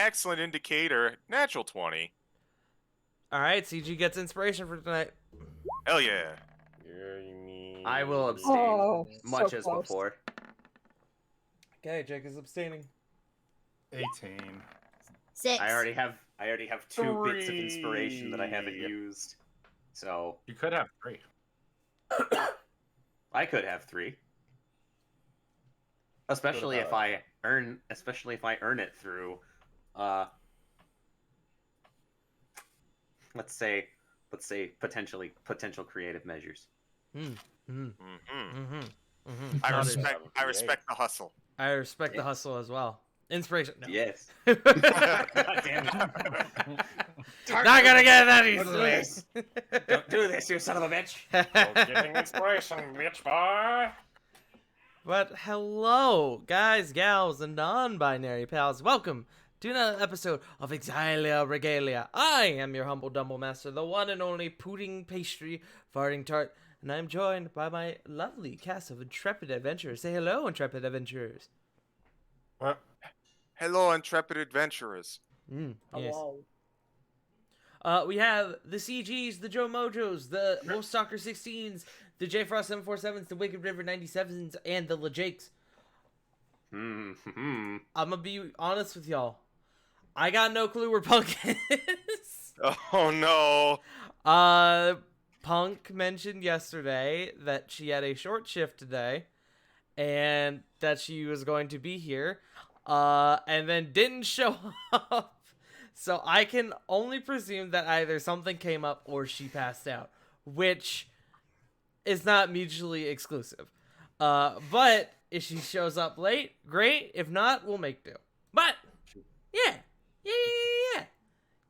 excellent indicator. Natural 20. All right, CG gets inspiration for tonight. Hell yeah. I will abstain, much so as close. before. Okay, Jake is abstaining. 18. 6. I already have 2 bits of inspiration that I haven't 3. used, so You could have 3. I could have 3. Especially if I earn it through, let's say potential creative measures. I respect the hustle. I respect the hustle as well. Inspiration. No. Yes. Not Damn it. gonna get that Don't do easily. this. Don't do this, you son of a bitch. Getting inspiration, bitch boy. But hello, guys, gals, and non-binary pals. Welcome to another episode of Exilia Regalia. I am your humble dumble master, the one and only pudding pastry farting tart, and I'm joined by my lovely cast of intrepid adventurers. Say hello, intrepid adventurers. What? Hello, intrepid adventurers. Yes. Hello. We have the CGs, the Joe Mojos, the Wolfstalker 16s, the J Frost 747s, the Wicked River 97s, and the LeJakes. I'm gonna be honest with y'all. I got no clue where Punk is. Oh no. Punk mentioned yesterday that she had a short shift today, and that she was going to be here, and then didn't show up. So I can only presume that either something came up or she passed out, which is not mutually exclusive. But if she shows up late, great. If not, we'll make do. But yeah.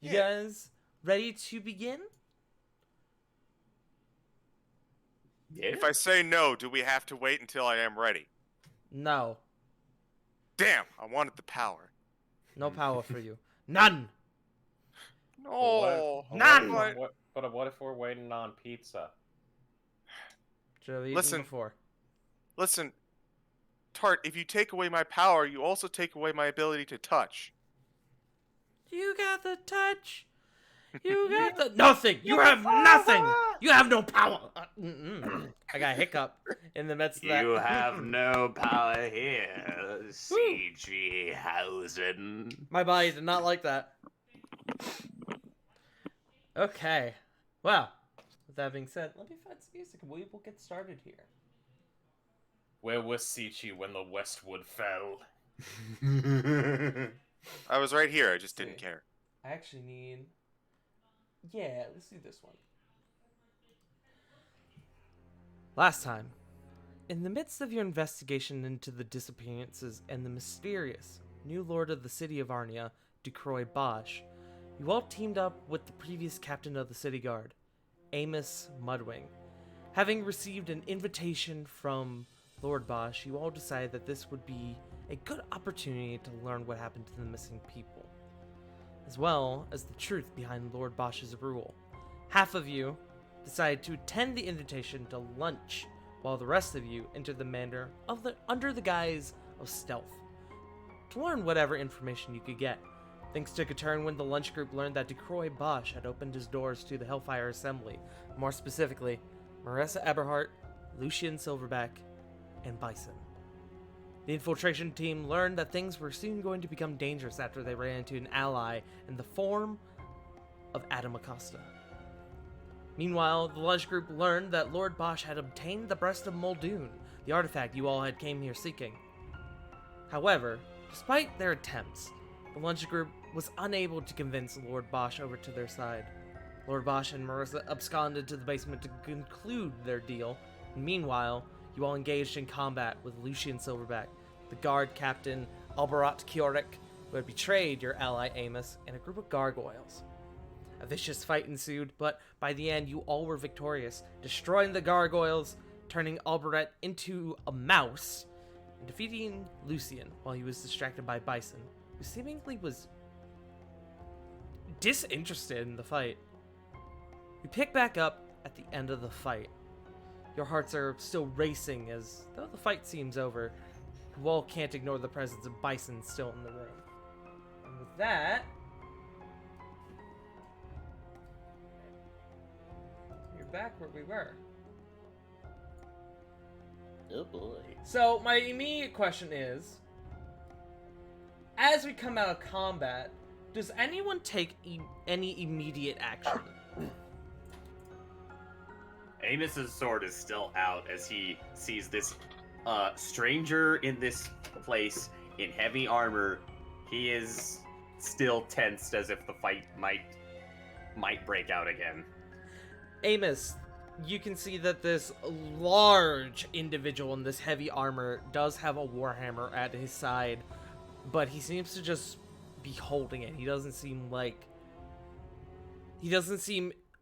You guys ready to begin? Yeah. If I say no, do we have to wait until I am ready? No. Damn, I wanted the power. No power for you. None. No. None. But what if we're waiting on pizza? Should have eaten Listen. before. Listen, Tart, if you take away my power, you also take away my ability to touch. You got the touch. You got the nothing. You have nothing. You have no power. I got a hiccup in the midst of that. You have no power here, CG Hausen. My body did not like that. Okay. Well, with that being said, let me find some music and we will get started here. Where was Sichi when the Westwood fell? I was right here, I just didn't care. I actually need... Yeah, let's do this one. Last time, in the midst of your investigation into the disappearances and the mysterious new lord of the city of Arnia, Ducroy Bosch, you all teamed up with the previous captain of the city guard, Amos Mudwing. Having received an invitation from Lord Bosch, you all decided that this would be a good opportunity to learn what happened to the missing people, as well as the truth behind Lord Bosch's rule. Half of you decided to attend the invitation to lunch, while the rest of you entered the manor under the guise of stealth, to learn whatever information you could get. Things took a turn when the lunch group learned that Ducroy Bosch had opened his doors to the Hellfire Assembly, more specifically, Marissa Eberhardt, Lucian Silverback, and Bison. The infiltration team learned that things were soon going to become dangerous after they ran into an ally in the form of Adam Acosta. Meanwhile, the lunch group learned that Lord Bosch had obtained the breast of Muldoon, the artifact you all had came here seeking. However, despite their attempts, the lunch group was unable to convince Lord Bosch over to their side. Lord Bosch and Marissa absconded to the basement to conclude their deal, and meanwhile, you all engaged in combat with Lucian Silverback, the guard captain Albarat Kiorik, who had betrayed your ally Amos, and a group of gargoyles. A vicious fight ensued, but by the end you all were victorious, destroying the gargoyles, turning Albarat into a mouse, and defeating Lucian while he was distracted by Bison, who seemingly was disinterested in the fight. You pick back up at the end of the fight. Your hearts are still racing as, though the fight seems over, you all can't ignore the presence of Bison still in the room. And with that, you're back where we were. Oh boy. So my immediate question is, as we come out of combat, does anyone take any immediate action? Amos's sword is still out as he sees this stranger in this place in heavy armor. He is still tensed as if the fight might break out again. Amos, you can see that this large individual in this heavy armor does have a warhammer at his side, but he seems to just be holding it. He doesn't seem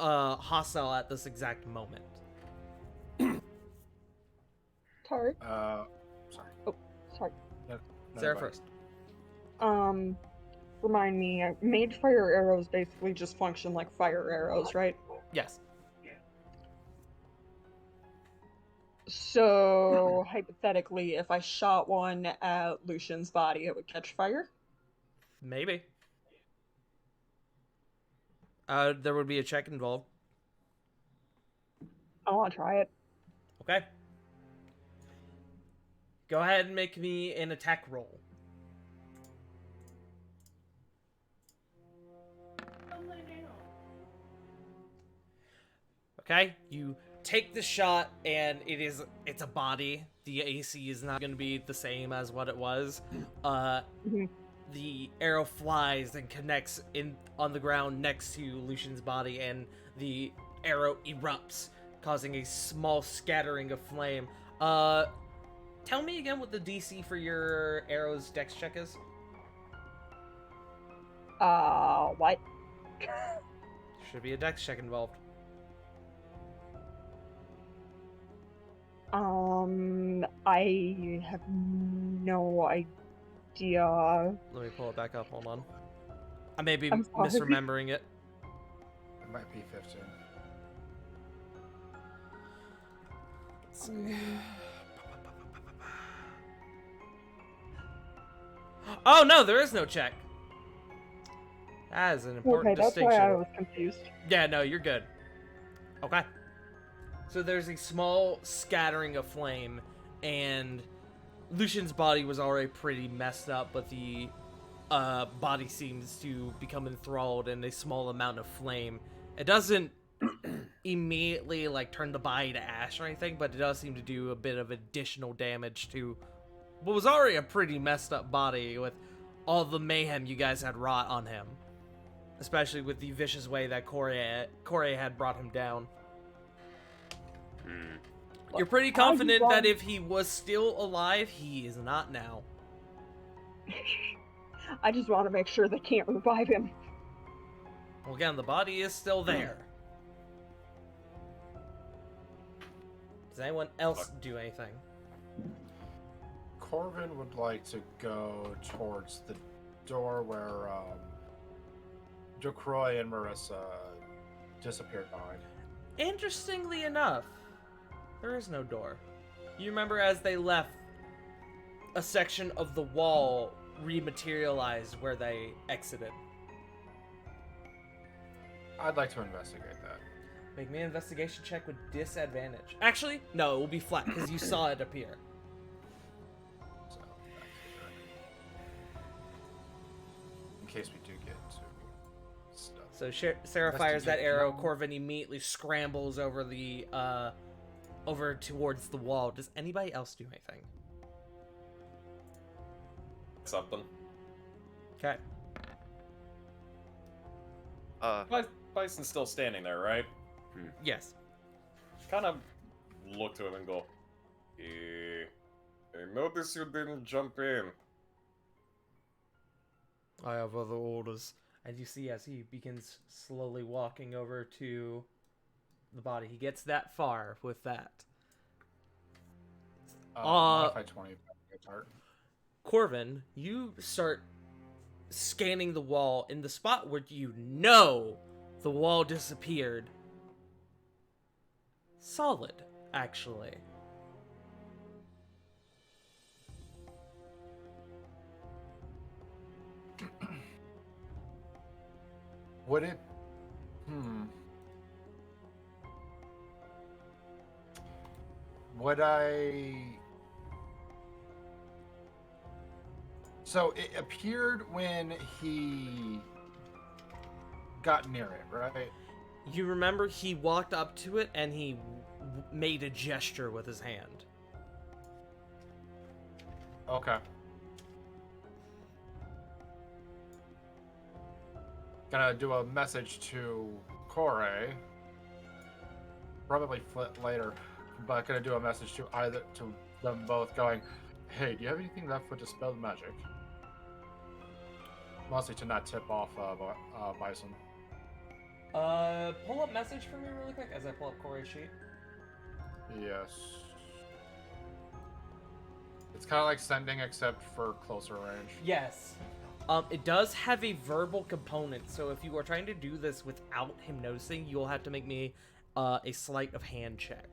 hostile at this exact moment. Tart. Sorry. Oh, sorry. No, Sarah buddy. first. Remind me, mage fire arrows basically just function like fire arrows, right? Yes. So, hypothetically, if I shot one at Lucian's body, it would catch fire? Maybe. There would be a check involved. I want to try it. Okay. Go ahead and make me an attack roll. Okay, you take the shot, and it's a body. The AC is not going to be the same as what it was. Mhm. The arrow flies and connects on the ground next to Lucian's body, and the arrow erupts, causing a small scattering of flame. Tell me again what the DC for your arrow's dex check is. What? Should be a dex check involved. I have no idea. Let me pull it back up. Hold on. I may be I'm sorry. misremembering it. It might be 15. Let's see. Oh no, there is no check. That is an important Okay, that's why distinction. I was confused. Yeah, no, you're good. Okay. So there's a small scattering of flame, and Lucian's body was already pretty messed up, but the body seems to become enthralled in a small amount of flame. It doesn't immediately turn the body to ash or anything, but it does seem to do a bit of additional damage to what was already a pretty messed up body with all the mayhem you guys had wrought on him, especially with the vicious way that Corey had brought him down. You're pretty confident that if he was still alive, he is not now. I just want to make sure they can't revive him. Well, again, the body is still there. Does anyone else do anything? Corvin would like to go towards the door where Jocroy and Marissa disappeared behind. Interestingly enough, there is no door. You remember as they left, a section of the wall rematerialized where they exited. I'd like to investigate that. Make me an investigation check with disadvantage. Actually, no, it will be flat because you saw it appear. So, in case we do get to stuff. So Sarah fires that arrow. Corvin immediately scrambles over the over towards the wall. Does anybody else do anything? Something. Okay. Bison's still standing there, right? Yes. Kind of look to him and go, I noticed you didn't jump in. I have other orders. And you see as he begins slowly walking over to the body. He gets that far with that. Modify 20. Tart. Corvin, you start scanning the wall in the spot where you know the wall disappeared. Solid, actually. Would it? Hmm. Would I? So it appeared when he got near it, right? You remember he walked up to it and he made a gesture with his hand. Okay. Gonna do a message to Corey. Probably Flit later, but gonna do a message to them both, going, "Hey, do you have anything left for dispel magic?" Mostly to not tip off Bison. Pull up message for me really quick as I pull up Corey's sheet. Yes. It's kind of like sending, except for closer range. Yes. It does have a verbal component, so if you are trying to do this without him noticing, you'll have to make me a sleight of hand check.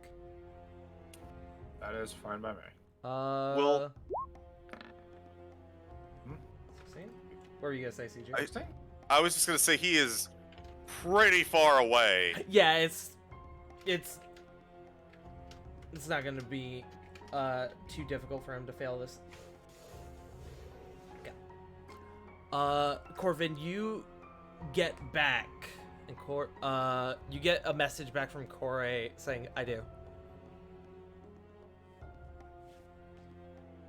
That is fine by me. Well- 16? What were you gonna say, CJ? Interesting. I was just gonna say he is pretty far away. Yeah, it's not gonna be too difficult for him to fail this. Okay. Corvin, you get back, and you get a message back from Corey saying, "I do."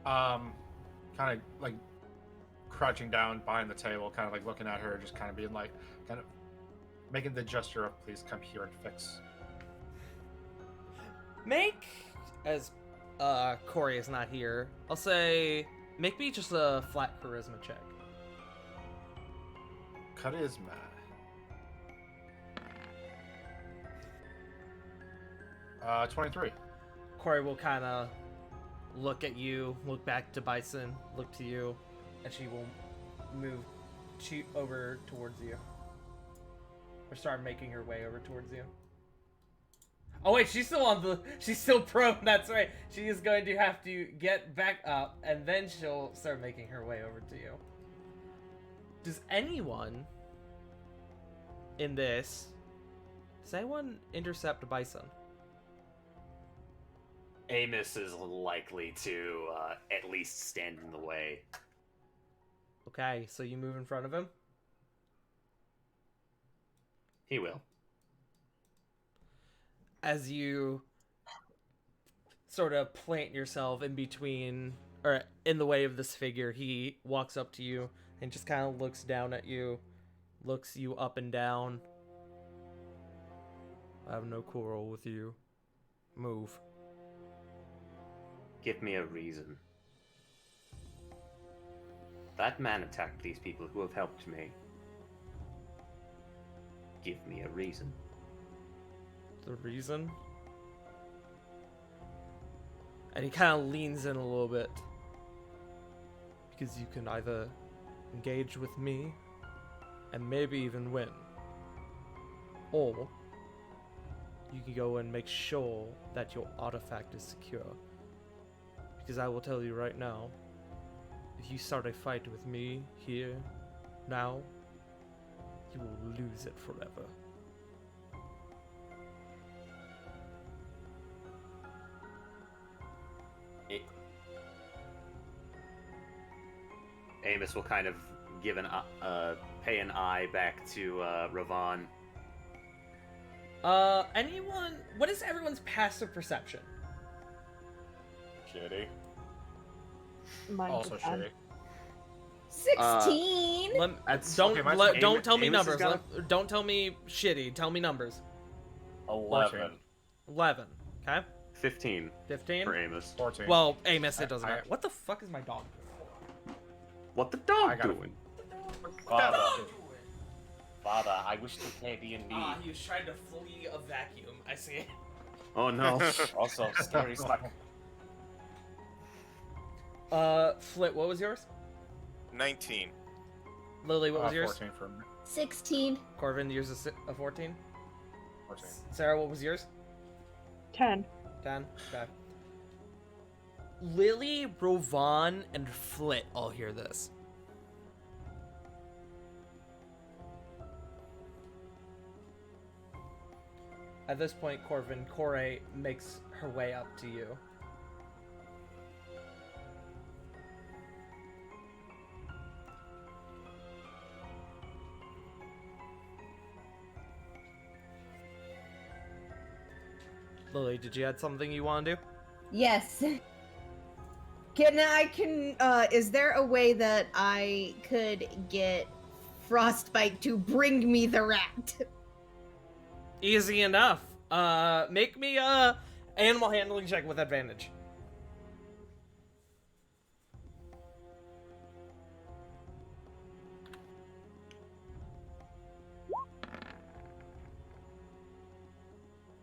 Kind of like crouching down behind the table, kind of like looking at her, just kind of being like, kind of making the gesture of "Please come here and fix." Make, as Corey is not here, I'll say make me just a flat charisma check. Charisma. Uh, 23. Corey will kind of look at you, look back to Bison, look to you, and she will move over towards you. Or start making her way over towards you. Oh wait, she's still prone, that's right. She is going to have to get back up, and then she'll start making her way over to you. Does anyone does anyone intercept Bison? Amos is likely to at least stand in the way. Okay, so you move in front of him? He will. As you sort of plant yourself in between, or in the way of this figure, he walks up to you and just kind of looks down at you, looks you up and down. I have no quarrel with you. Move. Give me a reason. That man attacked these people who have helped me. Give me a reason. The reason? And he kind of leans in a little bit. Because you can either engage with me and maybe even win. Or you can go and make sure that your artifact is secure. Because I will tell you right now, if you start a fight with me here, now, you will lose it forever. Amos will kind of give pay an eye back to Ravon. What is everyone's passive perception? Shitty. Mine Also was shitty. 16. Don't tell me Amos numbers. has Don't tell me shitty. Tell me numbers. 11. 11. Okay. 15 15. for Amos. 14. Well, Amos, it doesn't matter. What the fuck is my dog doing? What the I dog got it. doing? Father, Father, I wish to play D&D. He was trying to flee a vacuum. I see. Oh no. Also, scary stuff. Flit, what was yours? 19. Lily, what was yours? 14 for me. 16. Corvin, yours is a 14. 14. Sarah, what was yours? 10. 10. Okay. Lily, Rovan, and Flit all hear this. At this point, Corvin, Kore makes her way up to you. Lily, did you add something you want to do? Yes. Is there a way that I could get Frostbite to bring me the rat? Easy enough. Make me a animal handling check with advantage.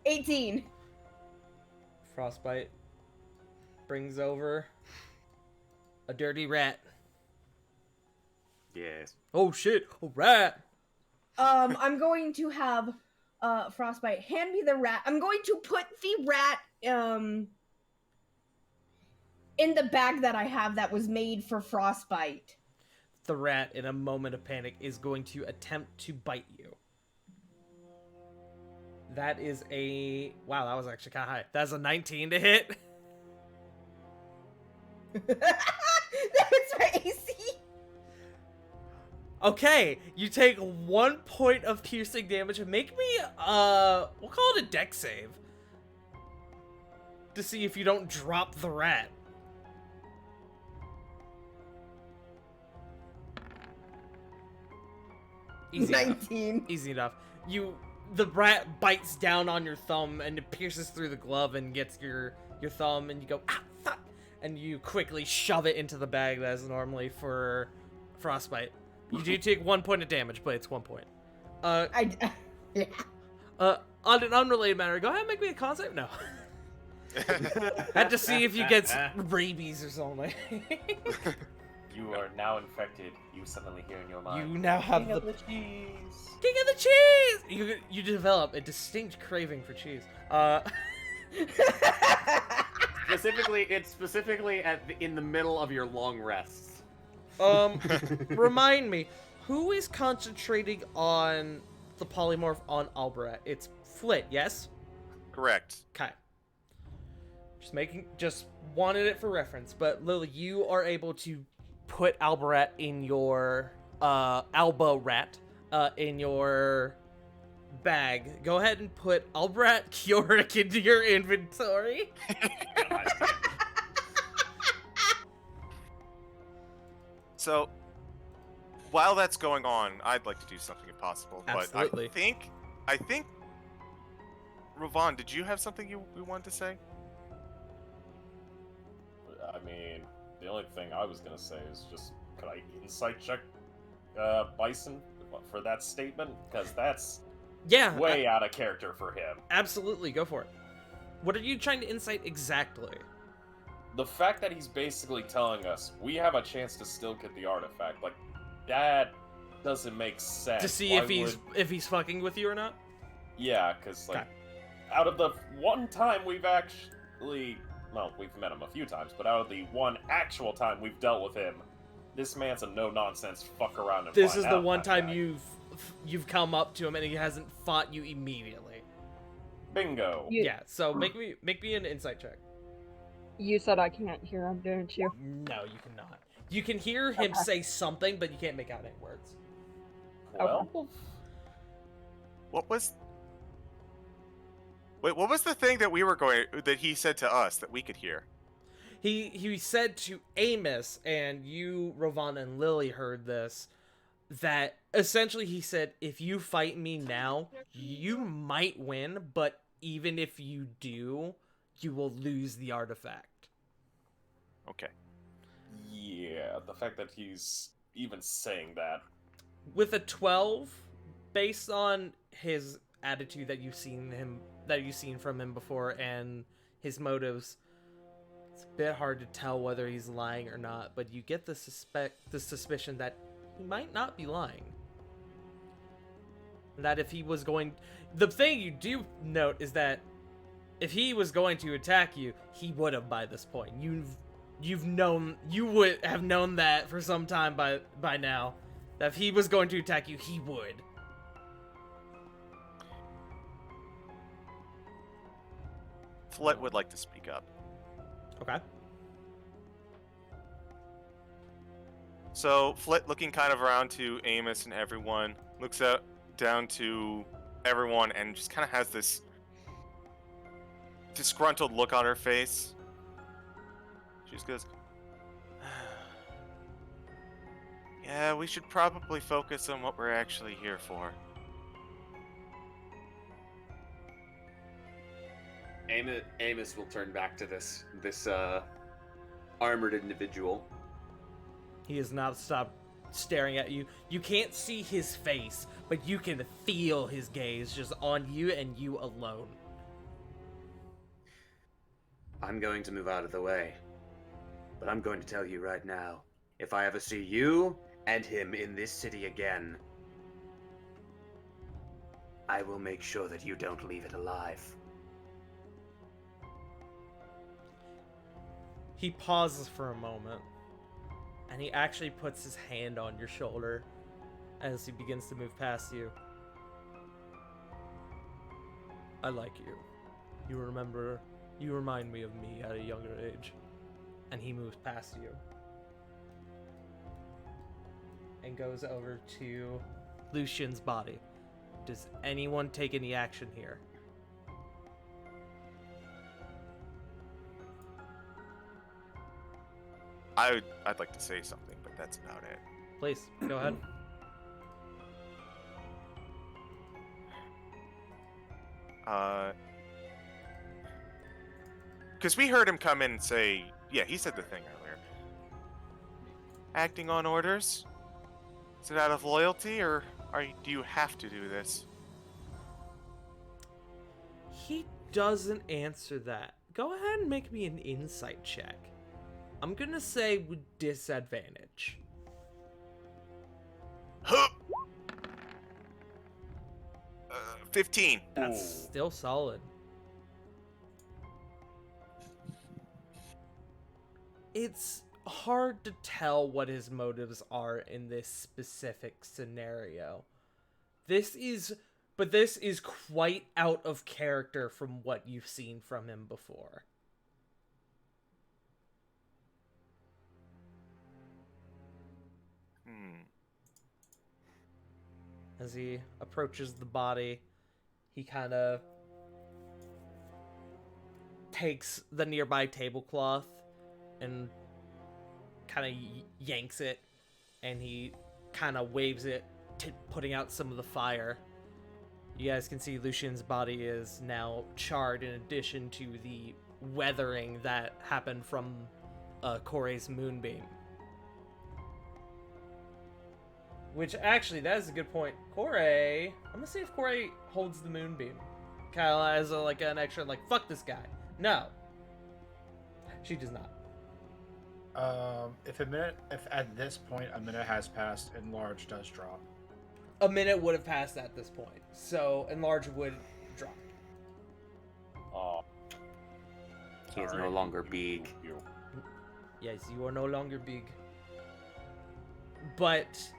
$18. Frostbite brings over a dirty rat. Yes. Oh shit, a rat! I'm going to have Frostbite hand me the rat. I'm going to put the rat in the bag that I have that was made for Frostbite. The rat, in a moment of panic, is going to attempt to bite you. That is a... Wow, that was actually kind of high. That's a 19 to hit. That's my AC. Okay, you take 1 point of piercing damage and make me, we'll call it a dex save. To see if you don't drop the rat. Easy enough. 19. Easy enough. The rat bites down on your thumb and it pierces through the glove and gets your thumb, and you go, ah, fuck! And you quickly shove it into the bag that is normally for Frostbite. You do take 1 point of damage, but it's 1 point. Yeah. On an unrelated matter, go ahead and make me a con save. No. Had to see if you get rabies or something. You are now infected. You suddenly hear in your mind. You now have King the of the cheese. King of the cheese! You develop a distinct craving for cheese. It's specifically in the middle of your long rests. Remind me, who is concentrating on the polymorph on Albert? It's Flit, yes? Correct. Okay. Just wanted it for reference, but Lily, you are able to put Albert in your, Albo Rat, in your bag. Go ahead and put Albert Kiorik into your inventory. So, while that's going on, I'd like to do something if possible. Absolutely. But I think, Ravon, did you have something you wanted to say? I mean, the only thing I was gonna say is just, could I insight check Bison for that statement? Because that's way out of character for him. Absolutely, go for it. What are you trying to insight exactly? The fact that he's basically telling us we have a chance to still get the artifact, like, that doesn't make sense. To see Why if he's fucking with you or not? Yeah, because, like, Okay. out of the one time we've actually... Well, we've met him a few times, but out of the one actual time we've dealt with him, this man's a no-nonsense fuck around and This find is the out one kind time of guy. you've come up to him and he hasn't fought you immediately. Bingo. Yeah, so make me an insight check. You said I can't hear him, didn't you? No, you cannot. You can hear him say something, but you can't make out any words. Well, What was the thing that he said to us that we could hear? He said to Amos, and you, Rovan, and Lily heard this, that essentially he said, if you fight me now, you might win, but even if you do, you will lose the artifact. Okay. yeah, the fact that he's even saying that. With a 12, based on his attitude that you've seen from him before and his motives, it's a bit hard to tell whether he's lying or not, but you get the suspicion that he might not be lying. That if he was going... The thing you do note is that if he was going to attack you, he would have by this point. You would have known that for some time by now. That if he was going to attack you, he would. Flit would like to speak up. Okay. So Flit, looking kind of around to Amos and everyone, looks out down to everyone and just kind of has this disgruntled look on her face. She just goes, "Yeah, we should probably focus on what we're actually here for." Amos will turn back to this armored individual. He has not stopped staring at you. You can't see his face, but you can feel his gaze just on you and you alone. I'm going to move out of the way. But I'm going to tell you right now, if I ever see you and him in this city again, I will make sure that you don't leave it alive. He pauses for a moment, and he actually puts his hand on your shoulder as he begins to move past you. I like you. You remind me of me at a younger age. And he moves past you. And goes over to Lucian's body. Does anyone take any action here? I'd like to say something, but that's about it. Please, go ahead. Because we heard him come in and say, yeah, he said the thing earlier. Acting on orders? Is it out of loyalty, or do you have to do this? He doesn't answer that. Go ahead and make me an insight check. I'm gonna say with disadvantage. Huh! 15. That's still solid. It's hard to tell what his motives are in this specific scenario. This is quite out of character from what you've seen from him before. As he approaches the body, he kind of takes the nearby tablecloth and kind of yanks it, and he kind of waves it, putting out some of the fire. You guys can see Lucian's body is now charred in addition to the weathering that happened from Kore's moonbeam. Which, actually, that is a good point. Kore, I'm gonna see if Kore holds the moonbeam. Kind of as an extra, fuck this guy. No. She does not. If at this point a minute has passed, enlarge does drop. A minute would have passed at this point, so enlarge would drop. Oh. He is no longer big. Yes, you are no longer big. But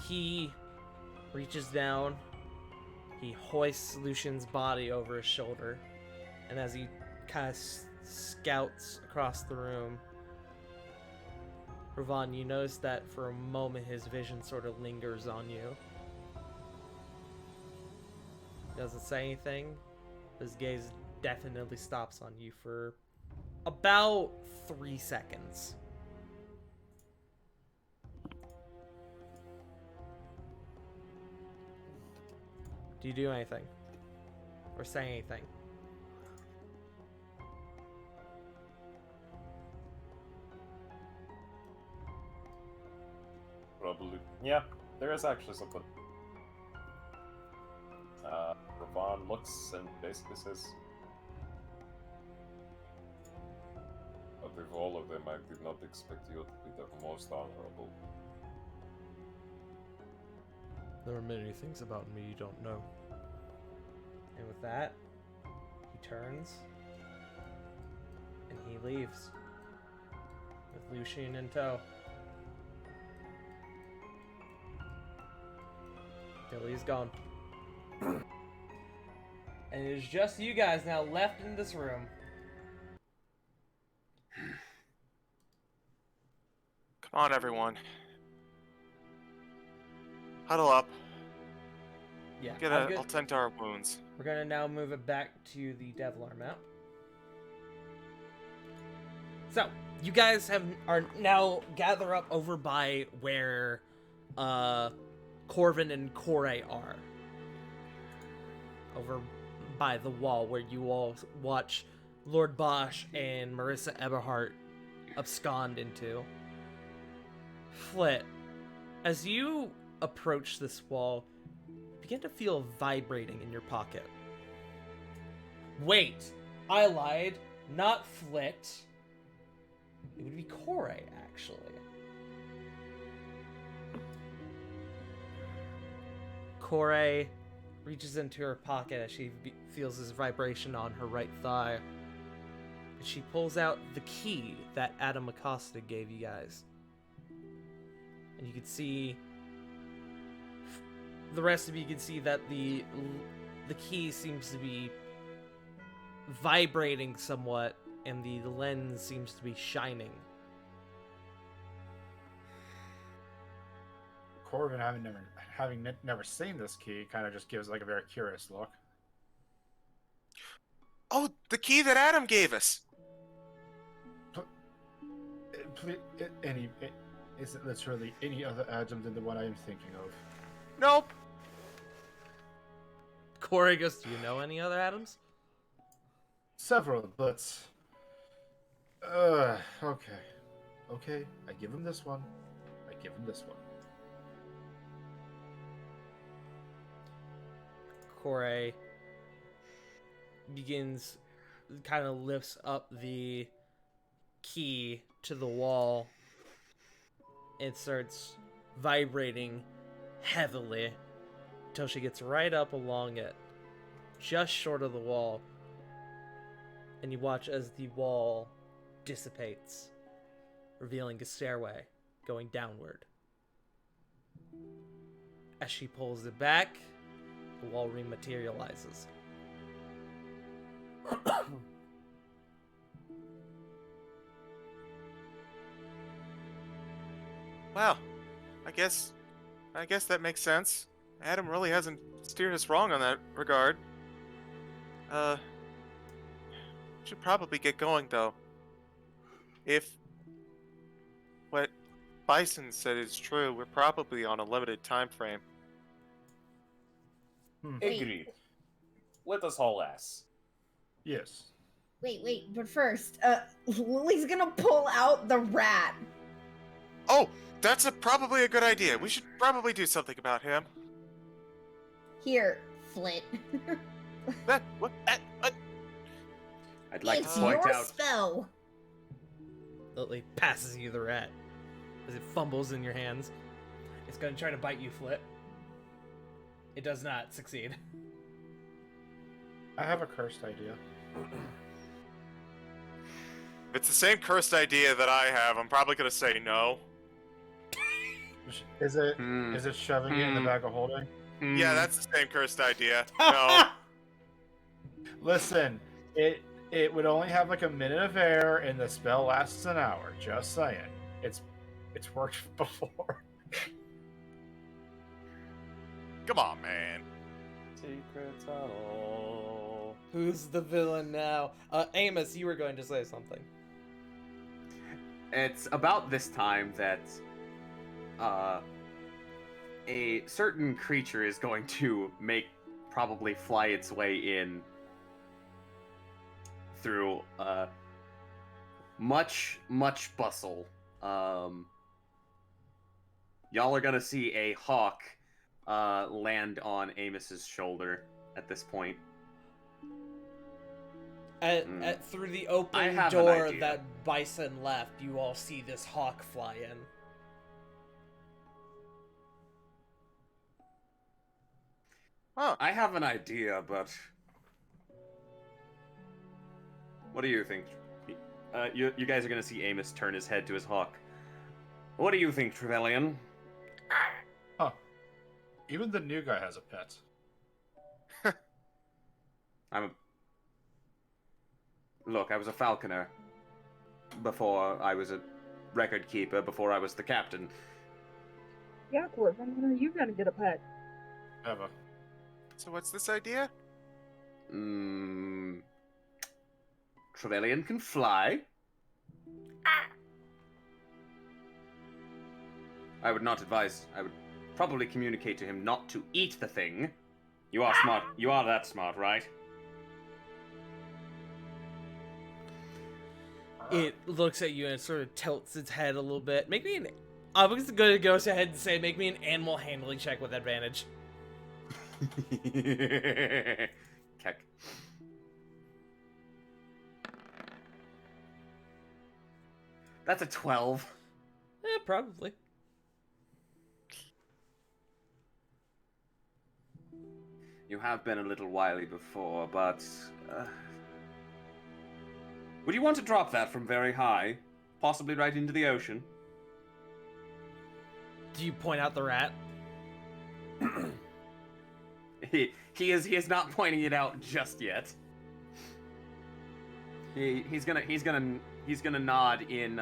he reaches down, he hoists Lucian's body over his shoulder, and as he kind of scouts across the room, Ravon, you notice that for a moment his vision sort of lingers on you. He doesn't say anything. His gaze definitely stops on you for about 3 seconds. Do you do anything? Or say anything? Probably. Yeah, there is actually something. Ravon looks and basically says, "Out of all of them, I did not expect you to be the most honorable." There are many things about me you don't know. And with that, he turns and he leaves with Lucian in tow. Billy's gone. And it is just you guys now left in this room. Come on, everyone. Huddle up. Yeah, I'll tend to our wounds. We're gonna now move it back to the Devilar map. So, you guys are now gather up over by where Corvin and Corey are. Over by the wall where you all watch Lord Bosch and Marissa Eberhardt abscond into. Flit, as you approach this wall, you begin to feel vibrating in your pocket. Wait, I lied. Not Flit. It would be Corey, actually. Corey reaches into her pocket as she feels this vibration on her right thigh. And she pulls out the key that Adam Acosta gave you guys. And you can see... The rest of you can see that the key seems to be vibrating somewhat, and the lens seems to be shining. Corvin, having never seen this key, kind of just gives like a very curious look. Oh, the key that Adam gave us. Is it literally any other Adam than the one I am thinking of? Nope. Corey goes, do you know any other Adams? Several, but... okay. Okay, I give him this one. I give him this one. Corey begins, kind of lifts up the key to the wall and starts vibrating heavily until she gets right up along it, just short of the wall. And you watch as the wall dissipates, revealing a stairway going downward. As she pulls it back, the wall rematerializes. Well, I guess that makes sense. Adam really hasn't steered us wrong on that regard. Should probably get going though. If what Bison said is true, we're probably on a limited time frame. Agreed. Let us haul ass. Yes. Wait, but first, Lily's gonna pull out the rat. Oh, that's probably a good idea. We should probably do something about him. Here, Flit. What? I'd like It's to point your out. spell. Lily passes you the rat as it fumbles in your hands. It's gonna try to bite you, Flit. It does not succeed. I have a cursed idea. If it's the same cursed idea that I have, I'm probably gonna say no. Is it shoving it in the bag of holding? Yeah, that's the same cursed idea. No. Listen, it would only have like a minute of air, and the spell lasts an hour. Just saying, it's worked before. Come on, man. Secret tunnel. Who's the villain now? Amos, you were going to say something. It's about this time that a certain creature is going to probably fly its way in through much bustle. Y'all are gonna see a hawk land on Amos's shoulder at this point. Through the open I have an door idea. that Bison left, you all see this hawk fly in. Huh. I have an idea, but what do you think? You guys are gonna see Amos turn his head to his hawk. What do you think, Trevelyan? Huh. Even the new guy has a pet. Look, I was a falconer before I was a record keeper, before I was the captain. Yeah, Corbin, when are you gonna get a pet? Ever. So what's this idea? Trevelyan can fly. I would not advise. I would probably communicate to him not to eat the thing. You are smart. You are that smart, right? It looks at you and sort of tilts its head a little bit. Make me an. I'm just gonna go ahead and say, make me an animal handling check with advantage. Keck. That's a 12. Probably. You have been a little wily before, but... would you want to drop that from very high? Possibly right into the ocean? Do you point out the rat? He is not pointing it out just yet. He's gonna nod in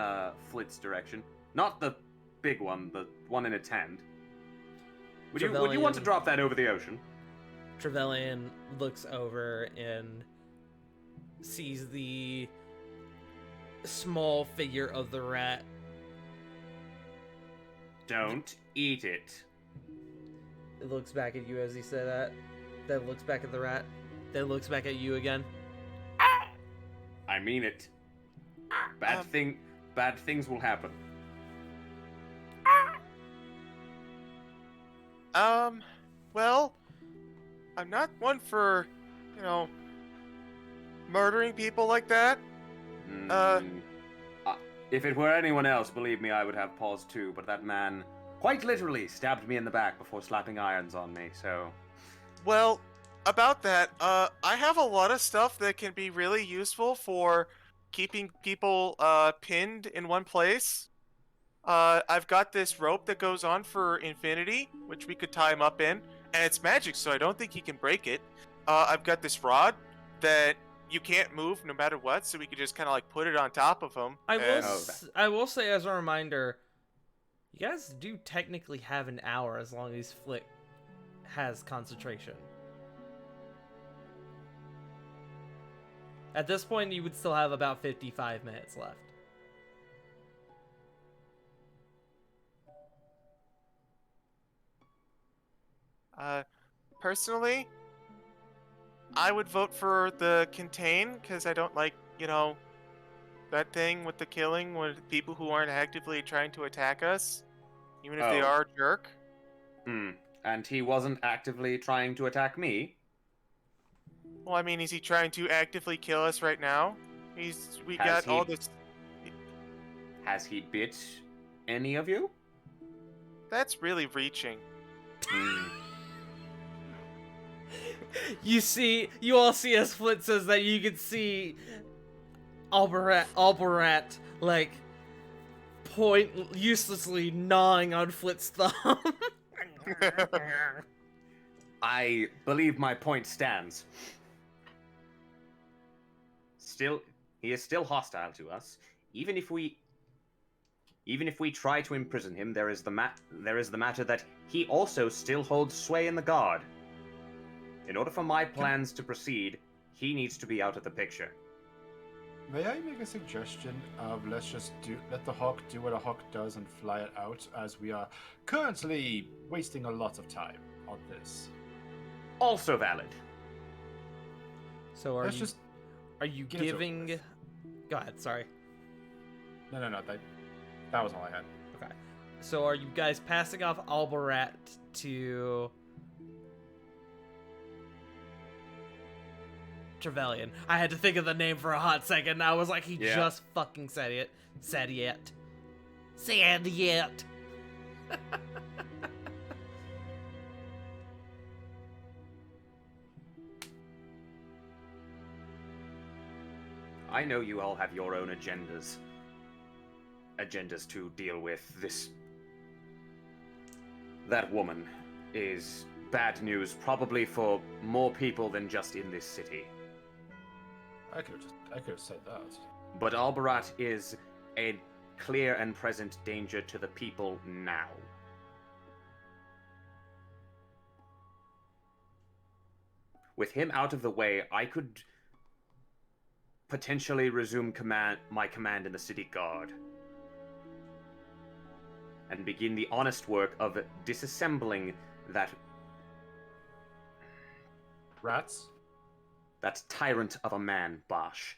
Flit's direction. Not the big one, the one in its hand. Would you want to drop that over the ocean? Trevelyan looks over and sees the small figure of the rat. Don't eat it. It looks back at you as he said that. Then looks back at the rat. Then looks back at you again. I mean it. Bad things will happen. Well, I'm not one for, murdering people like that. If it were anyone else, believe me, I would have pause too, but that man quite literally stabbed me in the back before slapping irons on me, so... Well, about that, I have a lot of stuff that can be really useful for keeping people, pinned in one place. I've got this rope that goes on for infinity, which we could tie him up in, and it's magic, so I don't think he can break it. I've got this rod that you can't move no matter what, so we could just kind of like put it on top of him. I will say as a reminder, you guys do technically have an hour as long as Flick has concentration. At this point, you would still have about 55 minutes left. Personally, I would vote for the contain, because I don't like, that thing with the killing with people who aren't actively trying to attack us, even if they are a jerk. And he wasn't actively trying to attack me? Well, I mean, is he trying to actively kill us right now? All this... Has he bit any of you? That's really reaching. You all see as Flit says that you can see Albarat like uselessly gnawing on Flit's thumb. I believe my point stands. He is still hostile to us. Even if we try to imprison him, there is the matter that he also still holds sway in the guard. In order for my plans to proceed, he needs to be out of the picture. May I make a suggestion of let the hawk do what a hawk does and fly it out, as we are currently wasting a lot of time on this. Also valid. So are you giving... Go ahead, sorry. No, that was all I had. Okay. So are you guys passing off Albarat to Trevelyan? I had to think of the name for a hot second. I was like, just fucking said it. Said yet. I know you all have your own agendas to deal with. That woman is bad news probably for more people than just in this city. I could have said that. But Albarat is a clear and present danger to the people now. With him out of the way, I could potentially resume my command in the city guard and begin the honest work of disassembling that Rats? that tyrant of a man, Bosch.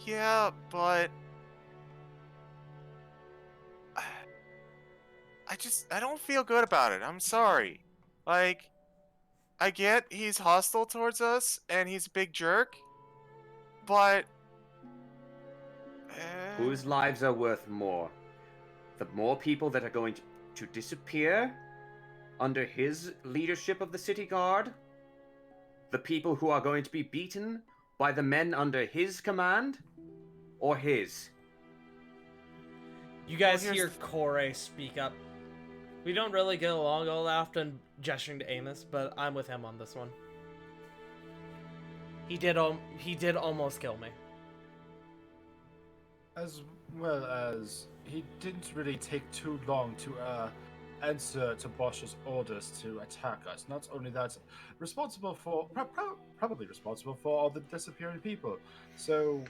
Yeah, but I don't feel good about it. I'm sorry. Like, I get he's hostile towards us and he's a big jerk, but Whose lives are worth more? The more people that are going to disappear under his leadership of the city guard? The people who are going to be beaten by the men under his command? Or his? You guys Well, hear Corey speak up. We don't really get along all that often, gesturing to Amos, but I'm with him on this one. He did almost kill me. As well as he didn't really take too long to answer to Bosch's orders to attack us. Not only that, responsible for probably responsible for all the disappearing people. So,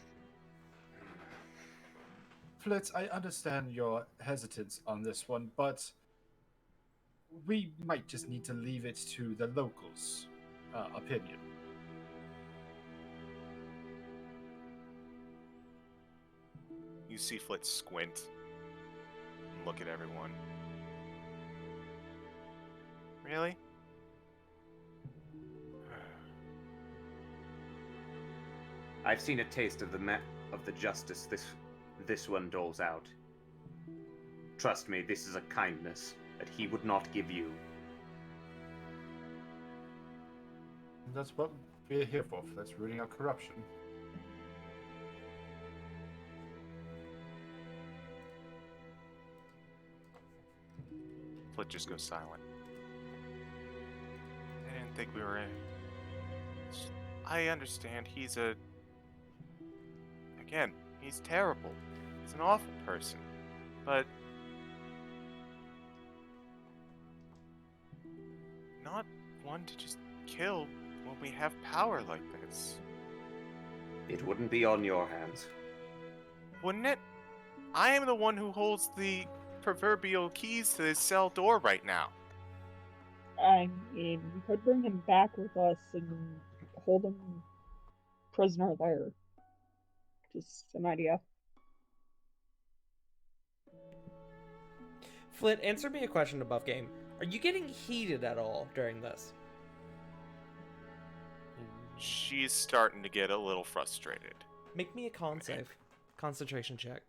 Flitz, I understand your hesitance on this one, but we might just need to leave it to the locals' opinion. you see Flitz squint and look at everyone. Really? I've seen a taste of the justice this one doles out. Trust me, this is a kindness that he would not give you. That's what we're here for. That's rooting out corruption. Flit just goes silent. I didn't think we were in. I understand Again, he's terrible. He's an awful person. But not one to just kill when we have power like this. It wouldn't be on your hands. Wouldn't it? I am the one who holds the proverbial keys to this cell door right now. I mean, we could bring him back with us and hold him prisoner there. Just an idea. Flit, answer me a question above game. Are you getting heated at all during this? She's starting to get a little frustrated. Make me a con save. Concentration check.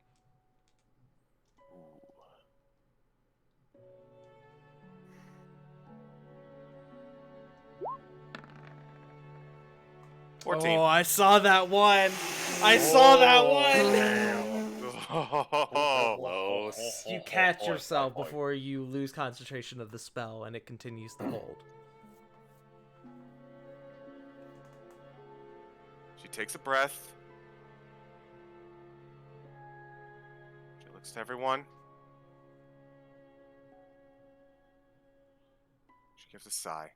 Ooh. 14. Oh, I saw that one. I saw that one. Close. You catch yourself before you lose concentration of the spell, and it continues to hold. She takes a breath. She looks to everyone. She gives a sigh.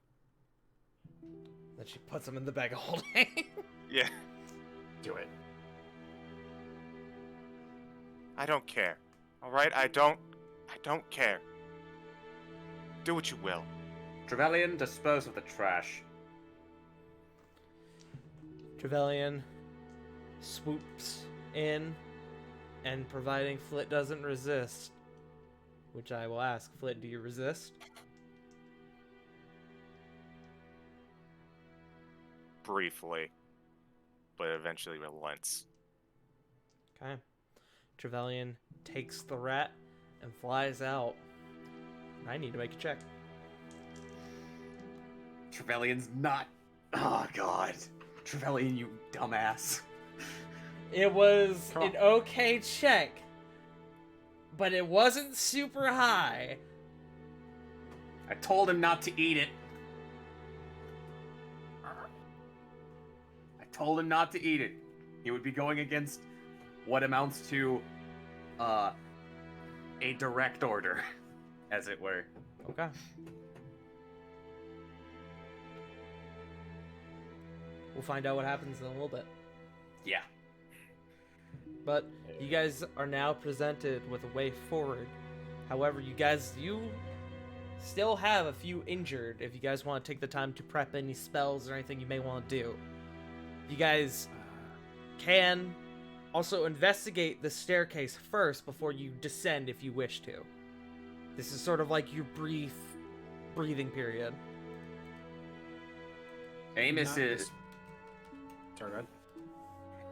Then she puts him in the bag of holding. Yeah. Do it. I don't care. Alright? I don't care. Do what you will. Trevelyan, dispose of the trash. Trevelyan swoops in, and providing Flit doesn't resist, which I will ask, Flit, do you resist? Briefly. But eventually relents. Okay. Trevelyan takes the rat and flies out. I need to make a check. Trevelyan's not... Oh, God. Trevelyan, you dumbass. It was an okay check, but it wasn't super high. I told him not to eat it. I told him not to eat it. He would be going against what amounts to a direct order, as it were. Okay. We'll find out what happens in a little bit. Yeah. But you guys are now presented with a way forward. However, you still have a few injured if you guys want to take the time to prep any spells or anything you may want to do. You guys can also investigate the staircase first before you descend if you wish to. This is sort of like your brief breathing period. Amos is... Sorry, go ahead.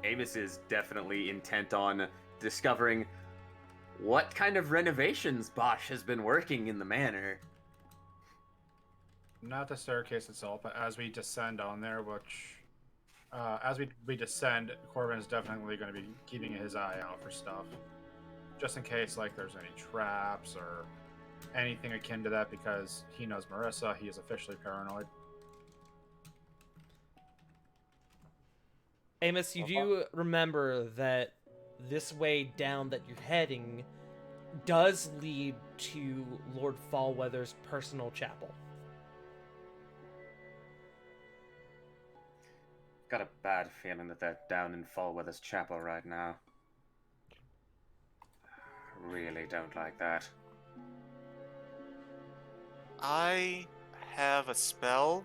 Amos is definitely intent on discovering what kind of renovations Bosch has been working in the manor. Not the staircase itself, but as we descend on there, which... as we descend, Corbin is definitely going to be keeping his eye out for stuff. Just in case, like, there's any traps or anything akin to that, because he knows Marissa, he is officially paranoid. Amos, you do remember that this way down that you're heading does lead to Lord Fallweather's personal chapel. Got a bad feeling that they're down in Fallweather's chapel right now. Really don't like that. I have a spell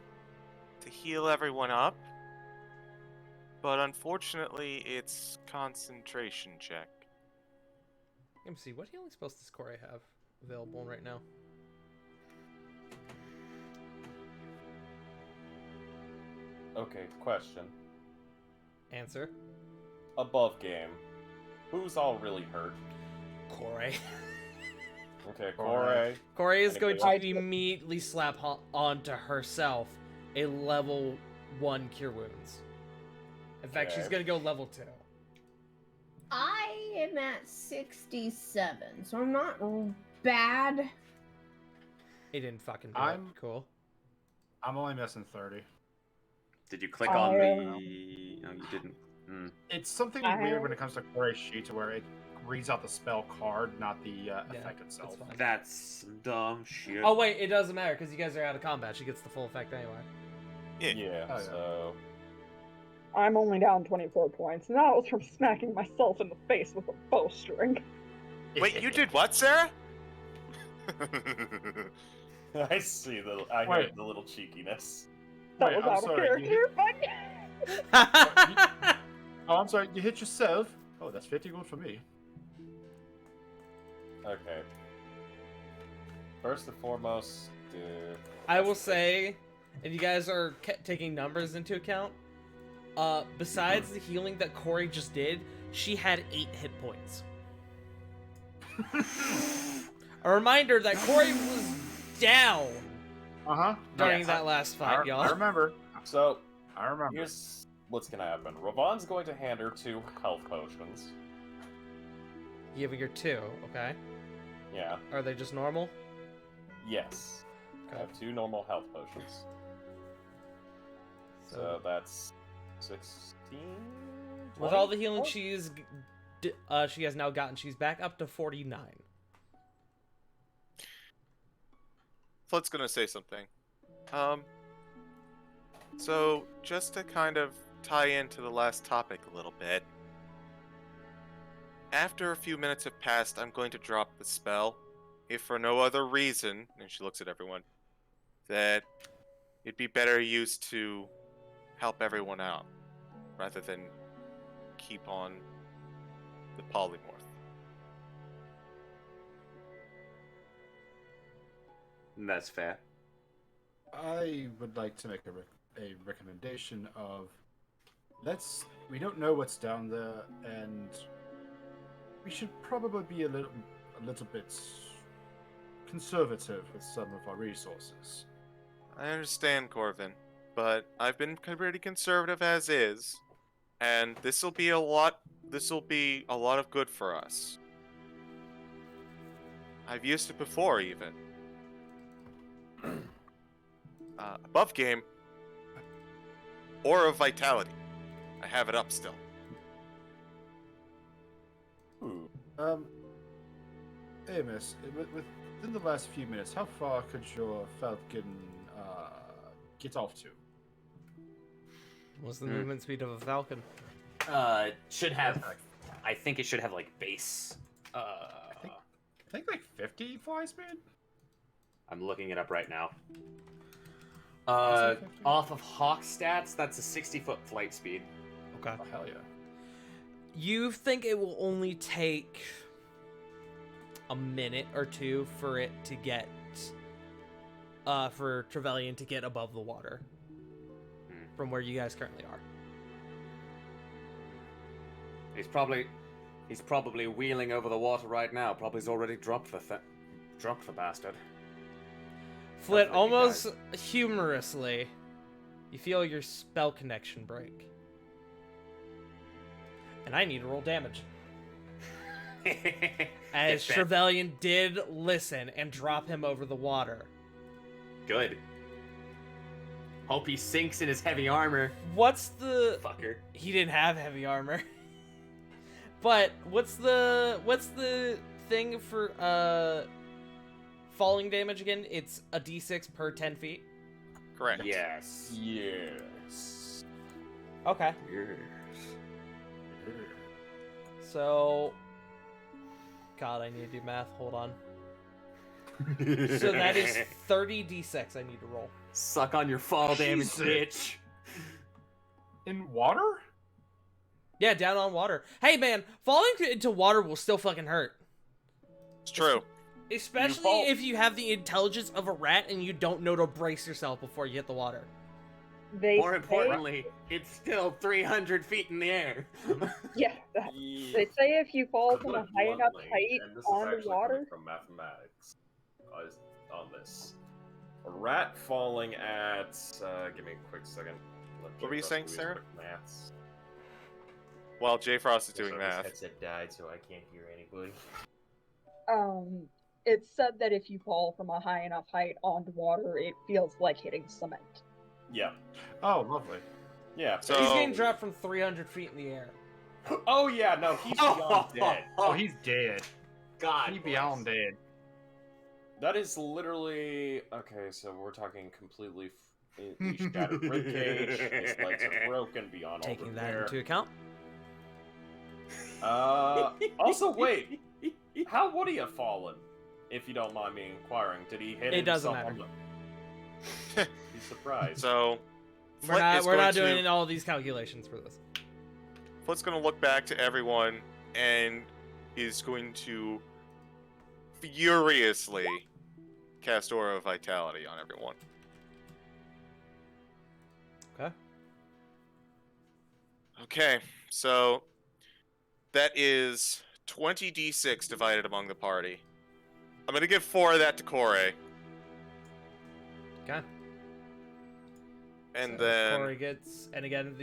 to heal everyone up, but unfortunately it's concentration check. Let me see, what healing spells does Corey have available right now? Okay, question. Answer. Above game, who's all really hurt? Corey. Okay, Corey. Corey is going to Anybody immediately slap onto herself a level 1 Cure Wounds. In fact, she's Okay. going to go level 2. I am at 67, so I'm not bad. He didn't fucking do I'm- it. Cool. I'm only missing 30. Did you click on the... No, you didn't. It's something weird when it comes to Corey's sheet, to where it reads out the spell card, not the effect itself. That's fine. That's some dumb shit. Oh, wait, it doesn't matter because you guys are out of combat. She gets the full effect anyway. Yeah, Oh, yeah. so... I'm only down 24 points, and that was from smacking myself in the face with a bowstring. Wait, you did what, Sarah? I see I heard the little cheekiness. That Wait, was I'm out sorry, of you character, but... Oh, I'm sorry, you hit yourself? Oh, that's 50 gold for me. Okay. First and foremost, I will say, if you guys are taking numbers into account, besides the healing that Corey just did, she had 8 hit points. A reminder that Corey was down during that last fight, y'all. I remember. So, I remember. here's what's gonna happen. Ravon's going to hand her 2 health potions. You have your 2, okay? Yeah. Are they just normal? Yes. I Okay. have 2 normal health potions. So that's 16? With all the healing she has now gotten, she's back up to 49. Flood's gonna say something. So just to kind of tie into the last topic a little bit, after a few minutes have passed, I'm going to drop the spell, if for no other reason, and she looks at everyone, that it'd be better used to help everyone out, rather than keep on the polymorph. That's fair. I would like to make a recommendation of, we don't know what's down there, and we should probably be a little bit conservative with some of our resources. I understand, Corvin, but I've been pretty conservative as is, and this'll be a lot of good for us. I've used it before, even. above game, Aura of Vitality. I have it up still. Amos, within the last few minutes, how far could your Falcon get off to? What's the movement speed of a falcon? Should have. I think it should have like base. I think like 50 fly speed. I'm looking it up right now. Is it 50? Off of Hawk stats, that's a 60-foot flight speed. Okay. Oh, hell yeah. You think it will only take a minute or two for it to get, for Trevelyan to get above the water from where you guys currently are. He's probably wheeling over the water right now. Probably he's already dropped the bastard. Flit, That's what you almost humorously, you feel your spell connection break. And I need to roll damage. As Trevelyan did listen and drop him over the water. Good. Hope he sinks in his heavy armor. What's the... Fucker. He didn't have heavy armor. But what's the thing for falling damage again? It's a d6 per 10 feet. Correct. Yes. Yes. Okay. So, God, I need to do math. Hold on. So that is 30 d6 I need to roll. Suck on your fall damage, Jesus. bitch. In water? Yeah, down on water. Hey, man, falling into water will still fucking hurt. It's true. Especially if you have the intelligence of a rat and you don't know to brace yourself before you hit the water. More importantly, it's still 300 feet in the air. Yeah, they say if you fall from a high enough height and this is on the actually water. coming from mathematics on this. A rat falling at give me a quick second. What were you saying, Sarah? Quick maths. While J Frost is doing His math. headset died, so I can't hear anybody. It's said that if you fall from a high enough height onto water, it feels like hitting cement. Yeah. Oh, lovely. Yeah. So He's getting dropped from 300 feet in the air. Oh yeah, no, he's beyond dead. Oh, he's dead. God. He's beyond dead. That is literally okay. So we're talking completely shattered ribcage. His legs are broken beyond all Taking that repair. into account. Also, wait. How would he have fallen? If you don't mind me inquiring, did he hit It doesn't himself matter. on the... He's surprised. So We're not doing all these calculations for this. Flit's going to look back to everyone and is going to furiously cast Aura of Vitality on everyone. Okay. Okay, so that is 20d6 divided among the party. I'm going to give 4 of that to Corey. Okay. And So then... Corey gets, and again,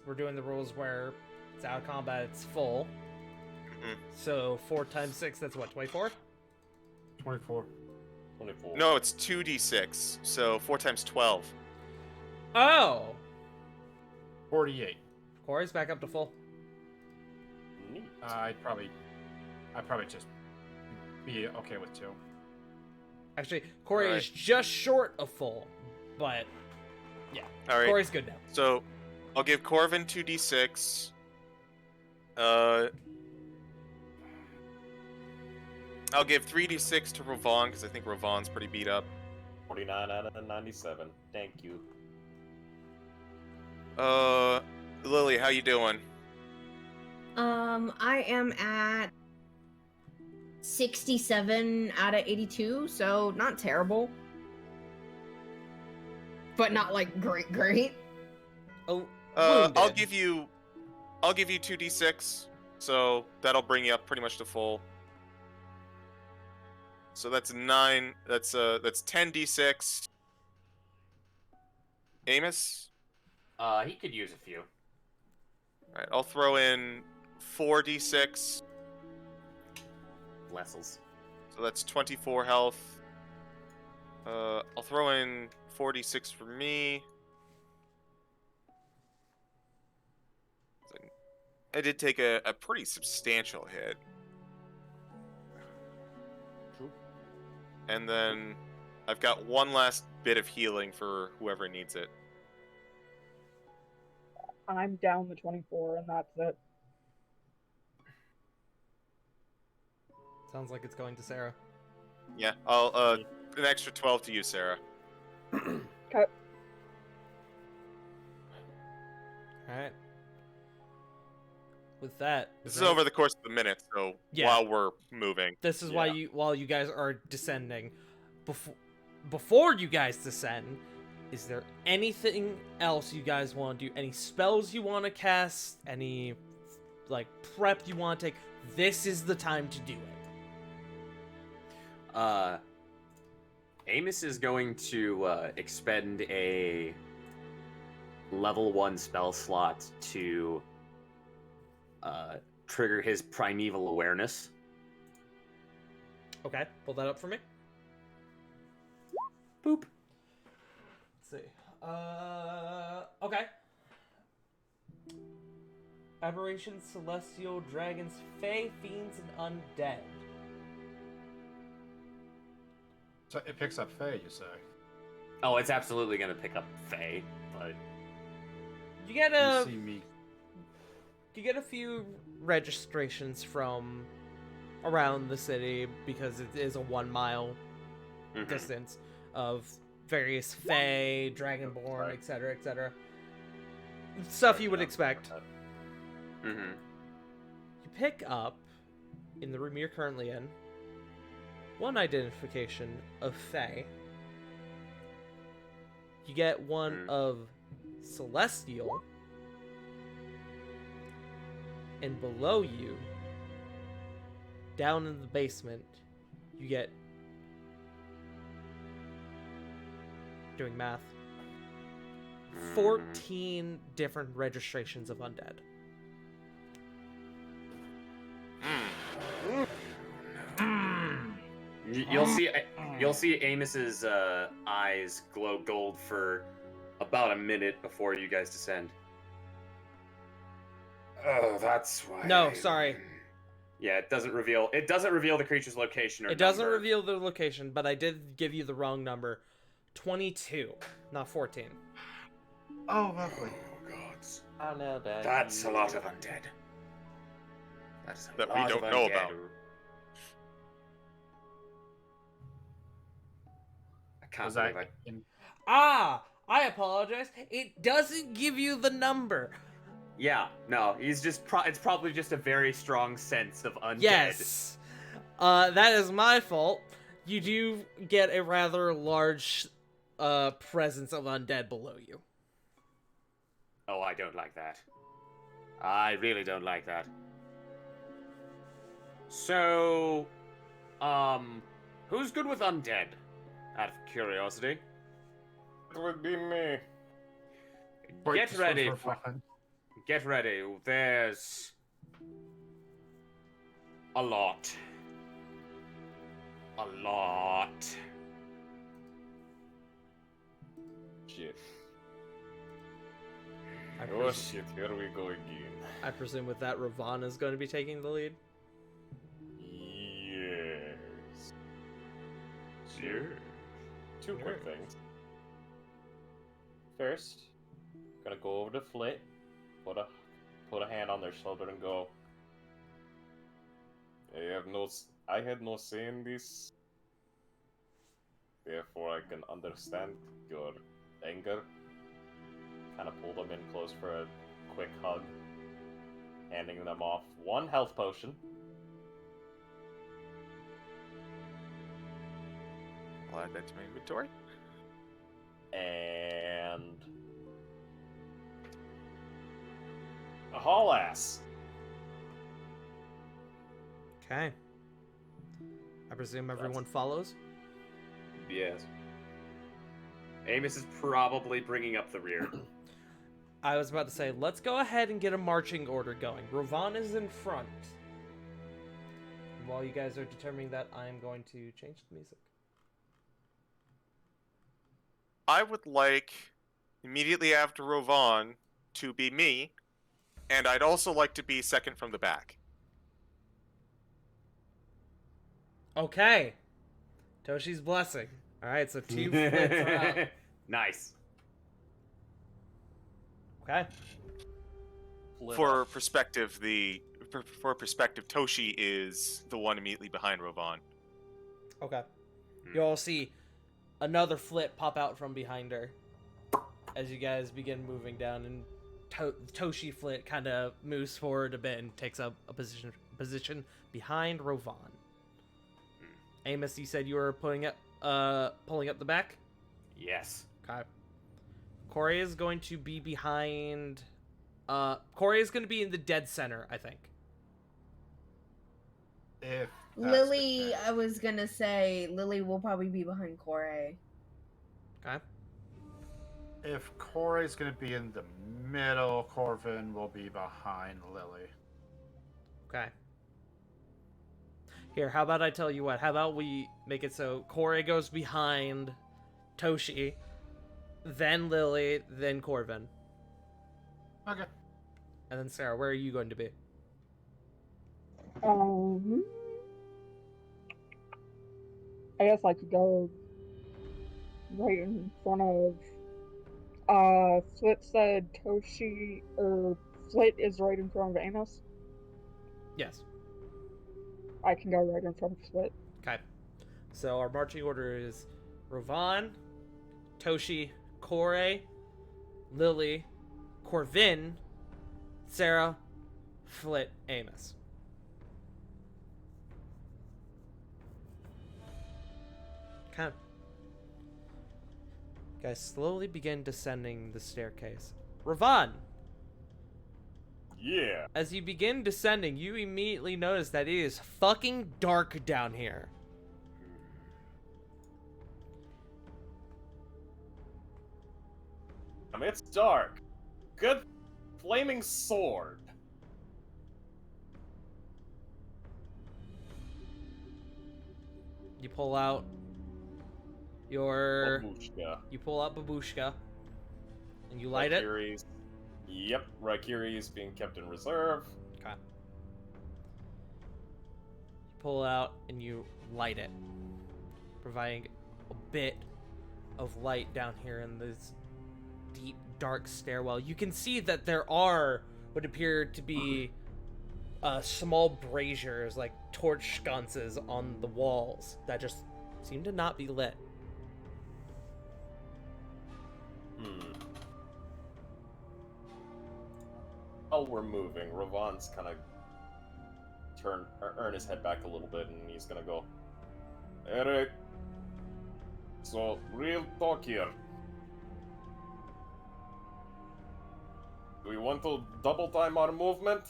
we're doing the rules where it's out of combat, it's full. Mhm. So 4 times 6, that's what, 24? 24. 24. No, it's 2d6, so 4 times 12. Oh! 48. Corey's back up to full. Neat. I'd probably just be okay with 2. Actually, Corey Alright. is just short of full, but Alright, Corey's good now. so I'll give Corvin 2d6. I'll give 3d6 to Ravon, because I think Ravon's pretty beat up. 49 out of 97. Thank you. Lily, how you doing? I am at 67 out of 82, so not terrible. But not like great. Oh, I'll wounded. give you 2d6, so that'll bring you up pretty much to full. So that's 9. That's 10d6. Amos. He could use a few. All right, I'll throw in 4d6. Blessels. So that's 24 health. I'll throw in 46 for me. I did take a pretty substantial hit. True. And then I've got one last bit of healing for whoever needs it. I'm down the 24, and that's it. Sounds like it's going to Sarah. Yeah, I'll an extra 12 to you, Sarah. Okay. Alright. With that, This is over the course of the minute, so Yeah. while we're moving. This is why while you guys are descending, before you guys descend, is there anything else you guys want to do? Any spells you want to cast? Any like prep you want to take? This is the time to do it. Amos is going to expend a level 1 spell slot to trigger his primeval awareness. Okay, pull that up for me. Boop. Let's see. Okay. Aberrations, celestial, dragons, fae, fiends, and undead. So it picks up Faye, you say? Oh, it's absolutely going to pick up Fae, but... You get You see me. You get a few registrations from around the city because it is a 1 mile distance of various fae, dragonborn, etc., etc. Stuff you would expect. You pick up, in the room you're currently in, one identification of fae. You get one of celestial. And below you, down in the basement, you get, doing math, 14 different registrations of undead. You'll see Amos's eyes glow gold for about a minute before you guys descend. Oh, that's why. No, sorry. Yeah, it doesn't reveal the creature's location or It doesn't number. reveal the location, but I did give you the wrong number. 22, not 14. Oh, lovely. Oh, gods. I know that. That's a lot of undead. That's a That lot we don't of know undead. about. I can't Was believe that I... in... Ah! I apologize. It doesn't give you the number. Yeah, no, he's just it's probably just a very strong sense of undead. Yes. That is my fault. You do get a rather large presence of undead below you. Oh, I don't like that. I really don't like that. So, who's good with undead? Out of curiosity. It would be me. Wait, Get just one ready. for fun. Get ready. There's a lot. A lot. Shit. I Oh pres- shit, here we go again. I presume with that, Ravana is going to be taking the lead. Yes. Sure. Two quick things. First, gonna go over to Flit, put a hand on their shoulder and go. I had no say in this. Therefore, I can understand your anger. Kind of pull them in close for a quick hug, handing them off one health potion. I'll add that to my inventory. And a haul ass. Okay. I presume everyone follows? Yes. Amos is probably bringing up the rear. I was about to say, let's go ahead and get a marching order going. Ravana is in front. And while you guys are determining that, I am going to change the music. I would like immediately after Rovan to be me, and I'd also like to be second from the back. Okay. Toshi's blessing. Alright, so 2 flits are out. Nice. Okay. For perspective, Toshi is the one immediately behind Rovan. Okay. You all see another flit pop out from behind her as you guys begin moving down, and Toshi flit kind of moves forward a bit and takes up a position behind Rovan. Amos, you said you were pulling up the back? Yes. Okay. Corey is going to be behind. Corey is going to be in the dead center, I think. If that's the Lily, case. I was gonna say Lily will probably be behind Corey. Okay. If Corey's gonna be in the middle, Corvin will be behind Lily. Okay. Here, how about I tell you what? How about we make it so Corey goes behind Toshi, then Lily, then Corvin. Okay. And then Sarah, where are you going to be? I guess I could go right in front of. Flit said Toshi, or Flit is right in front of Amos. Yes. I can go right in front of Flit. Okay. So our marching order is Rovan, Toshi, Corey, Lily, Corvin, Sarah, Flit, Amos. Okay. Guys slowly begin descending the staircase. Rovan! Yeah. As you begin descending, you immediately notice that it is fucking dark down here. It's dark. Good flaming sword. You pull out your... Babushka. You pull out Babushka. And you light it. Raikiri's. Yep, Raikiri is being kept in reserve. Okay. You pull it out and you light it, providing a bit of light down here in this deep, dark stairwell. You can see that there are what appear to be small braziers, like torch sconces on the walls that just seem to not be lit. While we're moving, Ravan's kind of earn his head back a little bit, and he's gonna go, Eric, so real talk here. Do we want to double time our movement?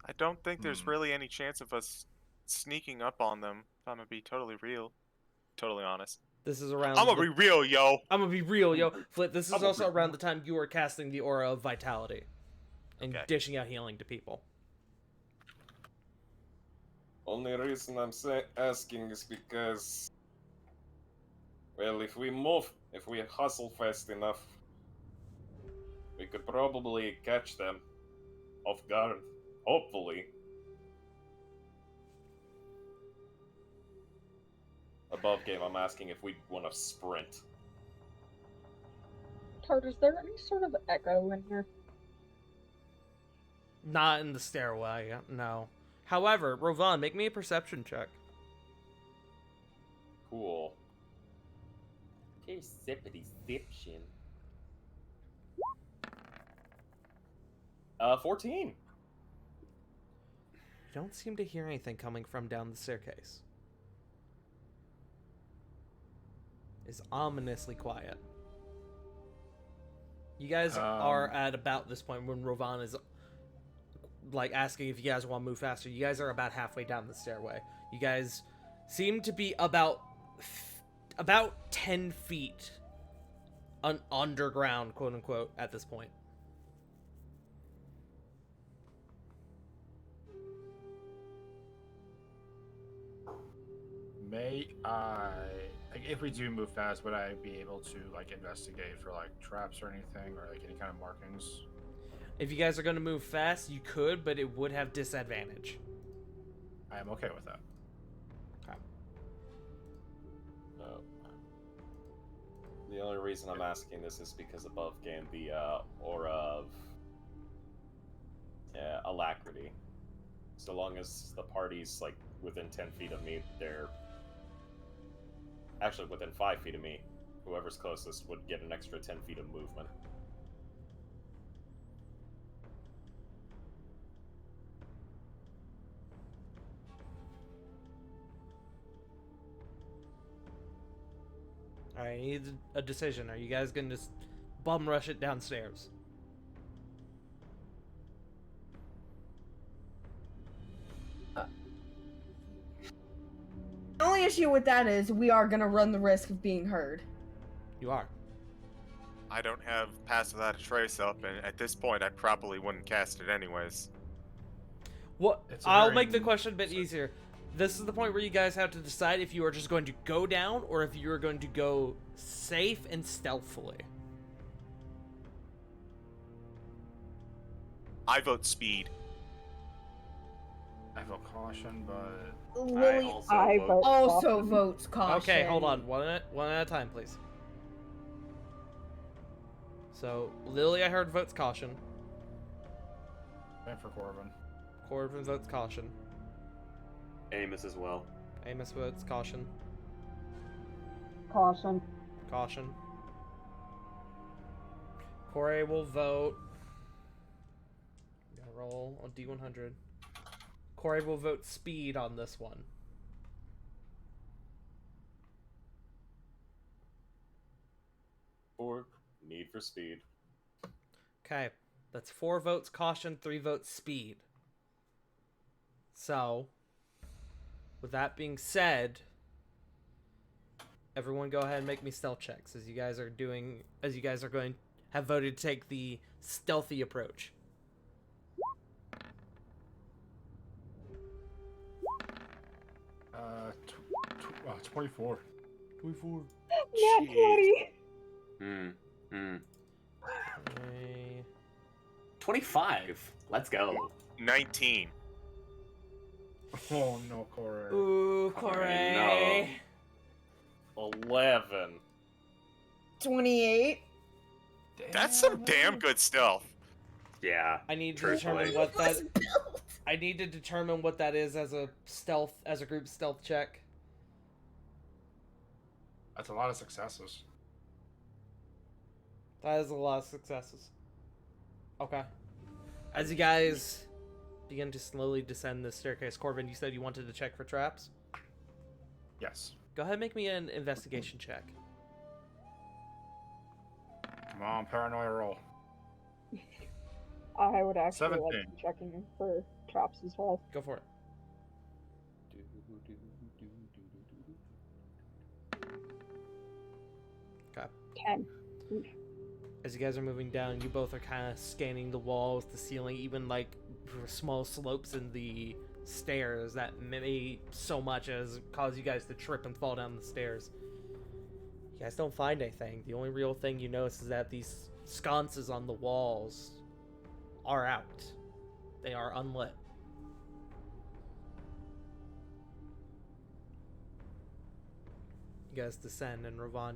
I don't think there's really any chance of us sneaking up on them, if I'm gonna be totally honest. This is around... I'm gonna be real, yo! I'm gonna be real, yo. Flit, this is also around the time you are casting the aura of vitality and dishing out healing to people. Only reason I'm asking is because, well, if we hustle fast enough, we could probably catch them off guard. Hopefully. Above game, I'm asking if we want to sprint. Tart, is there any sort of echo in here? Not in the stairway, no. However, Rovan, make me a perception check. Cool. Perception. 14. You don't seem to hear anything coming from down the staircase. It's ominously quiet. You guys are at about this point when Rovan is like asking if you guys want to move faster. You guys are about halfway down the stairway. You guys seem to be about 10 feet underground, quote unquote, at this point. If we do move fast, would I be able to like investigate for like traps or anything, or like any kind of markings? If you guys are going to move fast, you could, but it would have disadvantage. I am okay with that. Okay. No. The only reason I'm asking this is because above gained the aura of alacrity. So long as the party's like within 10 feet of me, they're actually within 5 feet of me. Whoever's closest would get an extra 10 feet of movement. All right, I need a decision. Are you guys going to just bum rush it downstairs? The only issue with that is we are gonna run the risk of being heard. You are. I don't have Pass Without a Trace up, and at this point, I probably wouldn't cast it anyways. What? It's a I'll very- make the question a bit easier. This is the point where you guys have to decide if you are just going to go down or if you are going to go safe and stealthily. I vote speed. I vote caution, but Lily I vote also caution. votes caution. Okay, hold on. One at a time, please. So, Lily, I heard votes caution. I'm for Corbin. Corbin votes caution. Amos as well. Amos votes caution. Caution. Caution. Corey will vote. Gotta roll on D100. Corey will vote speed on this one. Or need for speed. Okay, that's 4 votes caution, 3 votes speed. So, with that being said, everyone go ahead and make me stealth checks as you guys are going have voted to take the stealthy approach. Uh, 24. 24. Yeah, 20. Okay. 25. Let's go. 19. Oh no, Corey. Ooh, Corey. no. 11. 28. That's some damn good stealth. Yeah. I need to Truthfully. determine what that. Was built. I need to determine what that is as a group stealth check. That's a lot of successes. That is a lot of successes. Okay. As you guys begin to slowly descend the staircase, Corbin, you said you wanted to check for traps? Yes. Go ahead and make me an investigation check. Come on, paranoia roll. I would actually like 17. to be checking for traps as well. Go for it. 10. As you guys are moving down, you both are kind of scanning the walls, the ceiling, even like small slopes in the stairs that may so much as cause you guys to trip and fall down the stairs. You guys don't find anything. The only real thing you notice is that these sconces on the walls are out. They are unlit. You guys descend, and Ravon,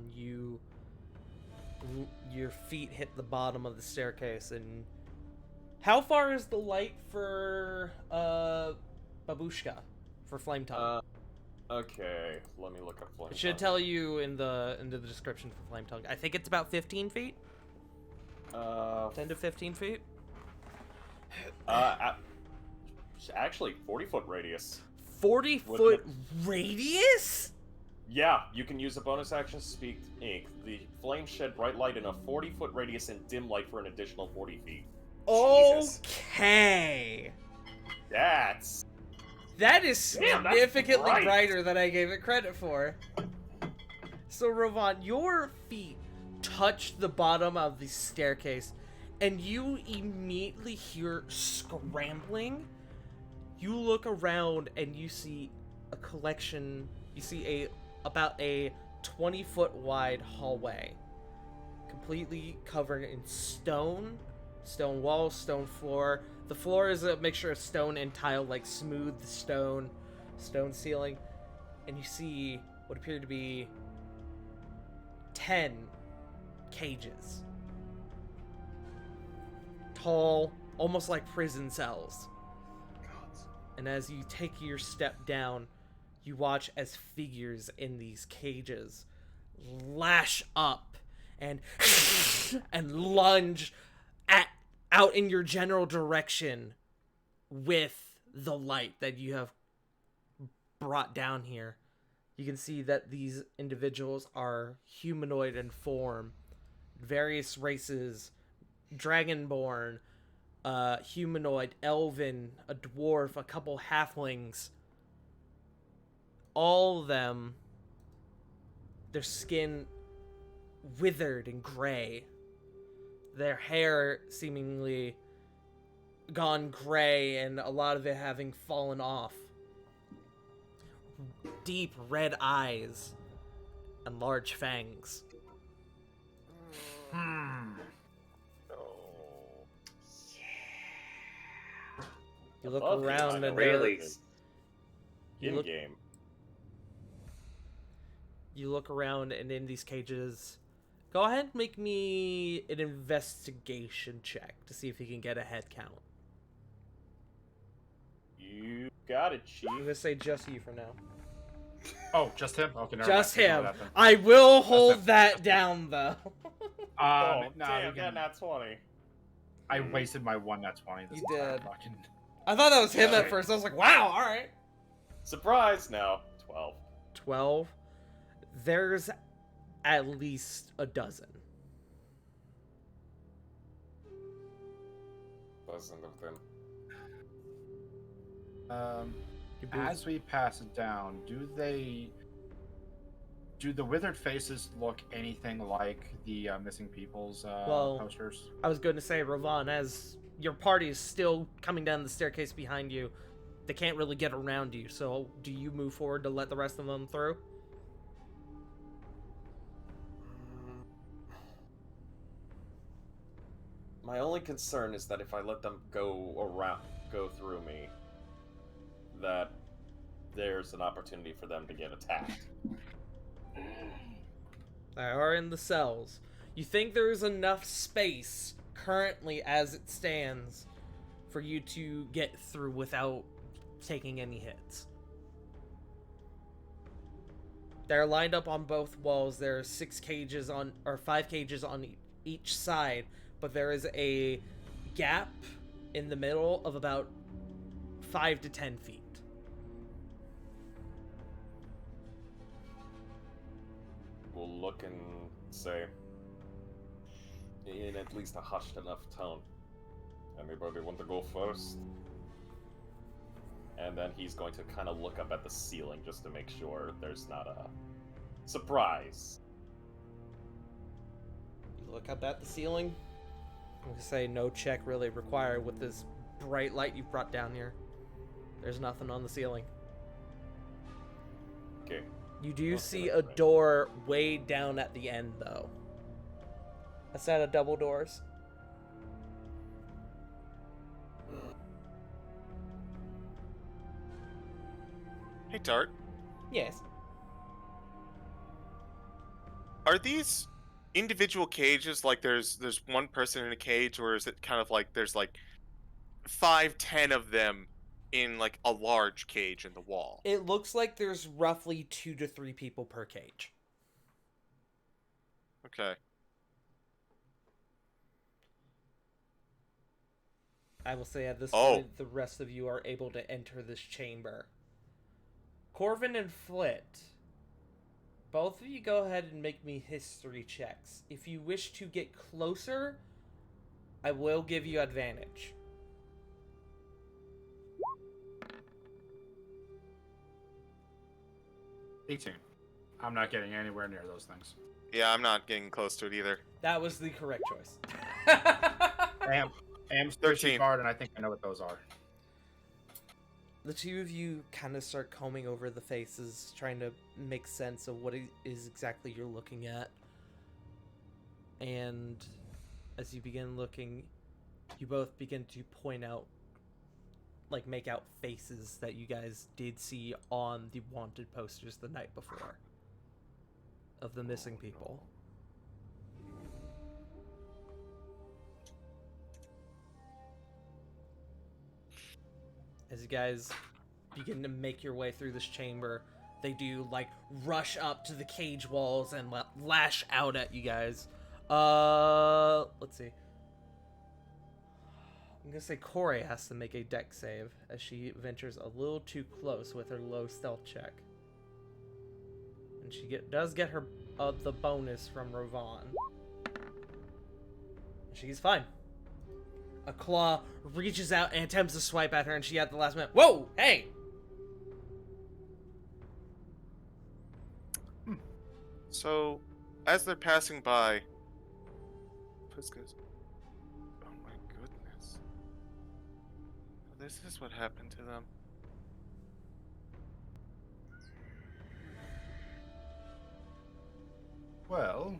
your feet hit the bottom of the staircase. And how far is the light for Babushka, for Flame Tongue? Okay, let me look up Flame It should Tongue. tell you in the description for Flame Tongue. I think it's about 15 feet. 10 to 15 feet. Actually, 40-foot radius. 40-foot radius? Yeah, you can use a bonus action to speak ink. The flames shed bright light in a 40-foot radius and dim light for an additional 40 feet. Jesus. Okay. That is Damn, that's significantly bright. brighter than I gave it credit for. So, Ravon, your feet touch the bottom of the staircase, and you immediately hear scrambling. You look around, and you see a collection you see about a 20-foot wide hallway, completely covered in stone walls, stone floor. The floor is a mixture of stone and tile, like smooth stone ceiling, and you see what appear to be 10 cages, tall, almost like prison cells. And as you take your step down, you watch as figures in these cages lash up and lunge out in your general direction with the light that you have brought down here. You can see that these individuals are humanoid in form, various races, dragonborn, humanoid, elven, a dwarf, a couple halflings. All of them, their skin withered and gray. Their hair seemingly gone gray and a lot of it having fallen off. Deep red eyes and large fangs. You look around and really in-game. You look around and in these cages, go ahead and make me an investigation check to see if you can get a head count. You got it, Chief. I'm gonna say just you for now. Oh, just him? Okay, never Just mind. him. That then. I will hold that down though. Oh, no, damn, you can- got nat 20. I wasted my one nat 20. This You is did. Fucking... I thought that was him at Yeah. first. I was like, wow, alright. Surprise! No, 12. 12. There's at least a dozen. Dozen of them. As we pass it down, do the withered faces look anything like the missing people's posters? I was going to say, Ravon, as your party is still coming down the staircase behind you, they can't really get around you, so do you move forward to let the rest of them through? My only concern is that if I let them go through me, that there's an opportunity for them to get attacked. They are in the cells. You think there is enough space currently as it stands for you to get through without taking any hits. They're lined up on both walls. There are 5 cages on each side, but there is a gap in the middle of about 5 to 10 feet. We'll look and say, in at least a hushed enough tone, anybody want to go first? And then he's going to kind of look up at the ceiling just to make sure there's not a surprise. You look up at the ceiling. I'm going to say no check really required with this bright light you've brought down here. There's nothing on the ceiling. Okay. You do Well, see that's a right. door way down at the end, though. A set of double doors. Hey, Tart. Yes. Are these individual cages like there's one person in a cage, or is it kind of like there's like 5-10 of them in like a large cage in the wall? It looks like there's roughly 2 to 3 people per cage. Okay. I will say at this Oh. point, the rest of you are able to enter this chamber. Corvin and Flit, both of you go ahead and make me history checks. If you wish to get closer, I will give you advantage. 18. I'm not getting anywhere near those things. Yeah, I'm not getting close to it either. That was the correct choice. I am 13 13. card, and I think I know what those are. The two of you kind of start combing over the faces, trying to make sense of what it is exactly you're looking at. And as you begin looking, you both begin to point out, like, make out faces that you guys did see on the wanted posters the night before of the missing people. As you guys begin to make your way through this chamber, they do, like, rush up to the cage walls and lash out at you guys. Let's see. I'm gonna say Corey has to make a dex save as she ventures a little too close with her low stealth check. And she does get her the bonus from Rovan. She's fine. A claw reaches out and attempts to swipe at her, and she at the last minute, whoa, hey! So, as they're passing by, Puss goes, "Oh my goodness. This is what happened to them." Well,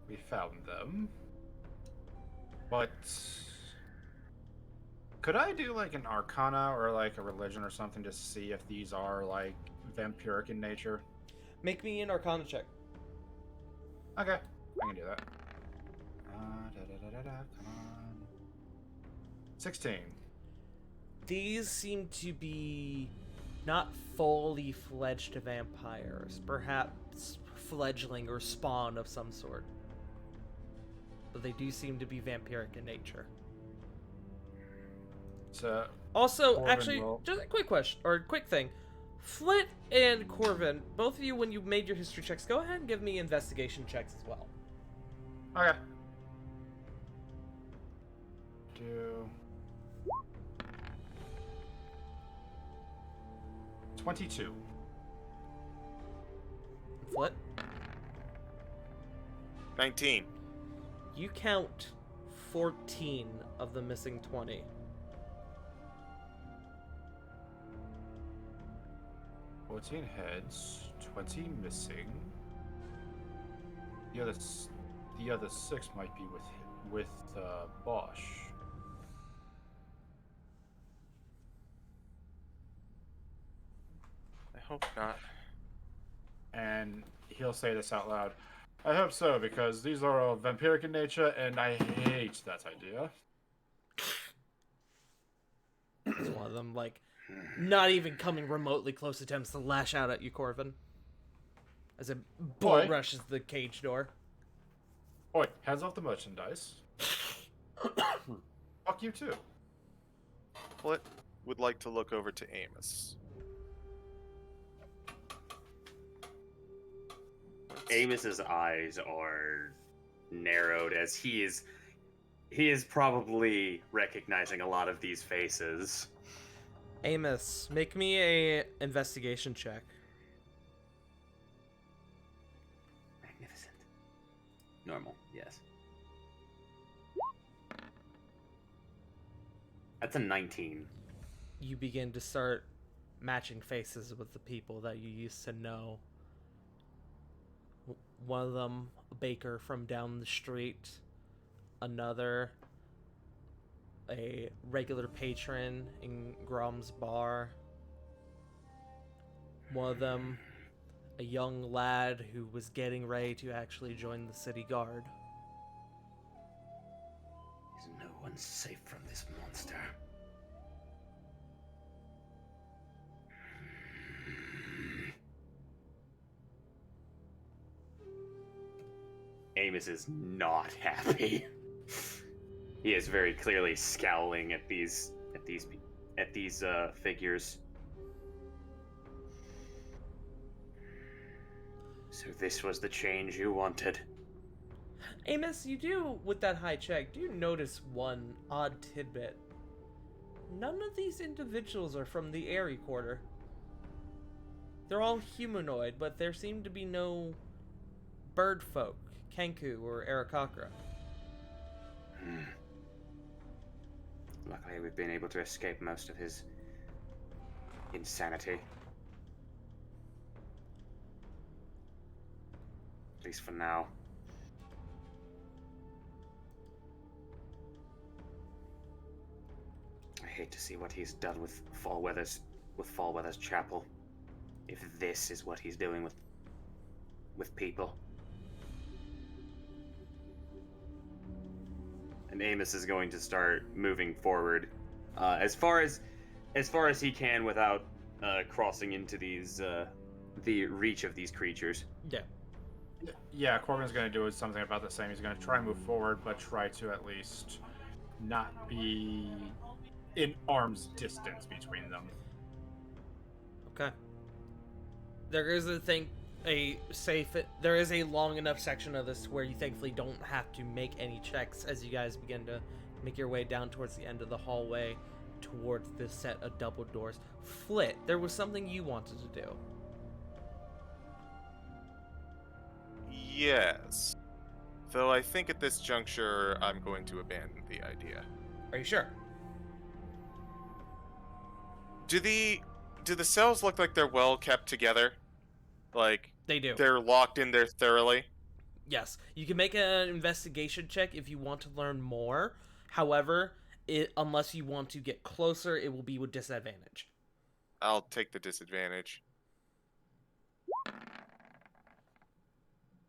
we found them. But could I do like an arcana or like a religion or something to see if these are like vampiric in nature? Make me an arcana check. Okay, I can do that. Come on. 16. These seem to be not fully fledged vampires, perhaps fledgling or spawn of some sort. But they do seem to be vampiric in nature. So Also, Corvin actually, will- just a quick question, or a quick thing. Flit and Corvin, both of you, when you made your history checks, go ahead and give me investigation checks as well. Okay. Do 22. Flit, 19. you count 14 of the missing 20. Fourteen heads, 20 missing. The other 6 might be with Bosch. I hope not. And he'll say this out loud. I hope so, because these are all vampiric in nature, and I hate that idea. It's one of them, like, not even coming remotely close attempts to lash out at you, Corvin. As a bull Boy. rushes the cage door. Oi, hands off the merchandise. Fuck you too. Flit would like to look over to Amos. Amos's eyes are narrowed as he is probably recognizing a lot of these faces. Amos, make me a investigation check. Magnificent. Normal, yes. That's a 19. You begin to start matching faces with the people that you used to know. One of them, a baker from down the street. Another, a regular patron in Grom's bar. One of them, a young lad who was getting ready to actually join the city guard. No one's safe from this monster. Amos is not happy. He is very clearly scowling at these figures. So this was the change you wanted. Amos, you do, with that high check, do notice one odd tidbit. None of these individuals are from the Airy Quarter. They're all humanoid, but there seem to be no bird folk, Kenku or Arakakra. Luckily, we've been able to escape most of his insanity. At least for now. I hate to see what he's done with Fallweather's chapel. If this is what he's doing with people. And Amos is going to start moving forward as far as he can without crossing into these the reach of these creatures. Yeah. Yeah, Corbin's going to do something about the same. He's going to try and move forward, but try to at least not be in arm's distance between them. Okay. There is there is a long enough section of this where you thankfully don't have to make any checks as you guys begin to make your way down towards the end of the hallway towards this set of double doors. Flit, there was something you wanted to do. Yes. Though I think at this juncture, I'm going to abandon the idea. Are you sure? Do the cells look like they're well kept together? Like They do. they're locked in there thoroughly? Yes. You can make an investigation check if you want to learn more. However, unless you want to get closer, it will be with disadvantage. I'll take the disadvantage.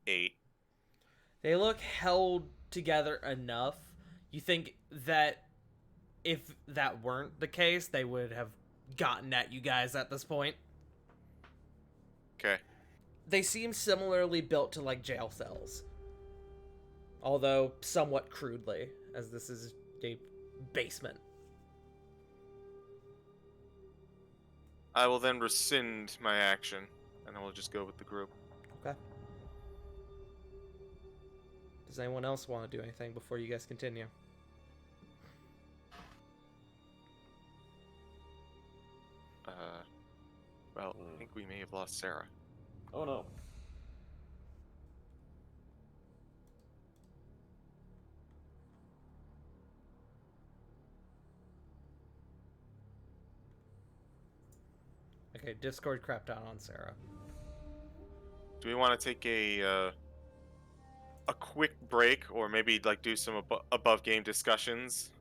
8. They look held together enough. You think that if that weren't the case, they would have gotten at you guys at this point. Okay. They seem similarly built to like jail cells. Although somewhat crudely, as this is a basement. I will then rescind my action, and I will just go with the group. Okay. Does anyone else want to do anything before you guys continue? Well, I think we may have lost Sarah. Oh no. Okay, Discord crapped out on Sarah. Do we want to take a quick break, or maybe like do some above game discussions?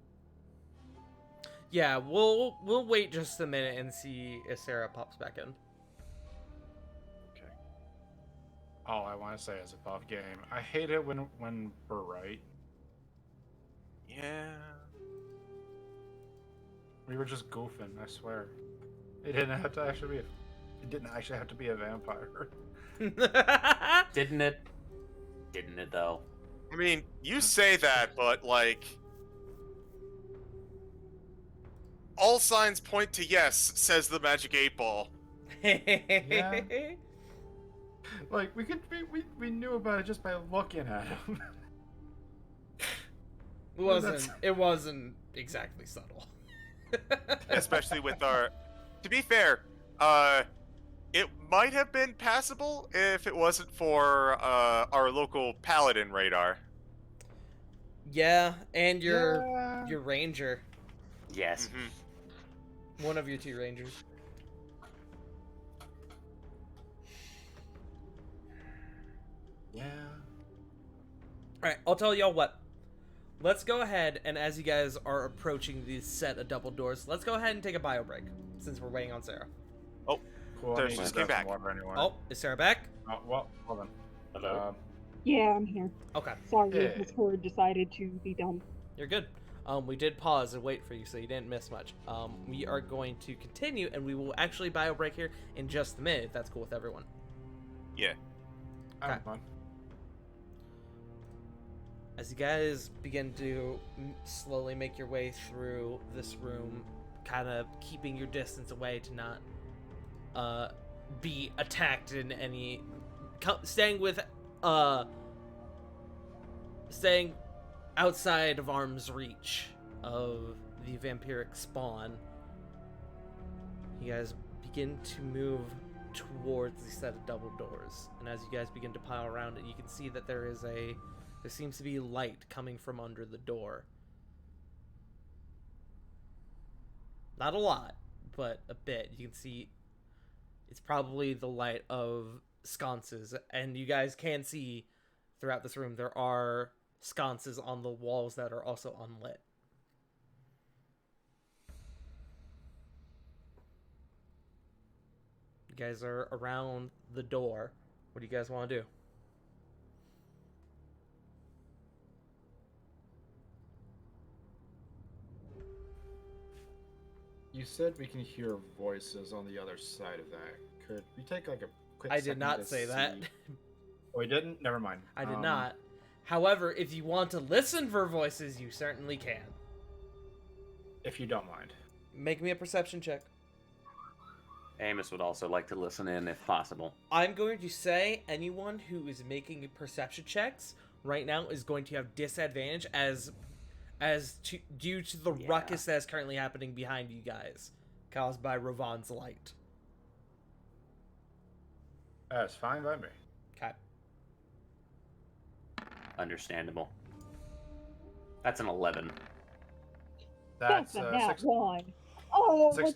Yeah, we'll wait just a minute and see if Sarah pops back in. Okay. All I want to say is above game. I hate it when we're right. Yeah. We were just goofing, I swear. It didn't have to actually be. It didn't actually have to be a vampire. Didn't it? Didn't it though? I mean, you say that, but like, all signs point to yes, says the Magic 8-Ball. Yeah. Like we knew about it just by looking at him. It wasn't exactly subtle. Especially with our. To be fair, it might have been passable if it wasn't for our local paladin radar. Yeah, and your ranger. Yes. Mm-hmm. One of your 2 rangers. Yeah. Alright, I'll tell y'all what. Let's go ahead, and as you guys are approaching this set of double doors, let's go ahead and take a bio break, since we're waiting on Sarah. Oh, Cool. There I she need just to came grab some back. water anyway. Oh, is Sarah back? Well, hold on. Hello. Yeah, I'm here. Okay, Sorry, Yeah. Miss Horde decided to be done. you're good. We did pause and wait for you, so you didn't miss much. We are going to continue, and we will actually bio break here in just a minute, if that's cool with everyone. Yeah. I'm Okay. fine. As you guys begin to slowly make your way through this room, kind of keeping your distance away to not be attacked in any, staying outside of arm's reach of the vampiric spawn, you guys begin to move towards the set of double doors. And as you guys begin to pile around it, you can see that there seems to be light coming from under the door. Not a lot, but a bit. You can see it's probably the light of sconces, and you guys can see throughout this room there are sconces on the walls that are also unlit. You guys are around the door. What do you guys want to do? You said we can hear voices on the other side of that. Could we take like a quick I did second not to say that. see- Oh, we didn't? Never mind. I did not. However, if you want to listen for voices, you certainly can. If you don't mind. Make me a perception check. Amos would also like to listen in if possible. I'm going to say anyone who is making perception checks right now is going to have disadvantage due to the ruckus that is currently happening behind you guys, caused by Ravon's light. That's fine by me. Okay. Understandable. That's an 11. That's a nat 6. one. Oh, Six-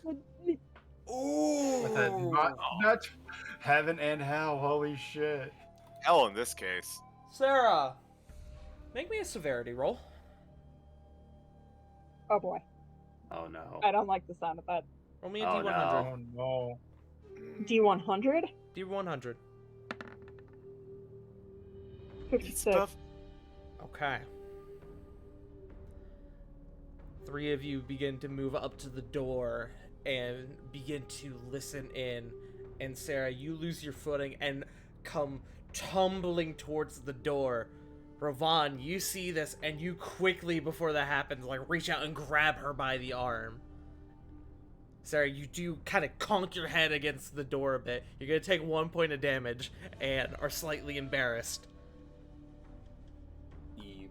Ooh. With a not heaven and hell. Holy shit. Hell in this case. Sarah, make me a severity roll. oh boy, Oh no. I don't like the sound of that. Roll me a Oh, D100. Oh no. D100, D100. 56. Stuff. Okay. 3 of you begin to move up to the door and begin to listen in. And Sarah, you lose your footing and come tumbling towards the door. Ravon, you see this and you quickly, before that happens, like reach out and grab her by the arm. Sarah, you do kind of conk your head against the door a bit. You're going to take 1 point of damage and are slightly embarrassed.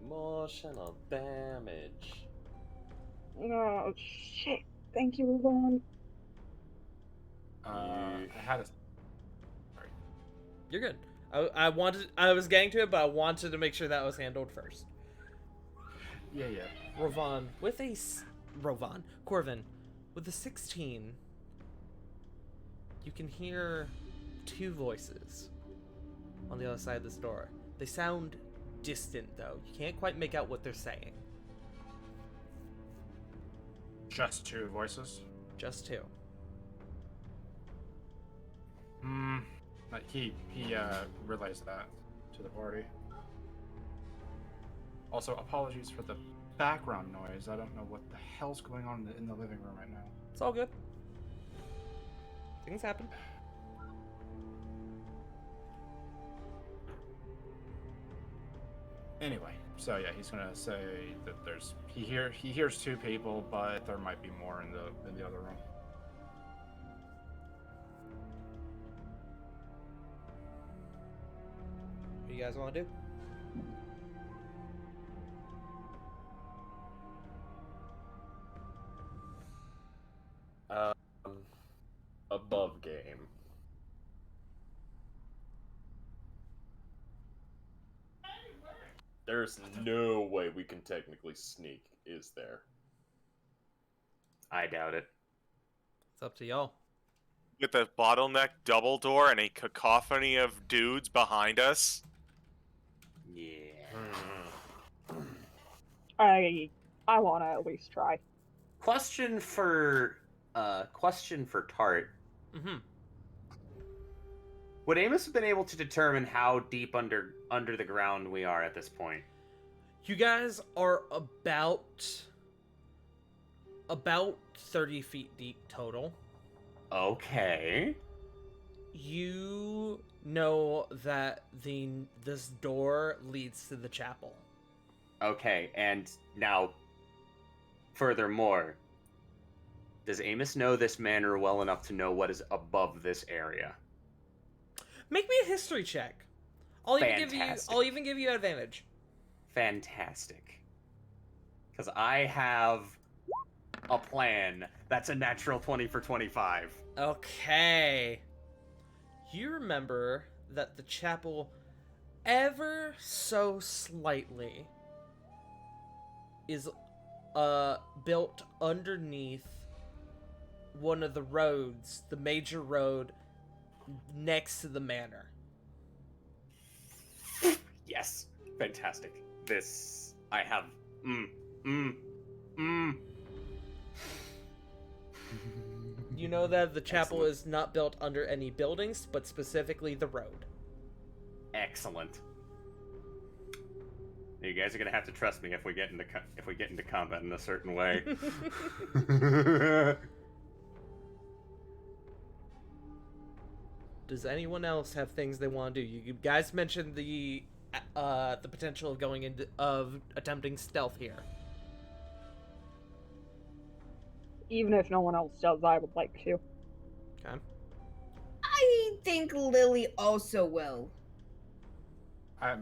Emotional damage. Oh shit! Thank you, Ravon. I had a. You're good. I was getting to it, but I wanted to make sure that was handled first. Yeah. Corvin, with a 16, you can hear 2 voices on the other side of this door. They sound distant, though. You can't quite make out what they're saying. Just 2 voices. Just 2. But he realized that to the party. Also, apologies for the background noise. I don't know what the hell's going on in the living room right now. It's all good. Things happen. Anyway, so yeah, he's gonna say that he hears 2 people, but there might be more in the other room. What do you guys want to do? Above game. There's no way we can technically sneak, is there? I doubt it. It's up to y'all. With a bottleneck double door and a cacophony of dudes behind us. Yeah. I want to at least try. Question for Tart. Mm-hmm. Would Amos have been able to determine how deep under the ground we are at this point? You guys are about 30 feet deep total. Okay. You know that this door leads to the chapel. Okay, and now, furthermore, does Amos know this manor well enough to know what is above this area? Make me a history check. I'll even give you advantage. Fantastic. Because I have a plan that's a natural 20 for 25. Okay. You remember that the chapel, ever so slightly, is built underneath one of the roads, the major road next to the manor. Yes, fantastic. This I have. You know that the chapel Excellent. is not built under any buildings, but specifically the road. Excellent. You guys are gonna have to trust me if we get into combat in a certain way. Does anyone else have things they want to do? You guys mentioned the potential of attempting stealth here. Even if no one else does, I would like to. Okay. I think Lily also will. I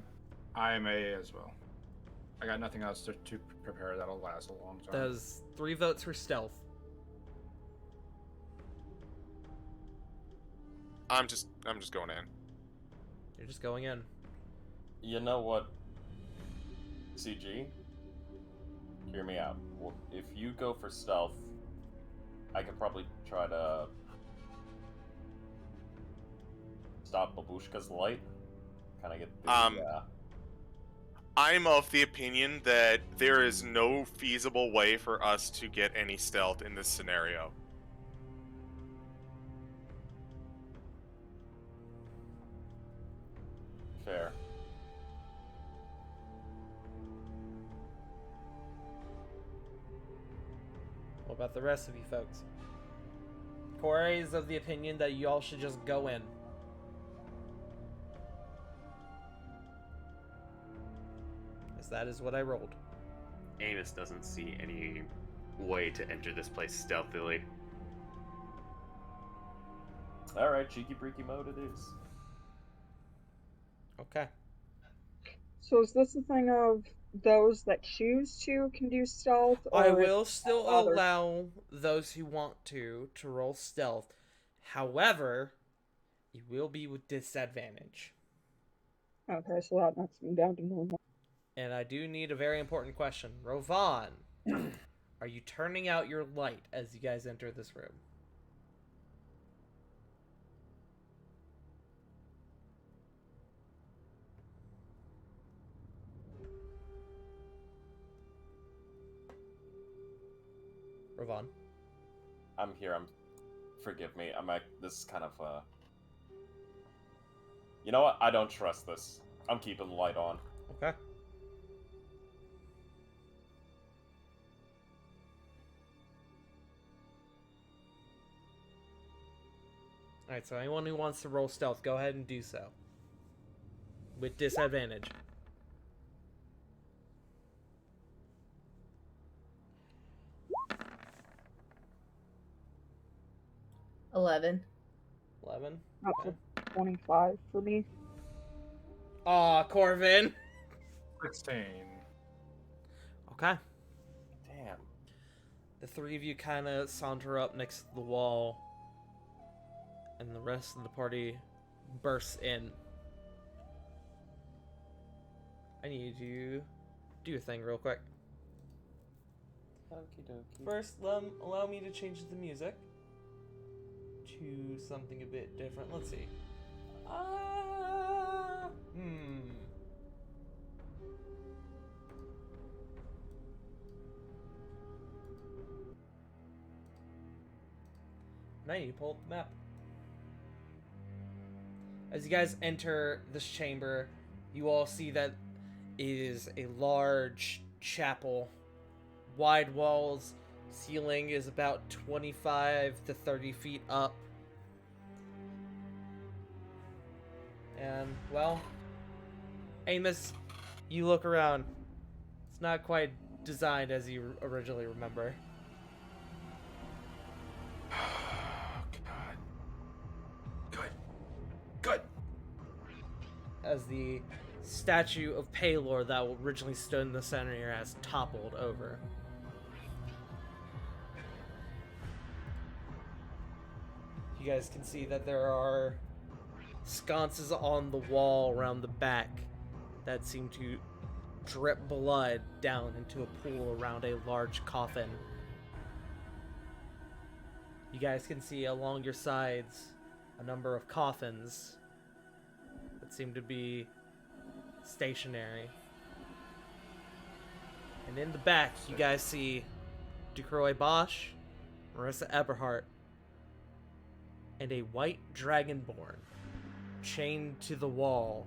may as well. I got nothing else to prepare that'll last a long time. Does 3 votes for stealth. I'm just going in. You're just going in. You know what, CG? Hear me out. If you go for stealth, I could probably try to stop Babushka's light. Kind of get the, I'm of the opinion that there is no feasible way for us to get any stealth in this scenario. fair. What about the rest of you folks? Corey is of the opinion that you all should just go in. As that is what I rolled. Amos doesn't see any way to enter this place stealthily. Alright, cheeky breaky mode it is. Okay. So is this a thing of those that choose to can do stealth? Or I will still others? allow those who want to roll stealth. However, you will be with disadvantage. Okay, so that knocks me down to normal. And I do need a very important question. Rovan, are you turning out your light as you guys enter this room? Rovan? I'm here, forgive me, this is kind of, you know what, I don't trust this. I'm keeping the light on. Okay. Alright, so anyone who wants to roll stealth, go ahead and do so. With disadvantage. $11. 11. That's Okay. a 25 for me. Aw, Corvin. 16. Okay. Damn. The 3 of you kind of saunter up next to the wall, and the rest of the party bursts in. I need you to do your thing real quick. Okie dokie. First, allow me to change the music to something a bit different. Let's see. Now you pull up the map. As you guys enter this chamber, you all see that it is a large chapel. Wide walls, ceiling is about 25 to 30 feet up. And, well, Amos, you look around. It's not quite designed as you originally remember. Good. As the statue of Palor that originally stood in the center here has toppled over. You guys can see that there are sconces on the wall around the back that seem to drip blood down into a pool around a large coffin. You guys can see along your sides a number of coffins that seem to be stationary. And in the back, you guys see Ducroy Bosch, Marissa Eberhardt, and a white dragonborn chained to the wall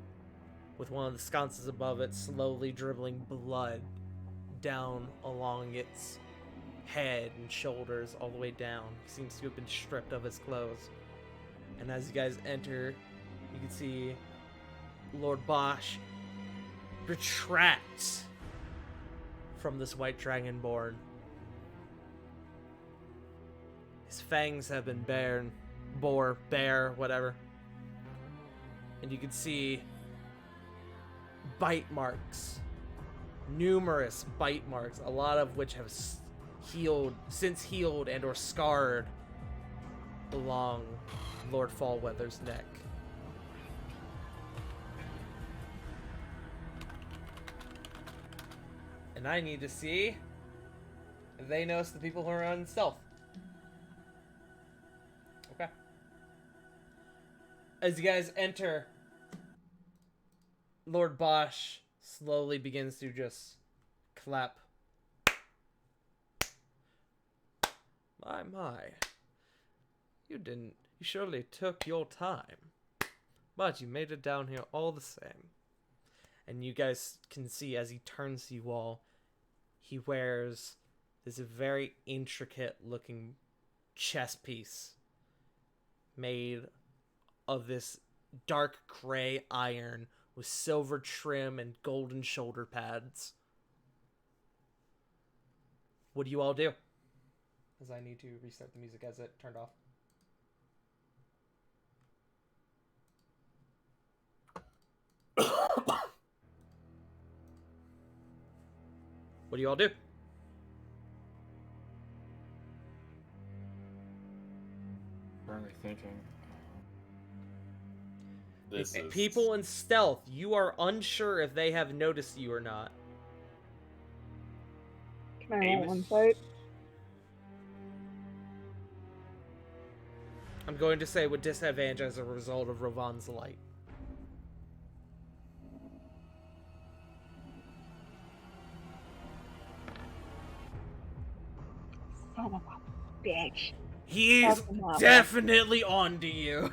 with one of the sconces above it slowly dribbling blood down along its head and shoulders all the way down. He seems to have been stripped of his clothes. And as you guys enter, you can see Lord Bosch retract from this white dragonborn. His fangs have been bare, whatever. And you can see bite marks. Numerous bite marks, a lot of which have since healed and or scarred along Lord Fallweather's neck. And I need to see if they notice the people who are on stealth. Okay. As you guys enter, Lord Bosch slowly begins to just clap. My. You surely took your time. But you made it down here all the same. And you guys can see as he turns to you all, he wears this very intricate looking chest piece made of this dark gray iron with silver trim and golden shoulder pads. What do you all do? As I need to restart the music as it turned off. What do you all do? Currently thinking. People in stealth, you are unsure if they have noticed you or not. Can I roll insight? I'm going to say with disadvantage as a result of Ravon's light. Son of a bitch. He's definitely on to you.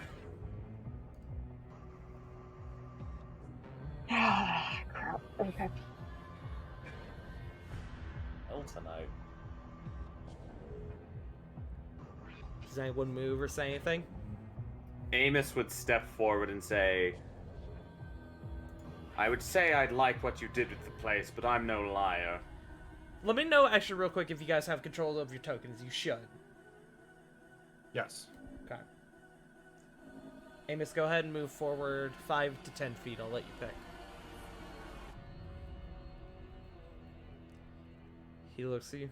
Crap. Okay. Hell tonight. Does anyone move or say anything? Amos would step forward and say, I would say I'd like what you did with the place, but I'm no liar. Let me know, actually, real quick, if you guys have control of your tokens. You should. Yes. Okay. Amos, go ahead and move forward 5 to 10 feet. I'll let you pick. He looks at you.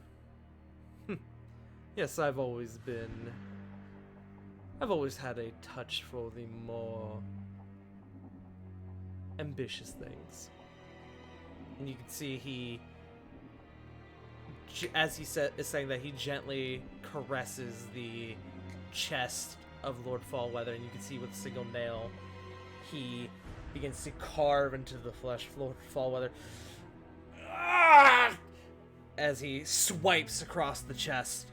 Yes, I've always had a touch for the more ambitious things. And you can see as he is saying that, he gently caresses the chest of Lord Fallweather, and you can see with a single nail, he begins to carve into the flesh of Lord Fallweather. As he swipes across the chest.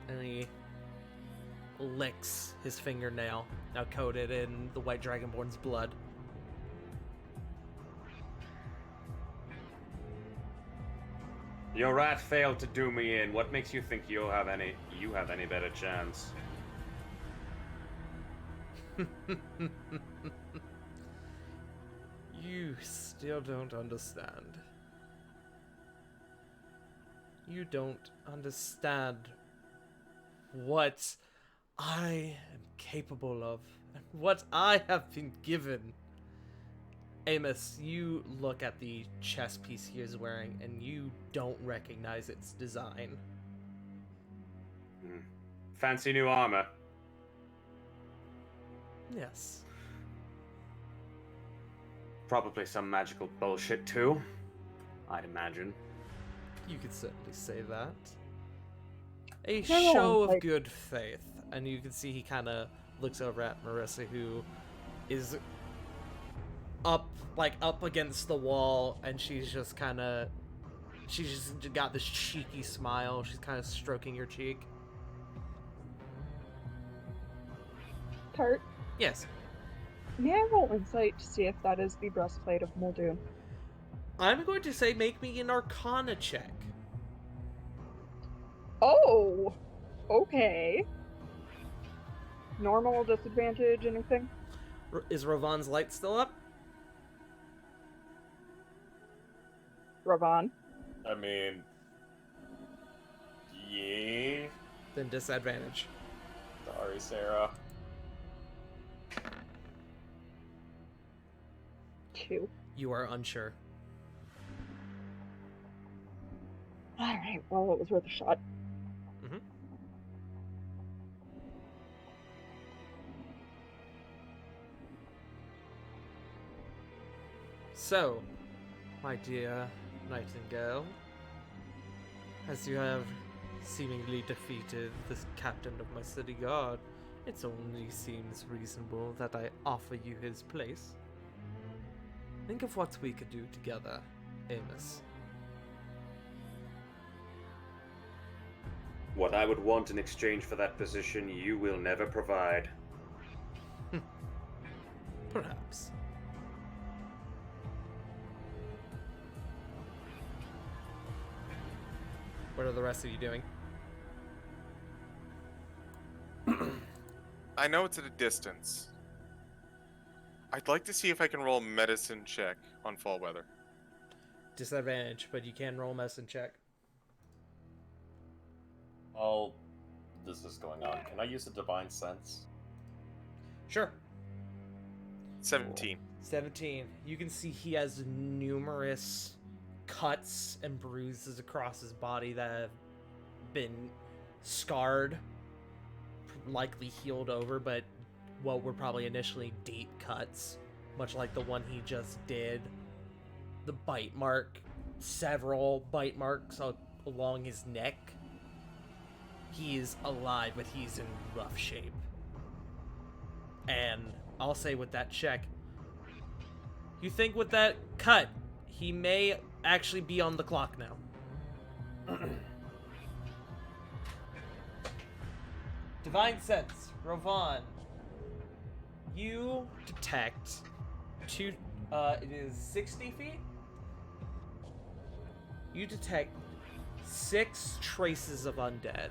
And he licks his fingernail, now coated in the white dragonborn's blood. Your rat failed to do me in. What makes you think you have any better chance? You still don't understand. You don't understand what I am capable of and what I have been given. Amos, you look at the chest piece he is wearing and you don't recognize its design. Fancy new armor. Yes. Probably some magical bullshit too, I'd imagine. You could certainly say that. A Can I roll show of insight? good faith. And you can see he kind of looks over at Marissa, who is up against the wall, and she's just got this cheeky smile. She's kind of stroking your cheek. Tart, Yes. may I roll insight to see if that is the breastplate of Muldoon? I'm going to say make me an Arcana check. Oh! Okay. Normal, disadvantage, anything? Is Ravon's light still up? Ravon. I mean, yeah. Then disadvantage. Sorry, Sarah. 2. You are unsure. Alright, well, it was worth a shot. Mm-hmm. So, my dear Nightingale, as you have seemingly defeated the captain of my city guard, it only seems reasonable that I offer you his place. Think of what we could do together, Amos. What I would want in exchange for that position, you will never provide. Perhaps. What are the rest of you doing? I know it's at a distance. I'd like to see if I can roll a medicine check on fall weather. Disadvantage, but you can roll a medicine check. While this is going on, can I use a divine sense? Sure. 17. 17. You can see he has numerous cuts and bruises across his body that have been scarred, likely healed over, but what were probably initially deep cuts, much like the one he just did. The bite mark, several bite marks along his neck. He is alive, but he's in rough shape. And I'll say with that check, you think with that cut, he may actually be on the clock now. Divine Sense, Rovan. You detect it is 60 feet? You detect 6 traces of undead.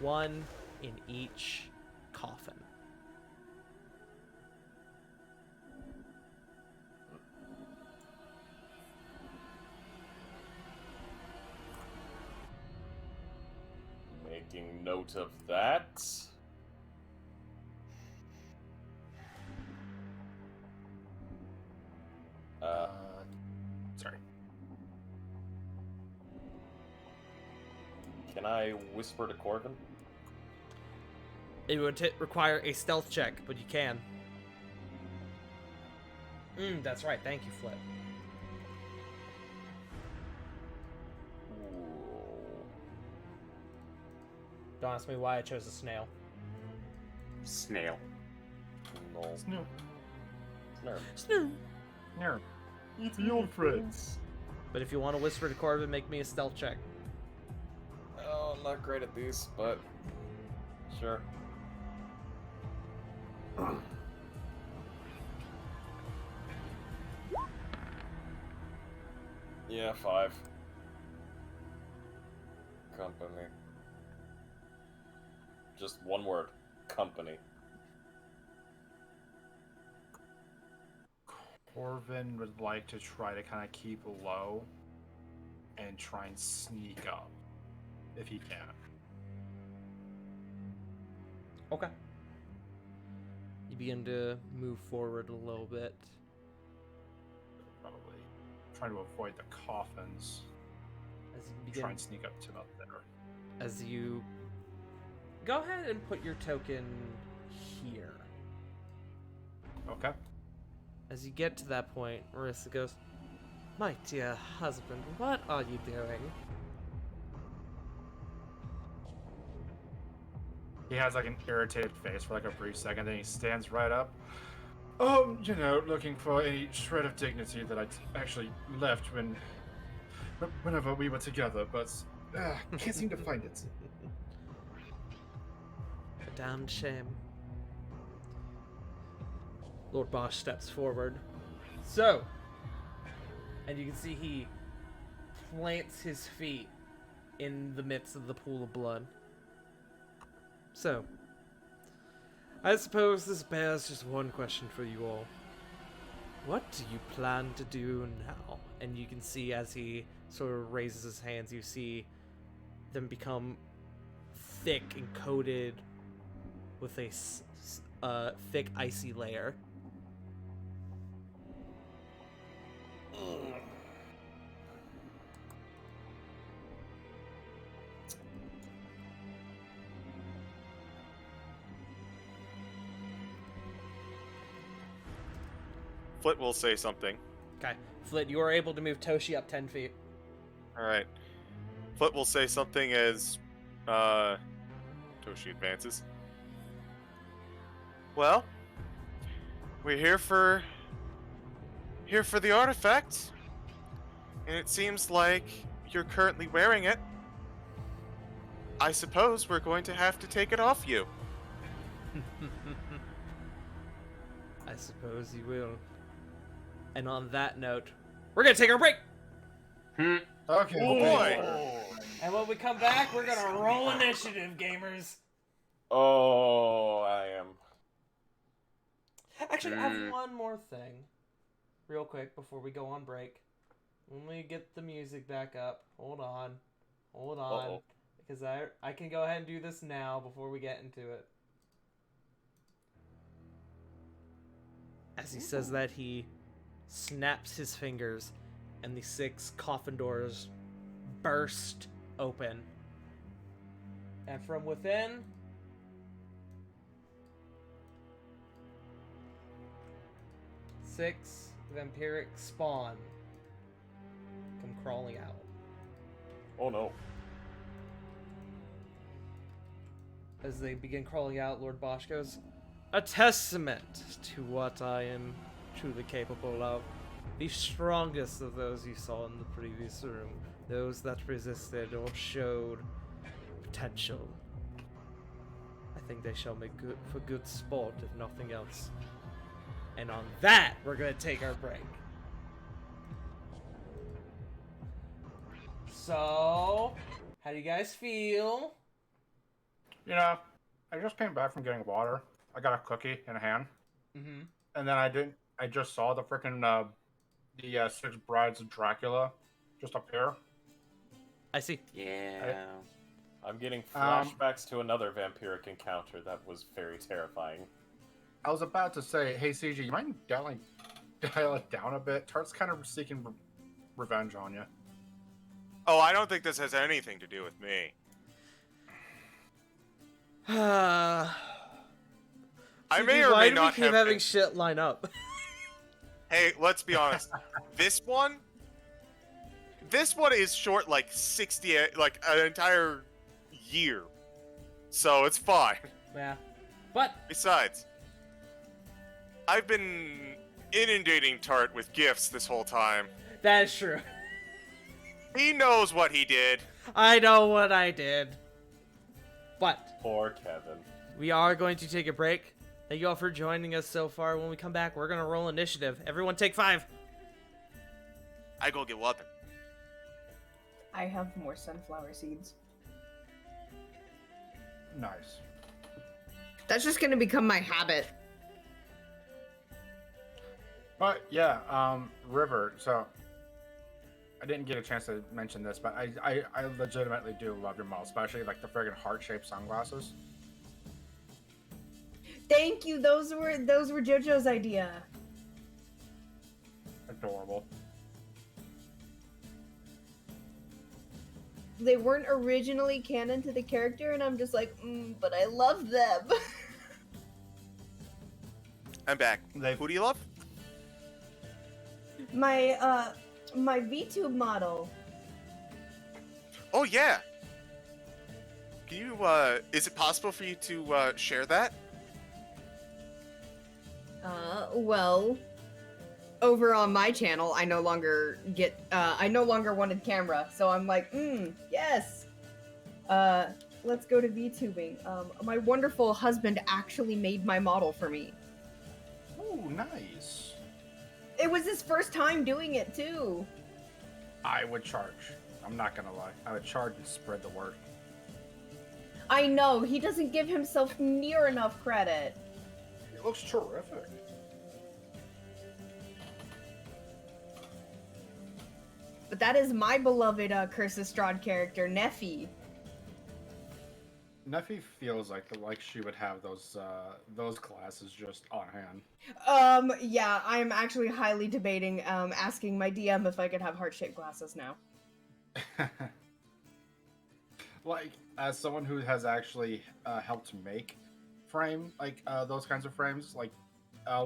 1 in each coffin. Making note of that. Sorry. Can I whisper to Corvin? It would require a stealth check, but you can. That's right. Thank you, Flip. Don't ask me why I chose a snail. Snail. No. Snoop. Snurp. Snoo. Here. It's your friends. But if you want to whisper to Corbin, make me a stealth check. Oh, I'm not great at these, but sure. Yeah, 5. Company. Just one word. Company. Corvin would like to try to kind of keep low and try and sneak up if he can. Okay. You begin to move forward a little bit. Probably trying to avoid the coffins. As you begin, Try and sneak up to up there. as you go ahead and put your token here. Okay. As you get to that point, Marissa goes, "My dear husband, what are you doing?" He has like an irritated face for like a brief second, then he stands right up. Looking for any shred of dignity that I actually left whenever we were together, but can't seem to find it. A damned shame. Lord Bosch steps forward. So, and you can see he plants his feet in the midst of the pool of blood. So, I suppose this bears just one question for you all. What do you plan to do now? And you can see as he sort of raises his hands, you see them become thick and coated with a thick icy layer. Flit will say something. Okay. Flit, you are able to move Toshi up 10 feet. Alright. Flit will say something as Toshi advances. Well, we're here for the artifact. And it seems like you're currently wearing it. I suppose we're going to have to take it off you. I suppose you will. And on that note, we're gonna take our break. Okay. Oh boy! And when we come back, we're gonna roll initiative, gamers. Oh, I am. Actually, I have one more thing, real quick, before we go on break. Let me get the music back up. Hold on, Uh-oh. because I can go ahead and do this now before we get into it. As he says that, he snaps his fingers, and the 6 coffin doors burst open. And from within, six vampiric spawn come crawling out. Oh no. As they begin crawling out, Lord Bosch goes, "A testament to what I am truly capable of. The strongest of those you saw in the previous room. Those that resisted or showed potential. I think they shall make good for good sport, if nothing else." And on that, we're gonna take our break. So, how do you guys feel? I just came back from getting water. I got a cookie in a hand. Mm-hmm. And then I just saw the frickin' the 6 brides of Dracula just appear. I see. Yeah. I'm getting flashbacks to another vampiric encounter that was very terrifying. I was about to say, hey CG, you mind dial it down a bit? Tart's kind of seeking revenge on you. Oh, I don't think this has anything to do with me. I may or why may do not we keep have having shit line up? Hey, let's be honest. This one is short like 60, like an entire year. So it's fine. Yeah. But Besides, I've been inundating Tart with gifts this whole time. that is true. He knows what he did. I know what I did. But Poor Kevin. we are going to take a break. Thank you all for joining us so far. When we come back, we're going to roll initiative. Everyone take 5. I go get water. I have more sunflower seeds. Nice. That's just gonna become my habit. But yeah, River, so I didn't get a chance to mention this, but I legitimately do love your model, especially like the friggin' heart-shaped sunglasses. Thank you. Those were JoJo's idea. Adorable. They weren't originally canon to the character, and I'm just like, but I love them. I'm back. Who do you love? My VTube model. Oh yeah. Can you, is it possible for you to, share that? Well, over on my channel, I no longer wanted camera, so I'm like, yes. Let's go to VTubing. My wonderful husband actually made my model for me. Oh, nice. It was his first time doing it, too. I would charge. I'm not gonna lie. I would charge and spread the word. I know, he doesn't give himself near enough credit. It looks terrific. But that is my beloved Curse Strahd character, Neffy. Neffy feels like she would have those classes just on hand. Yeah, I'm actually highly debating asking my DM if I could have heart-shaped glasses now. Like, as someone who has actually helped make those kinds of frames, like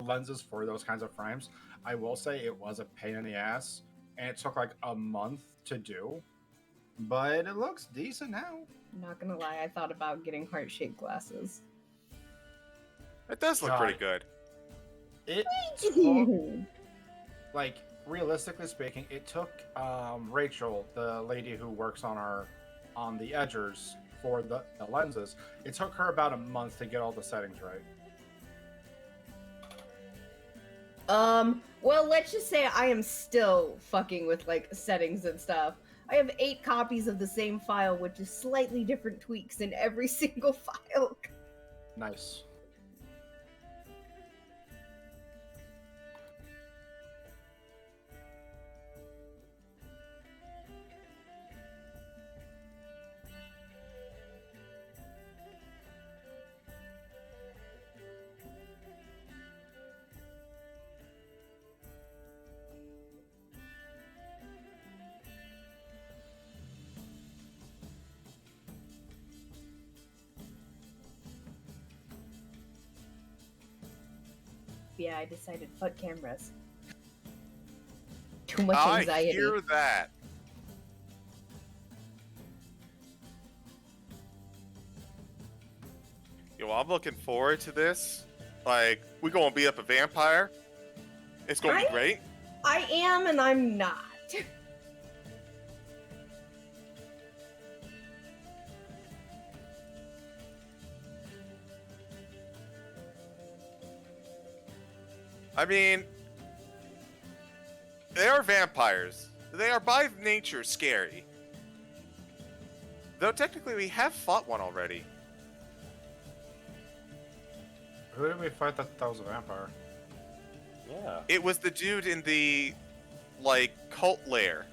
lenses for those kinds of frames, I will say it was a pain in the ass, and it took like a month to do, but it looks decent now. Not gonna lie, I thought about getting heart-shaped glasses. It does look pretty good. It took, like, realistically speaking, it took Rachel, the lady who works on the edgers for the lenses, it took her about a month to get all the settings right. Well, let's just say I am still fucking with, like, settings and stuff. I have 8 copies of the same file, which is slightly different tweaks in every single file. Nice. Yeah, I decided fuck cameras. Too much anxiety. I hear that. Yo, I'm looking forward to this. Like, we gonna beat up a vampire. It's gonna be great. I am and I'm not. I mean, they are vampires. They are by nature scary. Though technically we have fought one already. Who did we fight that was a vampire? Yeah. It was the dude in the, like, cult lair.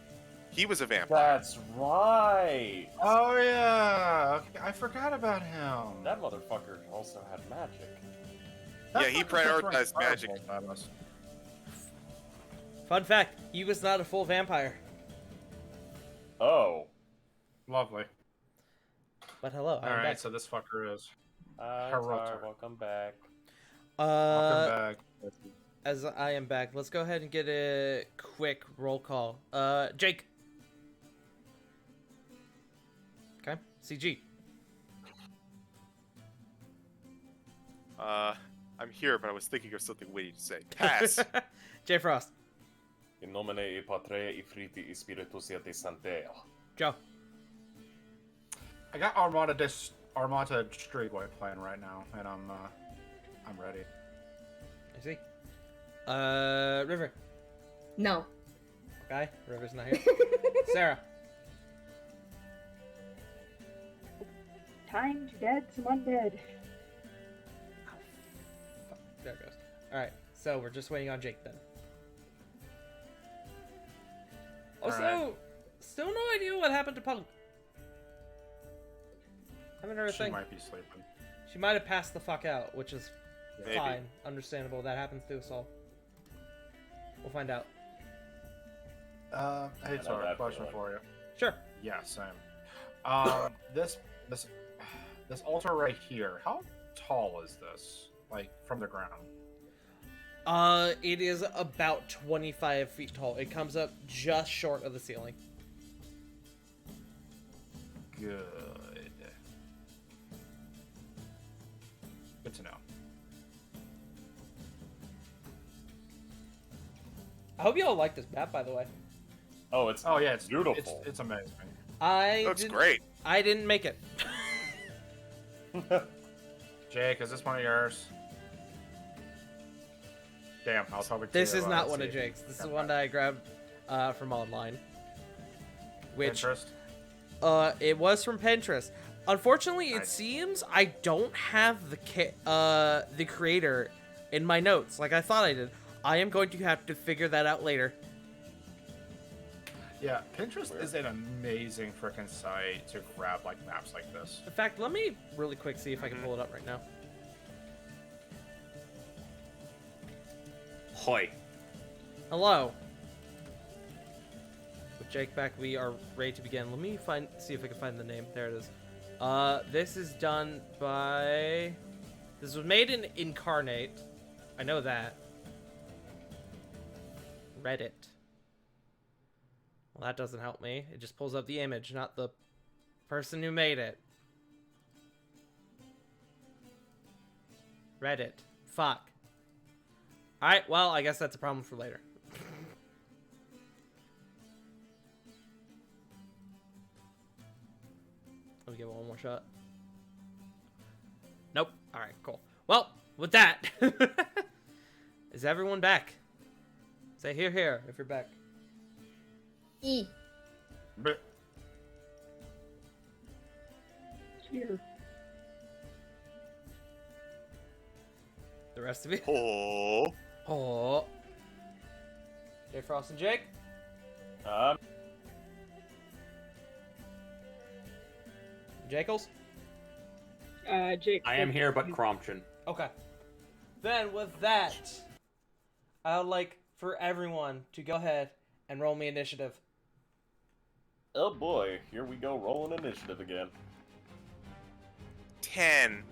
He was a vampire. That's right. Oh yeah, okay, I forgot about him. That motherfucker also had magic. Yeah, he prioritized magic. Fun fact, he was not a full vampire. Oh. Lovely. But hello, I'm Alright, back. so this fucker is Tar, welcome back. welcome back. As I am back, let's go ahead and get a quick roll call. Jake. Okay, CG. I'm here, but I was thinking of something witty to say. Pass. J Frost. In nomine e Patria e Filii e Spiritus et Sancteo. Joe. I got Armada Streetway playing right now, and I'm ready. I see. River. No. Okay, River's not here. Sarah. Time to dead some undead. There it goes. Alright, so we're just waiting on Jake then. Also, Alright. still no idea what happened to Punk. Haven't heard a She thing. might be sleeping. She might have passed the fuck out, which is Maybe. fine. Understandable. That happens to us all. We'll find out. Hey, I know sorry, that question feeling. for you. Sure. Yeah, same. This altar right here, how tall is this? Like, from the ground? It is about 25 feet tall. It comes up just short of the ceiling. Good. hope you all like this map, by the way. Oh, it's it's beautiful. It's amazing. Looks great. I didn't make it. Jake, is this one of yours? Damn, I was hoping. This to, is not see one of if you Jake's. This is got one that I grabbed from online. Which Pinterest? It was from Pinterest. Unfortunately, it Nice. seems I don't have the creator in my notes like I thought I did. I am going to have to figure that out later. Yeah, Pinterest is an amazing freaking site to grab like maps like this. In fact, let me really quick see if I can pull it up right now. Hoi. Hello. With Jake back, we are ready to begin. Let me see if I can find the name. There it is. This is done by... This was made in Incarnate. I know that. Reddit. Well, that doesn't help me. It just pulls up the image, not the person who made it. Reddit. Fuck. Alright, well, I guess that's a problem for later. Let me give it one more shot. Nope. Alright, cool. Well, with that, is everyone back? Say here if you're back. E. But Here. The rest of you? Oh. Oh. J Frost and Jake? Jackals? Jake. I am here, but Crompton. Okay. Then with that, I would like for everyone to go ahead and roll me initiative. Oh boy, here we go, rolling initiative again. 10.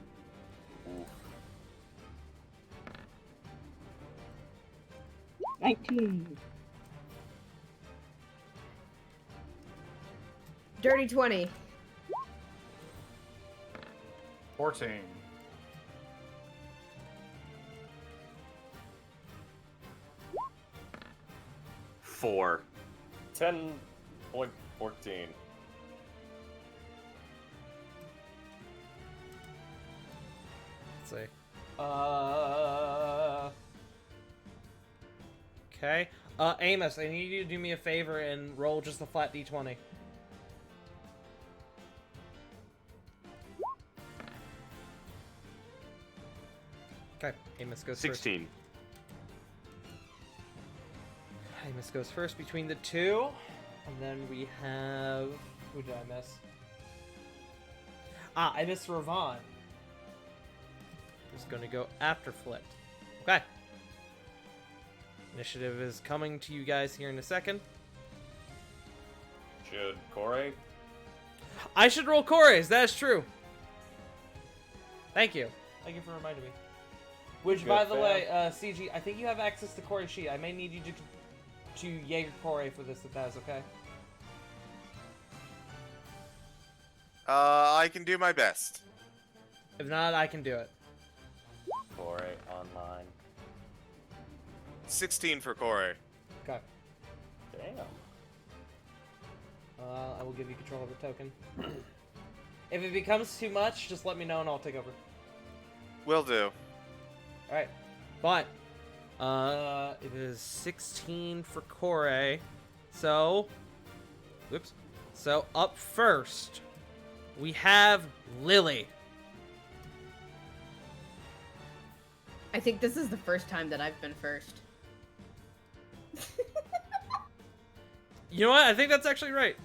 Oof. 19. Dirty 20. 14. Four. 10.14. Let's see. Okay. Amos, I need you to do me a favor and roll just a flat d20. Okay, Amos goes 16. first. Amos goes first between the two. And then we have... Who did I miss? Ah, I missed Ravon. Who's gonna go after Flit. Okay. Initiative is coming to you guys here in a second. Should Corey? I should roll Corey's, that is true. Thank you. Thank you for reminding me. Which, Good, by the fam. way, CG, I think you have access to Corey's sheet. I may need you to Jaeger Corey for this, if that is okay. I can do my best. If not, I can do it. Corey online. 16 for Corey. Okay. Damn. I will give you control of the token. If it becomes too much, just let me know and I'll take over. Will do. Alright. But, it is 16 for Corey. So, whoops. So, up first, we have Lily. I think this is the first time that I've been first. You know what? I think that's actually right.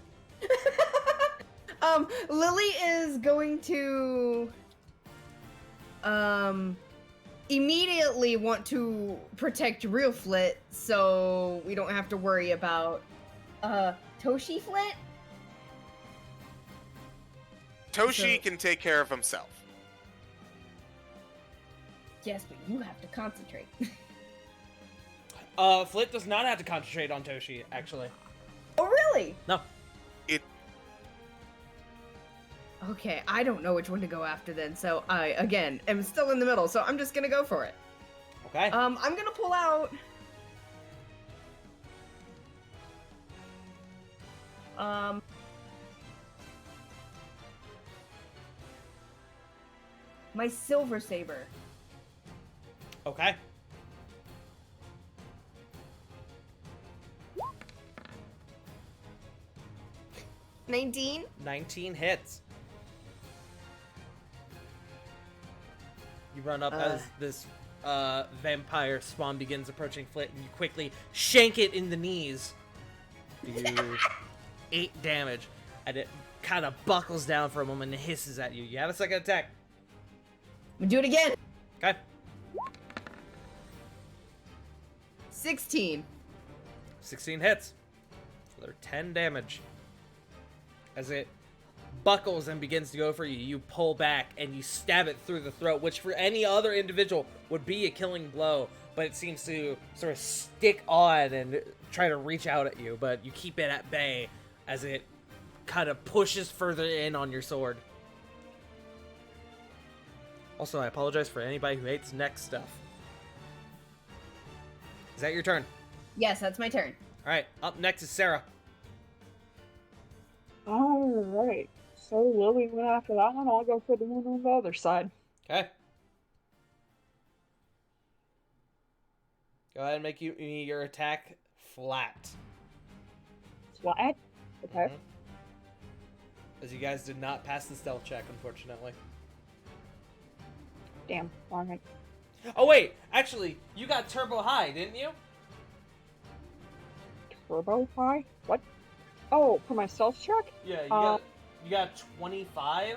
Lily is going to immediately want to protect real Flit, so we don't have to worry about Toshi Flit. Toshi So- can take care of himself. Yes, but you have to concentrate. Flit does not have to concentrate on Toshi, actually. Oh, really? No. Okay, I don't know which one to go after then, so I, again, am still in the middle, so I'm just gonna go for it. Okay. I'm gonna pull out My silver saber. Okay. $19. 19 hits. You run up as this vampire spawn begins approaching Flit, and you quickly shank it in the knees. Do 8 damage, and it kind of buckles down for a moment and hisses at you. You have a second attack. I'm gonna do it again. Okay. 16. 16 hits. So they're 10 damage. As it buckles and begins to go for you, you pull back and you stab it through the throat, which for any other individual would be a killing blow, but it seems to sort of stick on and try to reach out at you, but you keep it at bay as it kind of pushes further in on your sword. Also, I apologize for anybody who hates neck stuff. Is that your turn? Yes, that's my turn. Alright, up next is Sarah. Alright. So Lily went after that one. I'll go for the one on the other side. Okay. Go ahead and make your attack flat. Flat? Okay. As you guys did not pass the stealth check, unfortunately. Damn. Alright. Oh wait, actually, you got turbo high, didn't you? Turbo high? What? Oh, for my stealth check? Yeah, you got 25.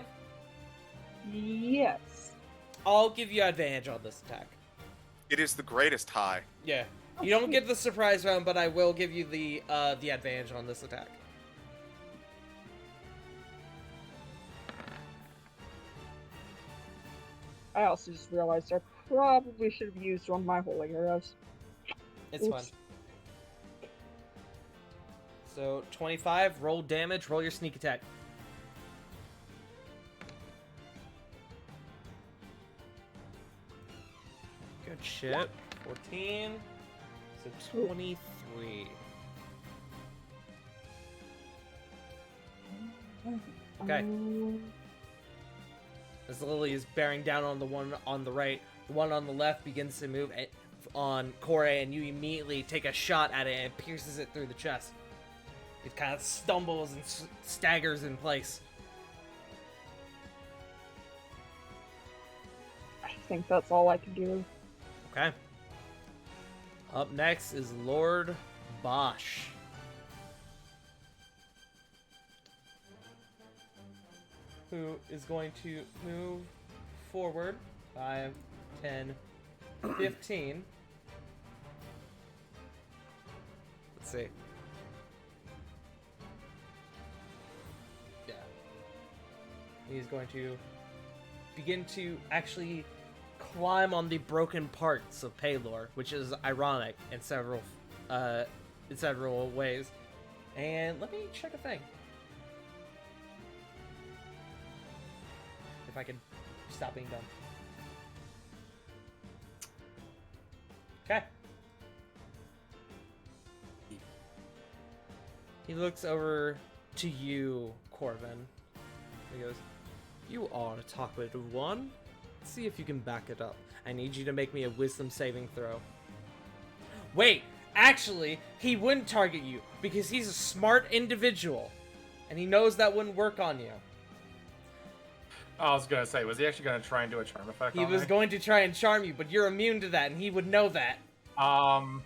Yes. I'll give you advantage on this attack. It is the greatest high. Yeah. Oh, You don't sweet. get the surprise round, but I will give you the advantage on this attack. I also just realized I probably should have used one of my holy arrows. It's fine. Oops. So 25, roll damage, roll your sneak attack. Good shit. 14. So 23. Okay. As Lily is bearing down on the one on the right, the one on the left begins to move on Corey, and you immediately take a shot at it and it pierces it through the chest. It kind of stumbles and staggers in place. I think that's all I can do. Okay. Up next is Lord Bosch. Who is going to move forward 5, 10, 15. Let's see. Yeah. He's going to begin to actually climb on the broken parts of Paylor, which is ironic in several ways. And let me check a thing. If I can stop being dumb. Okay. He looks over to you, Corvin. He goes, "You are a talkative one. See if you can back it up. I need you to make me a wisdom saving throw." Wait, actually, he wouldn't target you because he's a smart individual. And he knows that wouldn't work on you. I was gonna say, was he actually gonna try and do a charm effect He on was me? going to try and charm you, but you're immune to that, and he would know that. I'm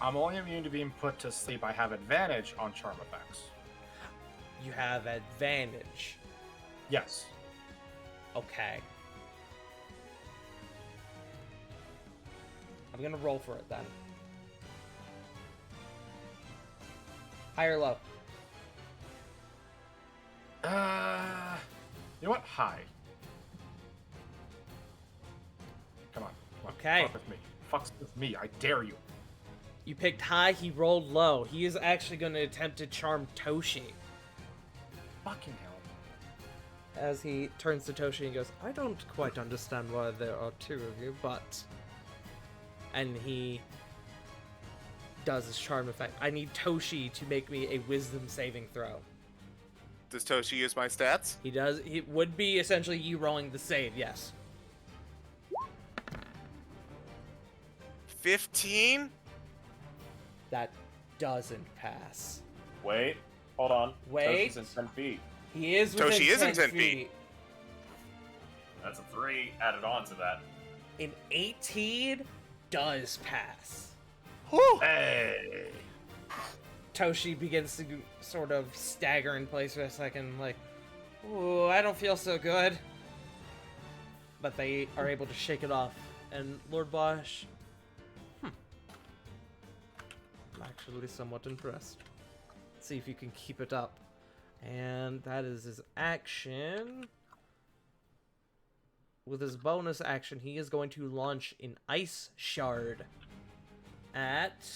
only immune to being put to sleep. I have advantage on charm effects. You have advantage. Yes. Okay. I'm gonna roll for it then. High or low? You know what? High. Come on. Okay. Fuck with me. Fucks with me. I dare you. You picked high, he rolled low. He is actually going to attempt to charm Toshi. Fucking hell. As he turns to Toshi and goes, "I don't quite understand why there are two of you, but..." And he does his charm effect. I need Toshi to make me a wisdom saving throw. Does Toshi use my stats? He does. It would be essentially you rolling the save, yes. 15? That doesn't pass. Wait, hold on. Wait. Toshi's in 10 feet. He is within Toshi is in 10 10 feet. That's a 3 added on to that. An 18 does pass. Whew. Hey! Toshi begins to sort of stagger in place for a second, like, ooh, I don't feel so good. But they are able to shake it off. And Lord Bosch, I'm actually somewhat impressed. Let's see if you can keep it up. And that is his action. With his bonus action, he is going to launch an Ice Shard at...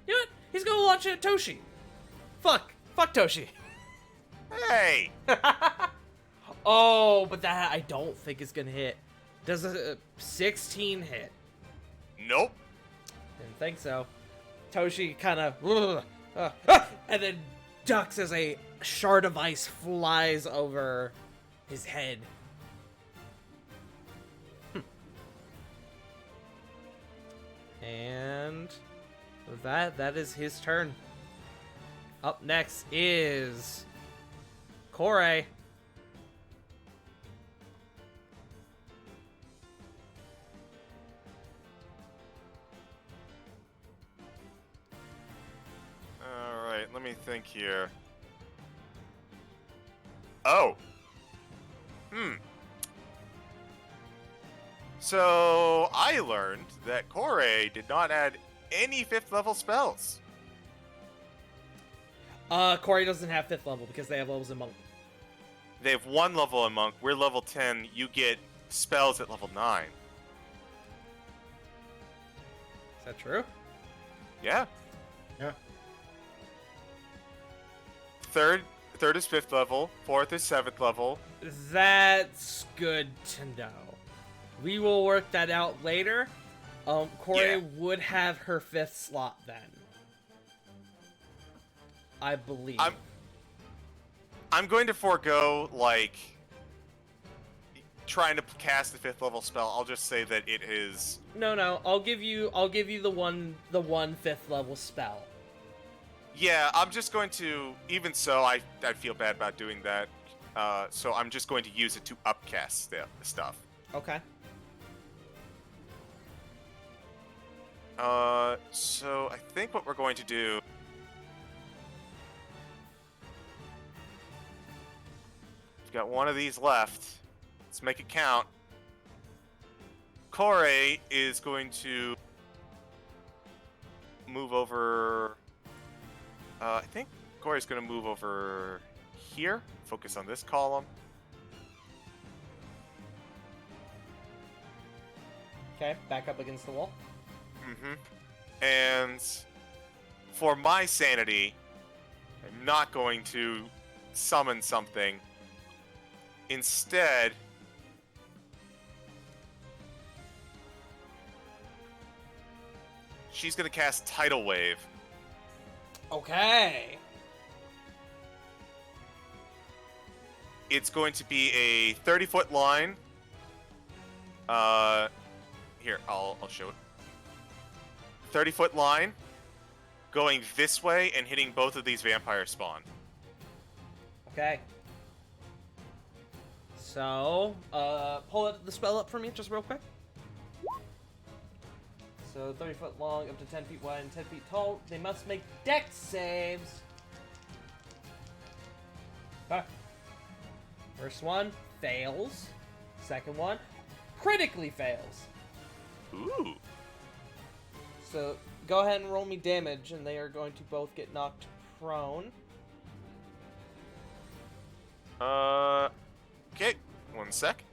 You know what? He's gonna launch it at Toshi. Fuck Toshi. Hey! Oh, but that I don't think is gonna hit. Does a 16 hit? Nope. Didn't think so. Toshi kind of and then ducks as a shard of ice flies over his head. And with that is his turn. Up next is Kore. Alright, let me think here. Oh! So, I learned that Kore did not add any 5th level spells. Kore doesn't have 5th level because they have levels in Monk. They have 1 level in Monk, we're level 10, you get spells at level 9. Is that true? Yeah. Yeah. Third is 5th level, 4th is 7th level. That's good to know. We will work that out later. Kore Yeah. would have her 5th slot then. I believe. I'm going to forego, like, trying to cast the 5th level spell. I'll just say that it is... No, I'll give you the one 5th level spell. Yeah, I'm just going to... Even so, I feel bad about doing that. So I'm just going to use it to upcast stuff. Okay. So I think what we're going to do... We've got one of these left. Let's make it count. Kore is going to move over... I think Kore is going to move over here. Focus on this column. Okay, back up against the wall. And for my sanity, I'm not going to summon something. Instead, she's going to cast Tidal Wave. Okay. It's going to be a 30-foot line. Here, I'll show it. 30-foot line, going this way and hitting both of these vampire spawn. Okay. So, pull the spell up for me just real quick. So, 30-foot long, up to 10 feet wide, and 10 feet tall. They must make dex saves. Okay. First one fails. Second one critically fails. Ooh. So, go ahead and roll me damage, and they are going to both get knocked prone. Okay, 1 sec.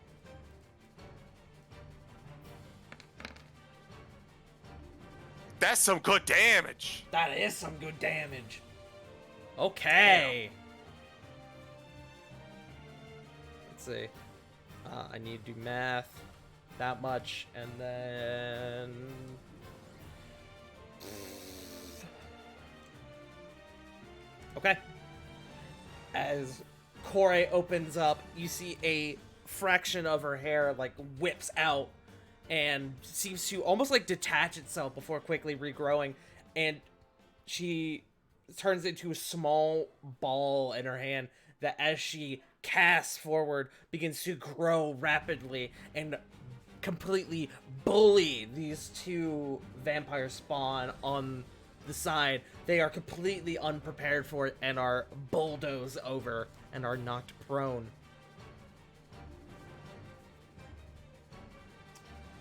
That's some good damage. That is some good damage. Okay. Let's see. I need to do math. That much, and then Okay. As Kore opens up, you see a fraction of her hair like whips out and seems to almost like detach itself before quickly regrowing, and she turns into a small ball in her hand that, as she casts forward, begins to grow rapidly and completely bully these two vampire spawn on the side. They are completely unprepared for it and are bulldozed over and are knocked prone.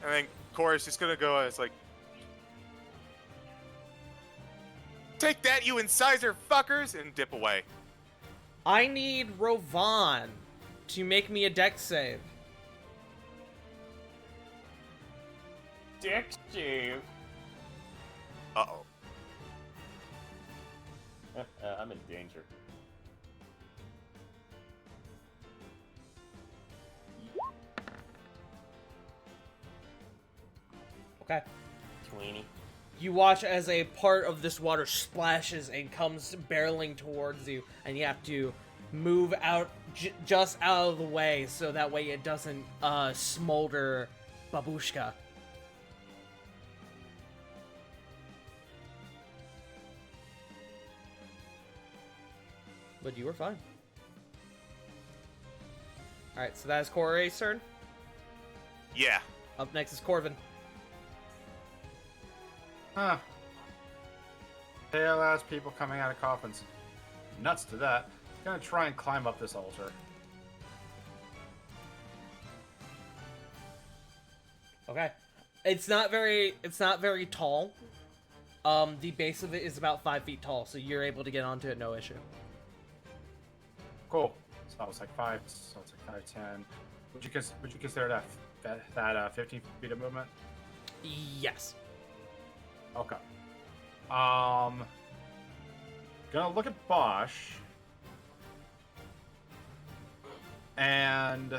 And then Cora's just gonna go as like, take that, you incisor fuckers, and dip away. I need Rovan to make me a dex save. Dex save. Uh-oh. I'm in danger. Okay. 20. You watch as a part of this water splashes and comes barreling towards you, and you have to move out just out of the way so that way it doesn't smolder Babushka. But you were fine. Alright, so that is Kore's turn. Yeah. Up next is Corvin. Huh. Pale ass people coming out of coffins. Nuts to that. Gonna try and climb up this altar. Okay. It's not very tall. The base of it is about 5 feet tall, so you're able to get onto it no issue. Cool. So it's like 5, so it's like 5, 10. Would you consider that 15 feet of movement? Yes. Okay. Gonna look at Bosch. And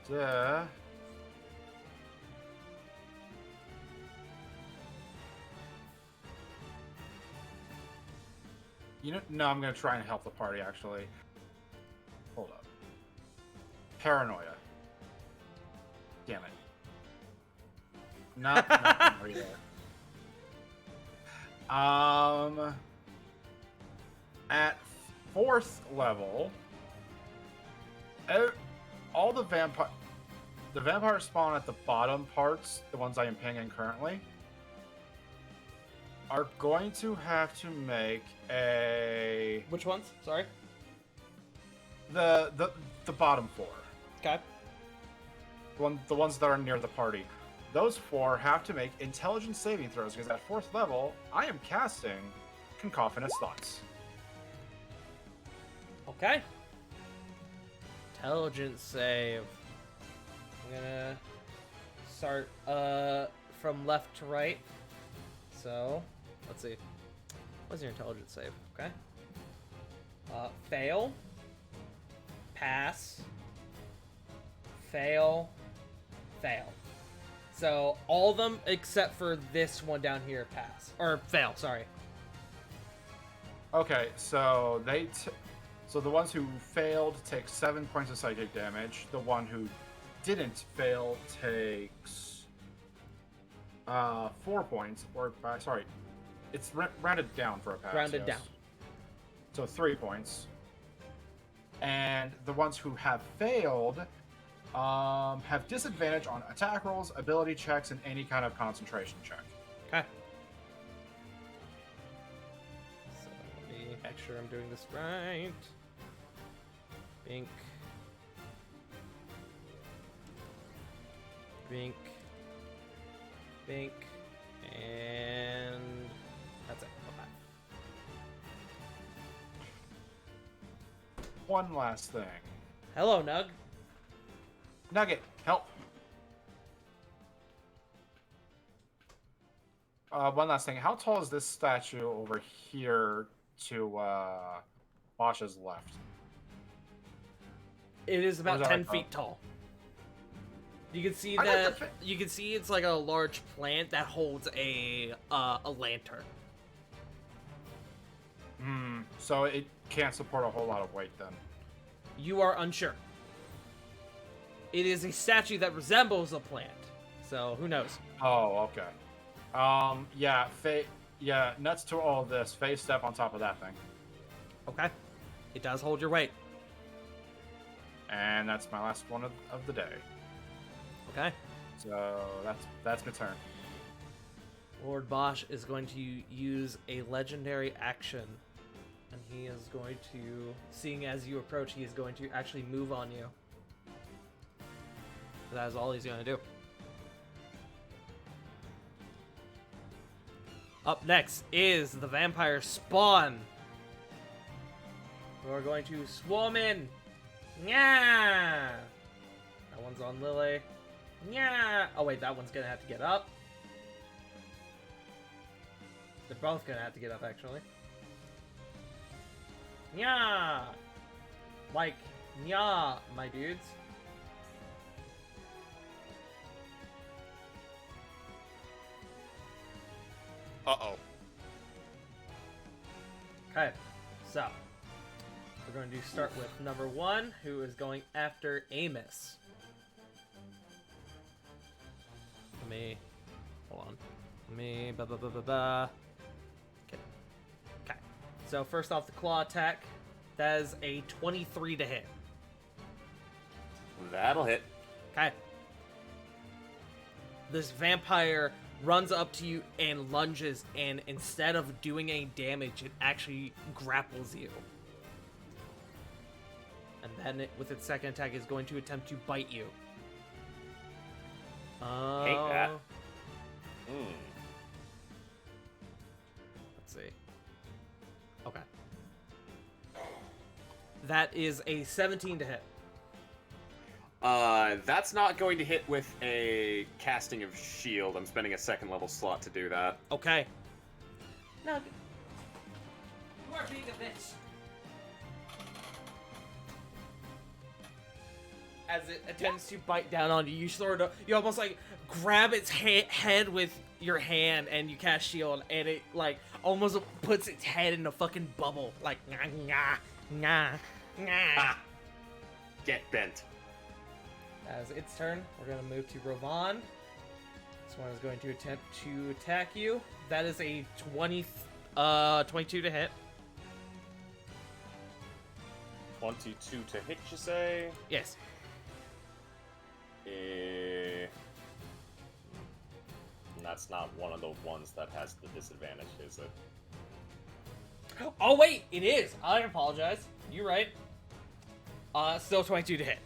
you know, no, I'm gonna try and help the party actually. Hold up. Paranoia. Damn it. Not paranoia. At 4th level, all the vampire spawn at the bottom parts, the ones I am pinging currently, are going to have to make a... Which ones? Sorry? The bottom 4. Okay. The ones that are near the party. Those 4 have to make intelligence saving throws, because at 4th level, I am casting Cacophonous Thoughts. Okay. Intelligence save. I'm gonna start from left to right. So, let's see. What's your intelligence save? Okay. Fail. Pass. Fail. Fail. So, all of them except for this one down here pass. Or fail, sorry. Okay, so so the ones who failed take 7 points of psychic damage. The one who didn't fail takes 4 points, or sorry, it's rounded down for a pass. Rounded yes. down. So 3 points. And the ones who have failed have disadvantage on attack rolls, ability checks, and any kind of concentration check. Okay. So let me make sure I'm doing this right. Bink. Bink. Bink. And that's it. Okay. One last thing. Hello, Nug. Nugget, help. One last thing. How tall is this statue over here to Bosch's left? It is about Where's that 10 from? feet tall. You can see I like that. the fa- You can see it's like a large plant that holds a lantern. So it can't support a whole lot of weight then. You are unsure. It is a statue that resembles a plant, so who knows? Oh, okay. Yeah, yeah, nuts to all this. Face step on top of that thing. Okay, it does hold your weight. And that's my last one of the day. Okay, So that's my turn. Lord Bosch is going to use a legendary action, and he is going to, seeing as you approach, he is going to actually move on you. That is all he's going to do. Up next is the vampire spawn. We're going to swarm in. Yeah. That one's on Lily. Yeah. Oh wait, that one's gonna have to get up. They're both gonna have to get up, actually. Yeah. Like, yeah, my dudes. Uh-oh. Okay, so we're going to start with number 1, who is going after Amos. Let me, hold on. Let me, Okay, so first off, the claw attack. That is a 23 to hit. That'll hit. Okay. This vampire runs up to you and lunges, and instead of doing any damage, it actually grapples you. And then with its second attack, is going to attempt to bite you. Hate that. Let's see. Okay. That is a 17 to hit. That's not going to hit with a casting of shield. I'm spending a second level slot to do that. Okay. No. You are being a bitch. As it attempts to bite down on you, you almost like grab its head with your hand and you cast shield, and it like almost puts its head in a fucking bubble, like nah. Ah! Get bent. As its turn, we're gonna move to Rovan. This one is going to attempt to attack you. That is a 22 to hit. 22 to hit, you say? Yes. And that's not one of the ones that has the disadvantage, is it? Oh wait, it is. I apologize. You're right. Still 22 to hit.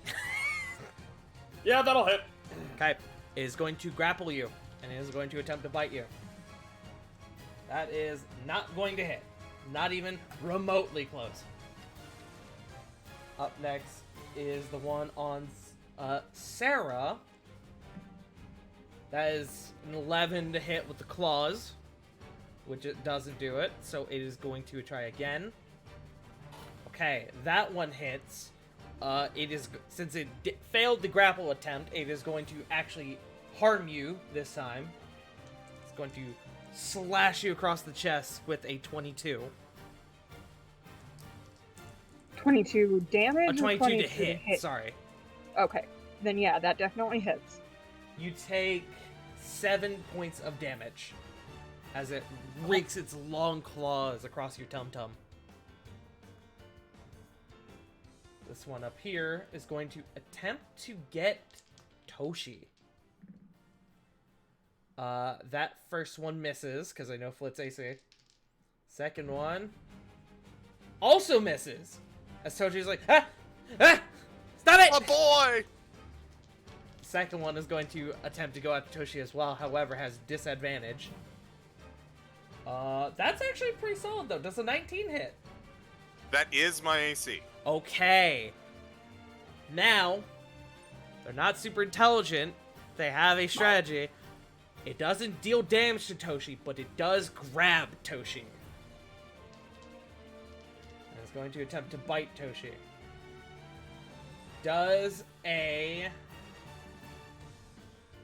Yeah, that'll hit. Okay, it is going to grapple you, and it is going to attempt to bite you. That is not going to hit. Not even remotely close. Up next is the one on Sarah. That is an 11 to hit with the claws, which it doesn't do it, so it is going to try again. Okay, that one hits. It is, since it failed the grapple attempt, it is going to actually harm you this time. It's going to slash you across the chest with a 22. 22 damage? A 22 or 22 to hit, sorry. Okay, then yeah, that definitely hits. You take 7 points of damage as it rakes its long claws across your tum-tum. This one up here is going to attempt to get Toshi. That first one misses, because I know Flit's AC. Second one also misses. As Toshi's like, stop it! Oh boy! Second one is going to attempt to go at Toshi as well, however, has disadvantage. That's actually pretty solid, though. Does a 19 hit? That is my AC. Okay. Now, they're not super intelligent. They have a strategy. It doesn't deal damage to Toshi, but it does grab Toshi. And it's going to attempt to bite Toshi. Does a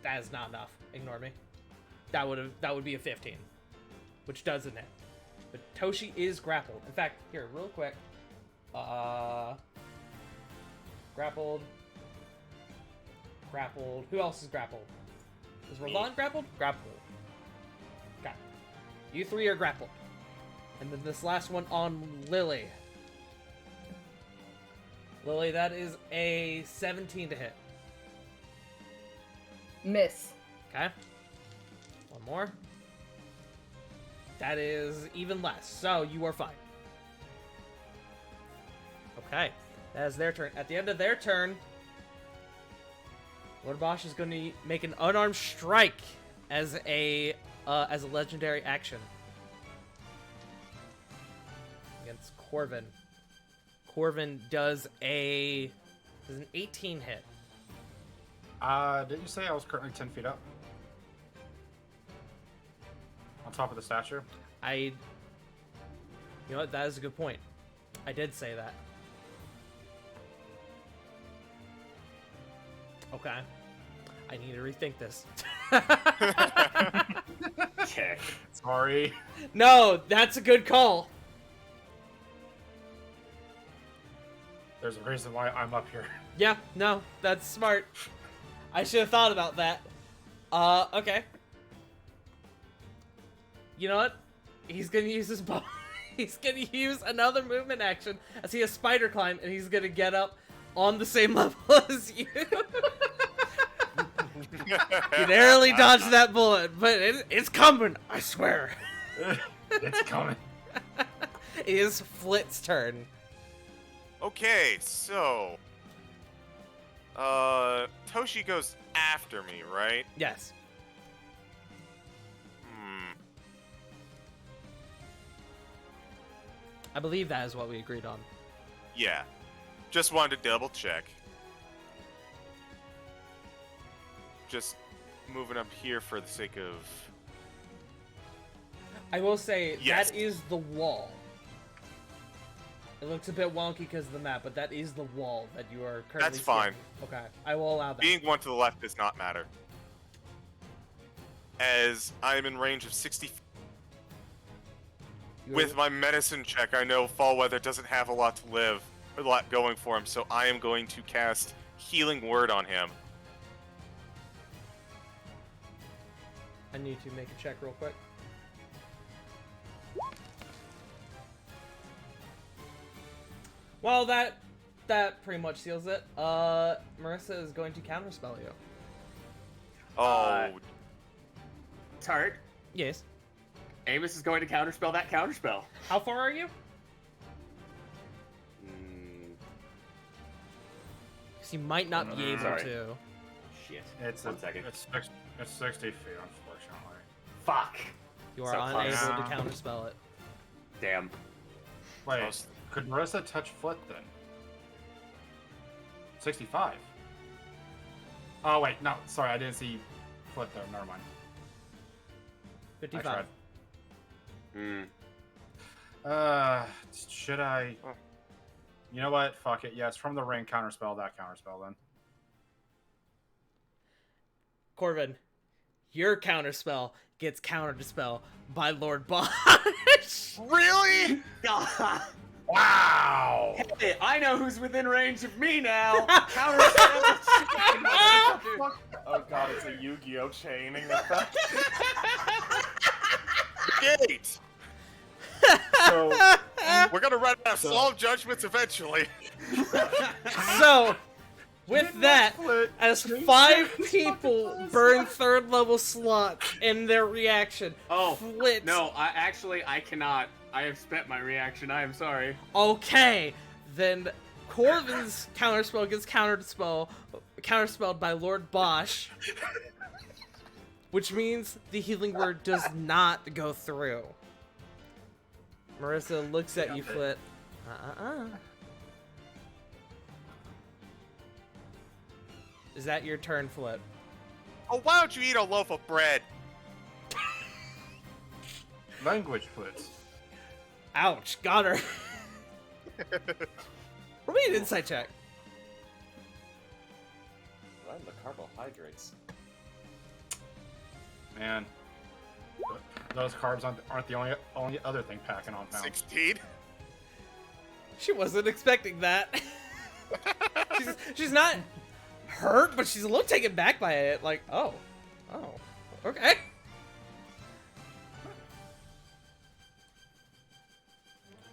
That is not enough. Ignore me. That would be a 15, which doesn't hit. But Toshi is grappled. In fact, here, real quick. Grappled. Grappled. Who else is grappled? Is Ravon grappled? Grappled. Okay. You three are grappled. And then this last one on Lily. Lily, that is a 17 to hit. Miss. Okay. One more. That is even less. So you are fine. Okay. That is their turn. At the end of their turn, Lord Bosch is going to make an unarmed strike as a legendary action against Corvin. Corvin does an 18 hit. Did you say I was currently 10 feet up? On top of the statue? You know what? That is a good point. I did say that. Okay. I need to rethink this. Okay. Sorry. No, that's a good call. There's a reason why I'm up here. Yeah, no, that's smart. I should have thought about that. Okay. You know what? He's gonna use his bow. He's gonna use another movement action as he has spider climb, and he's gonna get up on the same level as you. You narrowly dodged that bullet, but it's coming, I swear. It's coming. It is Flit's turn. Okay, so Toshi goes after me, right? Yes. I believe that is what we agreed on. Yeah. Just wanted to double check. Just moving up here for the sake of... I will say, Yes. that is the wall. It looks a bit wonky because of the map, but that is the wall that you are currently That's fine. scanning. Okay, I will allow that. Being one to the left does not matter. As I'm in range of 60 feet. With my medicine check, I know Fall Weather doesn't have a lot to live, or a lot going for him, so I am going to cast Healing Word on him. I need to make a check real quick. Well, that pretty much seals it. Marissa is going to counterspell you. Oh, Tart, Yes. Amos is going to counterspell that counterspell. How far are you? Because you might not be able Sorry. to. Shit. It's 1 second. It's 60 feet, unfortunately. Fuck. You are So unable close. to counterspell it. Damn. Wait, could Marissa touch Flit then? 65. Oh wait, no, sorry, I didn't see Flit there. Never mind. 55. Should I? You know what? Fuck it. Yes, from the ring, counterspell that counterspell then. Corvin, your counterspell gets counterspell by Lord Bosch. really? Wow! Hey, I know who's within range of me now. Counterspell. Oh god, it's a Yu-Gi-Oh! Chaining effect. Gate! So, We're gonna run out of Psalm Judgments eventually. So, with that, as 5 people burn 3rd level slots in their reaction, Oh, Flit. no, I cannot. I have spent my reaction. I am sorry. Okay, then Corvin's counterspell gets counterspelled by Lord Bosch, which means the healing word does not go through. Marissa looks at you, Flit. Is that your turn, Flit? Oh, why don't you eat a loaf of bread? language Flit. Ouch, got her. Roll me an insight check. Run the carbohydrates. Man, those carbs aren't the only other thing packing on pounds. 16. She wasn't expecting that. she's not hurt, but she's a little taken back by it. Like, oh, okay.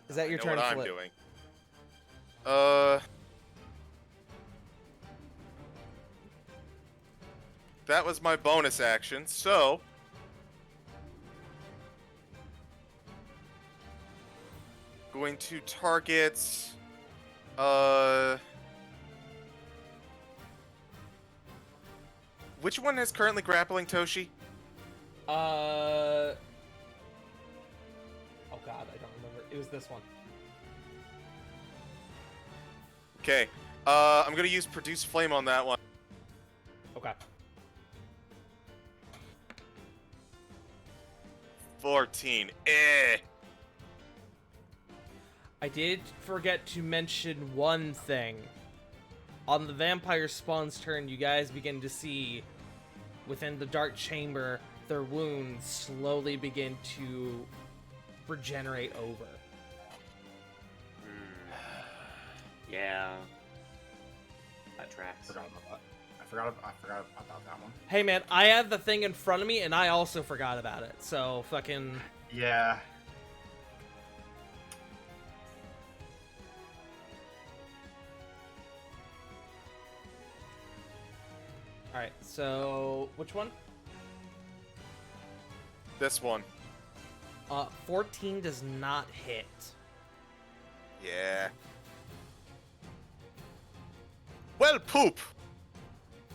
Is that your I know turn, what Flip? I'm doing. That was my bonus action, so going to target which one is currently grappling Toshi? Oh god, I don't remember. It was this one. Okay. I'm gonna use Produce Flame on that one. Okay. 14. I did forget to mention one thing. On the vampire spawn's turn, you guys begin to see within the dark chamber their wounds slowly begin to regenerate over. Yeah. That tracks. I forgot about that one. Hey man, I had the thing in front of me and I also forgot about it. So fucking Yeah. Alright, so which one? This one. 14 does not hit. Yeah. Well, poop.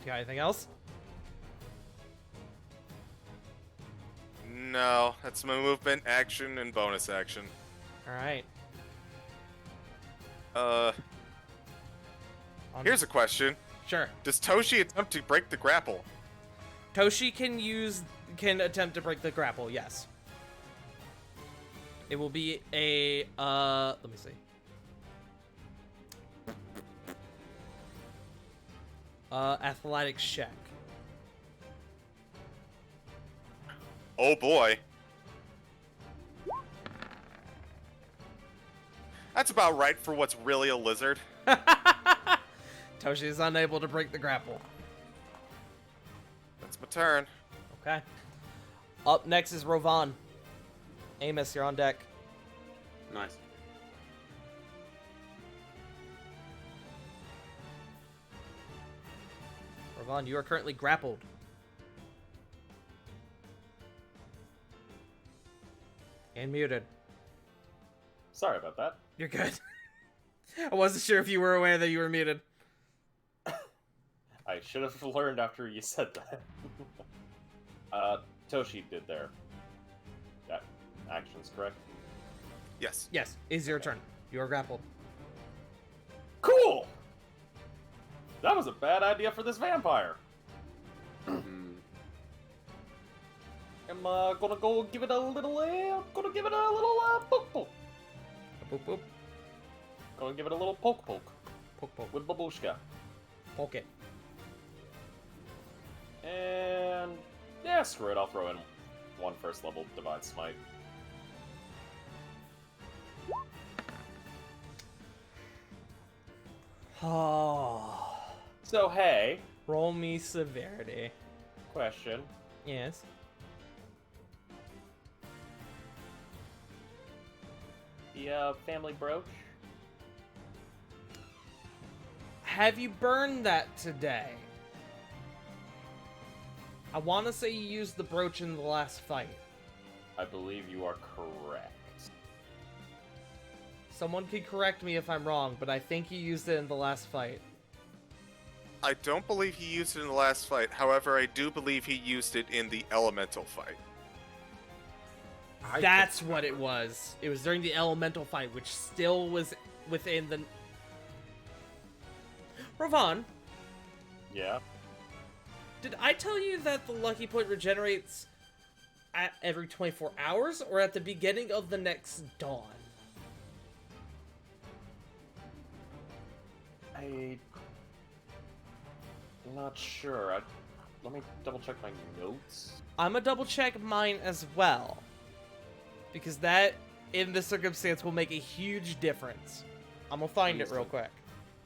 You got anything else? No, that's my movement, action, and bonus action. Alright. Here's a question. Sure. Does Toshi attempt to break the grapple? Toshi can attempt to break the grapple, yes. It will be a let me see. Athletics check. Oh boy. That's about right for what's really a lizard. Toshi is unable to break the grapple. That's my turn. Okay. Up next is Rovan. Amos, you're on deck. Nice. Rovan, you are currently grappled. And muted. Sorry about that. You're good. I wasn't sure if you were aware that you were muted. I should have learned after you said that. Toshi did their actions, correct? Yes. Yes, it's your turn. You are grappled. Cool! That was a bad idea for this vampire. I'm gonna go give it a little, poke poke. Boop boop. Gonna give it a little poke poke Poke poke. with babushka. Poke it. And yeah, screw it, I'll throw in one first level Divine Smite. Oh. So hey, Roll me severity. question. Yes. The family brooch? Have you burned that today? I want to say you used the brooch in the last fight. I believe you are correct. Someone could correct me if I'm wrong, but I think you used it in the last fight. I don't believe he used it in the last fight. However, I do believe he used it in the elemental fight. That's what it was. It was during the elemental fight, which still was within the... Rovan, Yeah? did I tell you that the lucky point regenerates at every 24 hours or at the beginning of the next dawn? I'm not sure. let me double check my notes. I'm gonna double check mine as well. Because that, in this circumstance, will make a huge difference. I'm gonna find it real quick.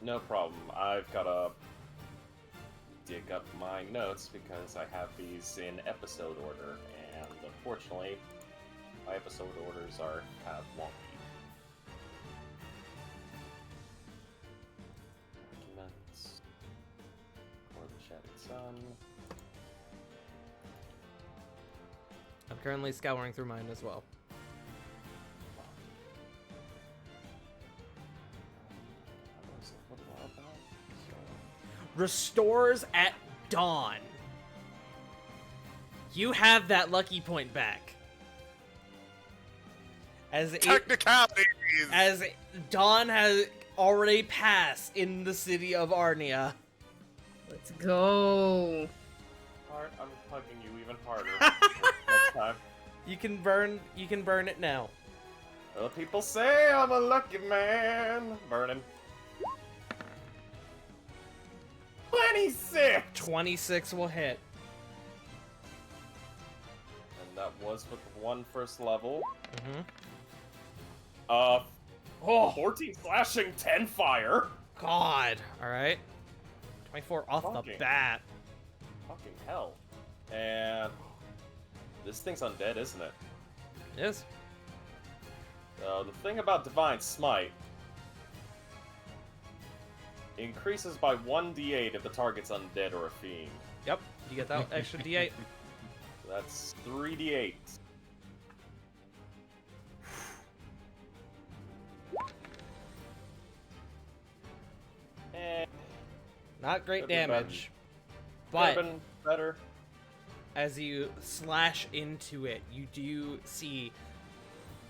No problem. I've gotta dig up my notes because I have these in episode order, and unfortunately, my episode orders are kind of wonky. Documents. For the Shattered Sun. I'm currently scouring through mine as well. What about? Restores at dawn. You have that lucky point back. Technicalities! As dawn has already passed in the city of Arnia. Let's go. Heart, I'm hugging you even harder next time. You can burn it now. Well, people say I'm a lucky man. Burning. 26! 26 will hit. And that was with one first level. Mm-hmm. 14 slashing, 10 fire. God. Alright. 24 off the Fucking- bat. Fucking hell. And this thing's undead, isn't it? It is. The thing about Divine Smite increases by 1d8 if the target's undead or a fiend. Yep. You get that extra D8. That's 3d8. Eh, Not great Could've been damage. could've But been better. as you slash into it, you do see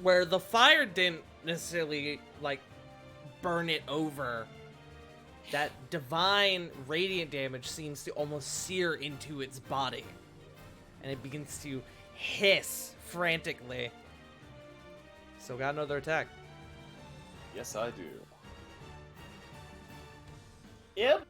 where the fire didn't necessarily, like, burn it over. That divine radiant damage seems to almost sear into its body. And it begins to hiss frantically. Still got another attack. Yes, I do. Yep.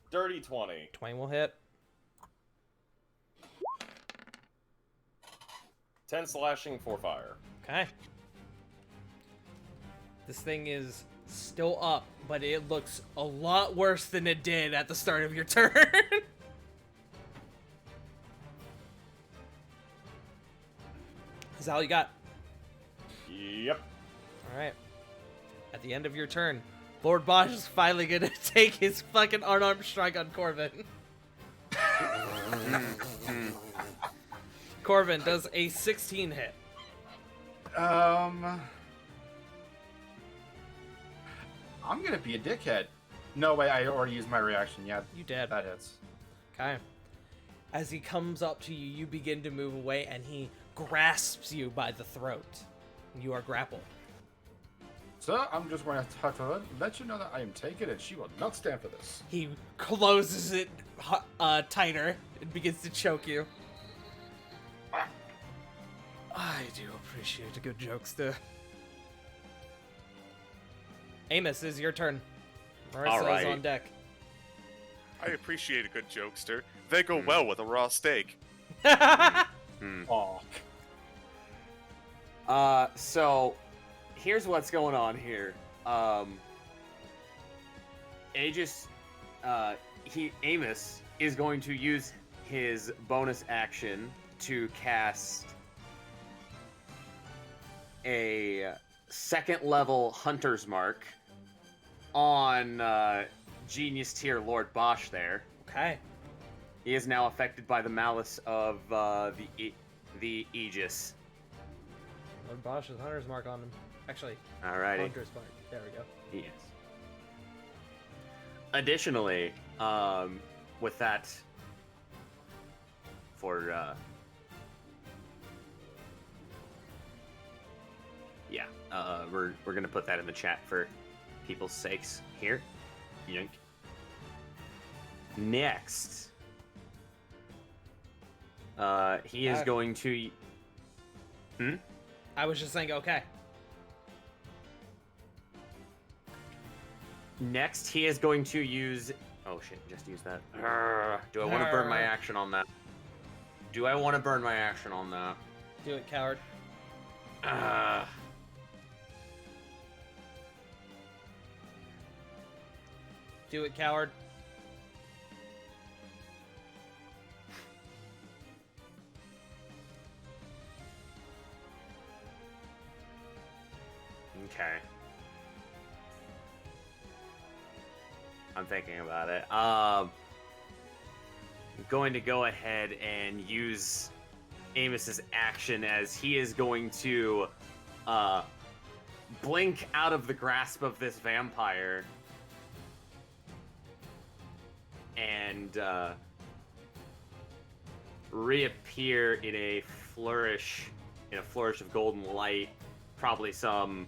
Dirty 20. 20 will hit. 10 slashing, 4 fire. Okay. This thing is still up, but it looks a lot worse than it did at the start of your turn. Is that all you got? Yep. Alright. At the end of your turn, Lord Bosch is finally gonna take his fucking unarmed strike on Corvin. Corvin does a 16 hit. I'm gonna be a dickhead. No way, I already used my reaction. Yeah, You did. that hits. Okay. As he comes up to you, you begin to move away, and he grasps you by the throat. You are grappled. So I'm just going to talk to her, let you know that I am taken, and she will not stand for this. He closes it tighter and begins to choke you. I do appreciate a good jokester. Amos, is your turn. Marissa All right. is on deck. I appreciate a good jokester. They go well with a raw steak. Aw. So here's what's going on here. Amos is going to use his bonus action to cast a second level Hunter's Mark on Genius Tier Lord Bosch there. Okay. He is now affected by the malice of the Aegis. Lord Bosch has Hunter's Mark on him. Actually, Alrighty. Hunter's Mark. There we go. Yes. Additionally, with that, for we're gonna put that in the chat for people's sakes here. Yoink. Next, he is going to. I was just saying, okay. Next, he is going to use. Oh shit! Just use that. Do I want to burn my action on that? Do I want to burn my action on that? Do it, coward. Do it, coward. Okay. I'm thinking about it. I'm going to go ahead and use Amos's action as he is going to blink out of the grasp of this vampire and reappear in a flourish of golden light, probably some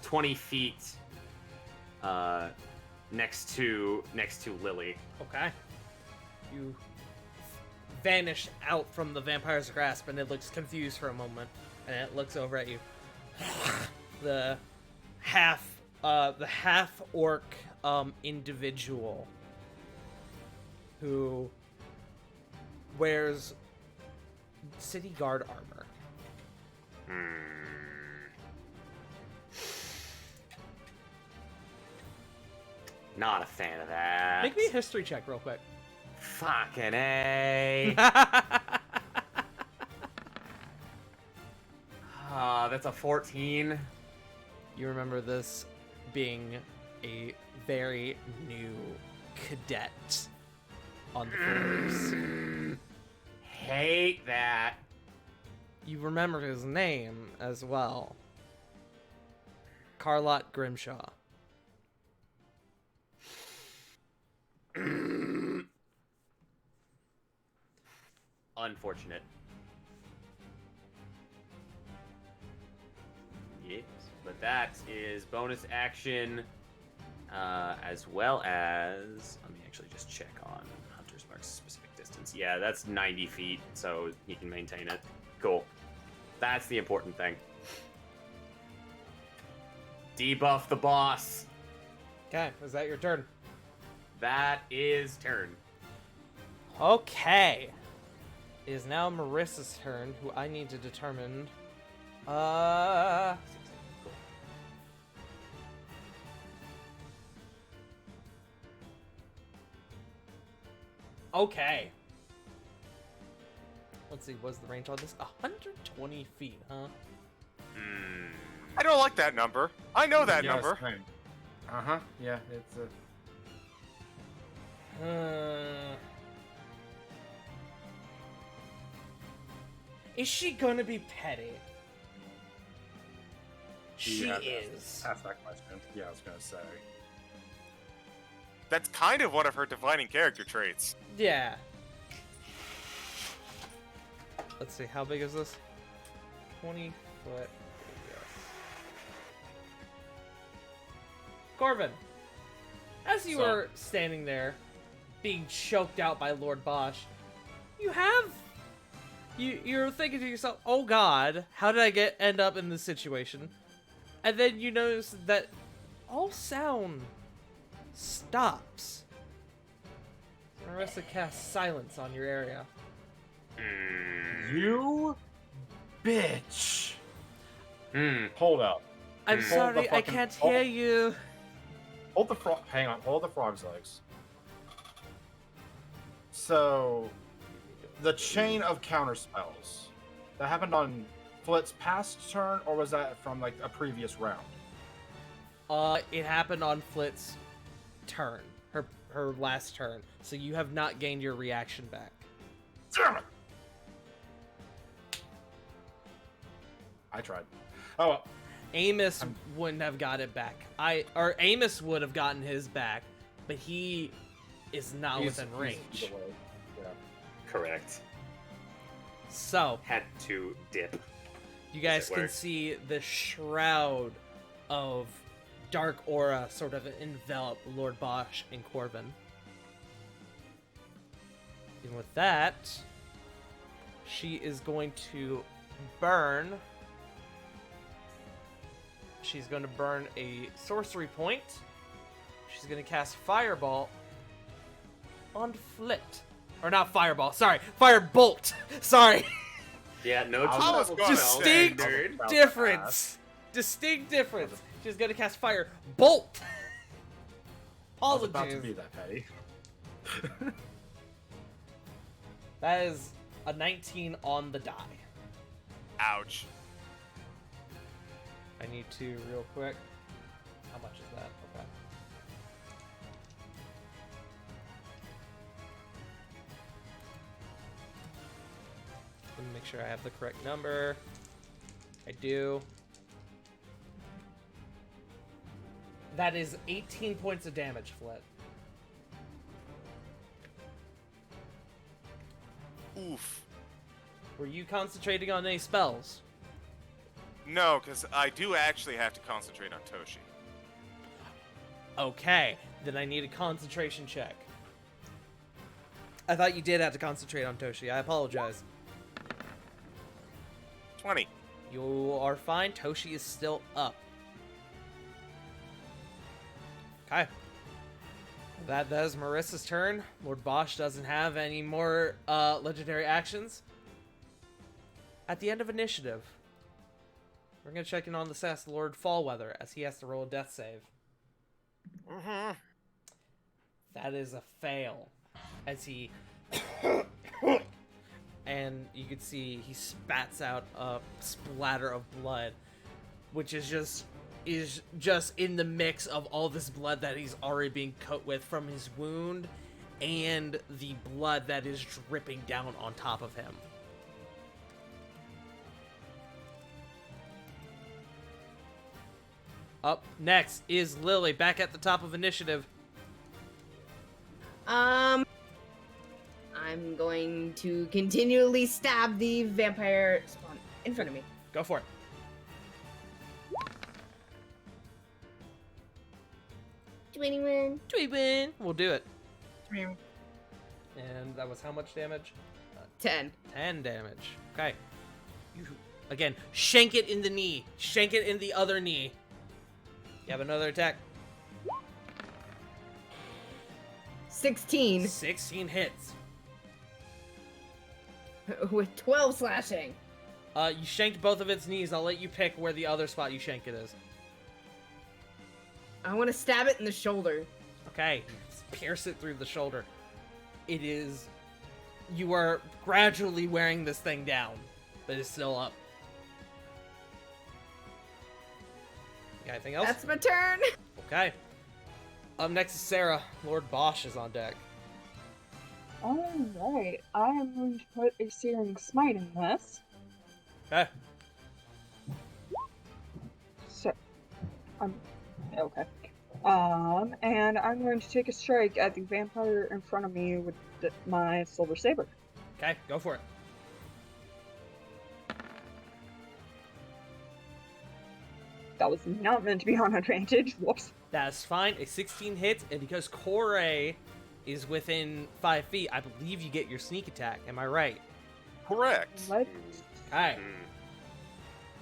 20 feet next to Lily. Okay. You vanish out from the vampire's grasp, and it looks confused for a moment, and it looks over at you. the half orc individual who wears city guard armor. Not a fan of that. Make me a history check real quick. Fucking A. That's a 14. You remember this being a very new cadet on the force. Hate that. You remember his name as well. Carlot Grimshaw. Unfortunate. Yes, but that is bonus action, as well as... Let me actually just check on Hunter's Mark's specific distance. Yeah, that's 90 feet, so he can maintain it. Cool. That's the important thing. Debuff the boss. Okay, is that your turn? That is turn. Okay. It is now Marissa's turn, who I need to determine. Okay. Let's see, what's the range on this? 120 feet, huh? I don't like that number. I know that number. Yeah, it's a. Is she gonna be petty? She Yeah, is. Ask that question. Yeah, I was gonna say. That's kind of one of her defining character traits. Yeah. Let's see, how big is this? 20 foot. Corvin, as you are standing there, being choked out by Lord Bosch, you're thinking to yourself, "Oh God, how did I end up in this situation?" And then you notice that all sound stops. Marissa casts silence on your area. You bitch. Hold up. I'm Hold sorry, the I fucking- can't hear you. Hold the frog. Hang on. Hold the frog's legs. So, the chain of counter spells that happened on Flit's past turn, or was that from like a previous round? It happened on Flit's turn, her last turn. So you have not gained your reaction back. Damn it! I tried. Oh well. Amos wouldn't have got it back. Amos would have gotten his back, but he is not within range. Either way. Yeah. Correct. So Had to dip. you guys Does it can work? see the shroud of dark aura sort of envelop Lord Bosch and Corvin. And with that, she is going to burn. She's going to burn a sorcery point. she's gonna cast Fireball on Flit. Or not Fireball, sorry, Firebolt. Sorry. Yeah, no I trouble. was gonna Distinct say, nerd. difference. Distinct difference. She's gonna cast Firebolt. I was about to Apologies. be that petty. That is a 19 on the die. Ouch. I need to real quick. How much is that? Okay. Let me make sure I have the correct number. I do. That is 18 points of damage, Flit. Oof. Were you concentrating on any spells? No, because I do actually have to concentrate on Toshi. Okay, then I need a concentration check. I thought you did have to concentrate on Toshi. I apologize. 20. You are fine. Toshi is still up. Okay. That is Marissa's turn. Lord Bosch doesn't have any more legendary actions. At the end of initiative, we're going to check in on the Sass Lord Fallweather as he has to roll a death save. Mm-hmm. That is a fail. As he... and you can see he spats out a splatter of blood, which is just in the mix of all this blood that he's already being coat with from his wound and the blood that is dripping down on top of him. Up next is Lily, back at the top of initiative. I'm going to continually stab the vampire spawn in front of me. Go for it. 21. Tweebin. We'll do it. And that was how much damage? 10. 10 damage. Okay. You, again, shank it in the knee. Shank it in the other knee. You have another attack. 16 16 hits. with 12 slashing. You shanked both of its knees. I'll let you pick where the other spot you shank it is. I want to stab it in the shoulder. Okay. Pierce it through the shoulder. It is... You are gradually wearing this thing down, but it's still up. You got anything else? That's my turn. Okay. Up next is Sarah. Lord Bosch is on deck. Alright, I am going to put a Searing Smite in this. Okay. So, okay. And I'm going to take a strike at the vampire in front of me with my Silver Saber. Okay, go for it. That was not meant to be on advantage. Whoops. That's fine. A 16 hits, and because Corey is within 5 feet, I believe you get your sneak attack. Am I right? Correct. Let's... Okay.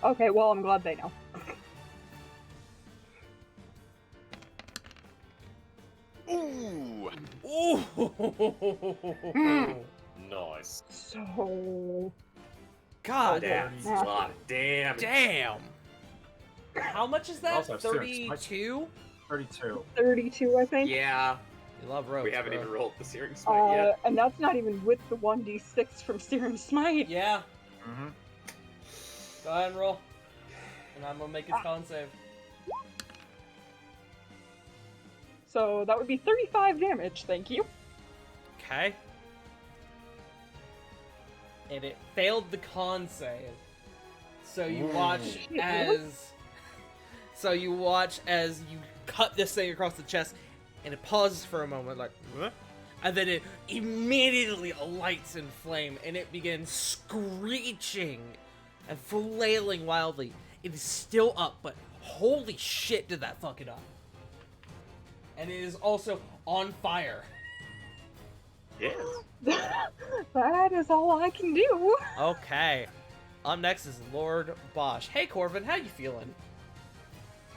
Okay, well, I'm glad they know. Ooh. Ooh. Nice. So... God That's a lot of damage. damn. How much is that? Also have Searing Smite. 32? 32. 32, I think. Yeah, You love ropes, we haven't bro. even rolled the Searing Smite yet. And that's not even with the 1d6 from Searing Smite. Yeah. Mm-hmm. Go ahead and roll. And I'm gonna make its con save. So that would be 35 damage, thank you. Okay. And it failed the con save. So you watch Shit, as... So you watch as you cut this thing across the chest, and it pauses for a moment, like, "Huh?" And then it immediately alights in flame, and it begins screeching and flailing wildly. It is still up, but holy shit did that fuck it up. And it is also on fire. Yes. That is all I can do. Okay. Up next is Lord Bosch. Hey, Corvin, how you feeling?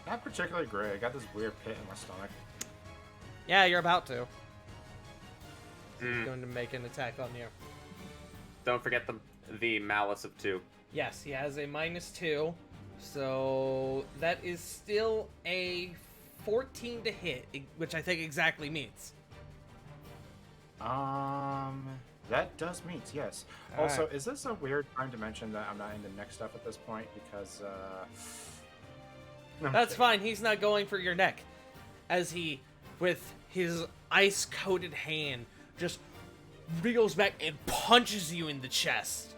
Not particularly great. I got this weird pit in my stomach. Yeah, you're about to. He's Mm. going to make an attack on you. Don't forget the malice of 2. Yes, he has a -2. So that is still a 14 to hit, which I think exactly meets. That does meet, yes. All Also, right. is this a weird time to mention that I'm not in the neck stuff at this point? Because, I'm That's kidding. fine, he's not going for your neck. As he, with his ice-coated hand, just reels back and punches you in the chest.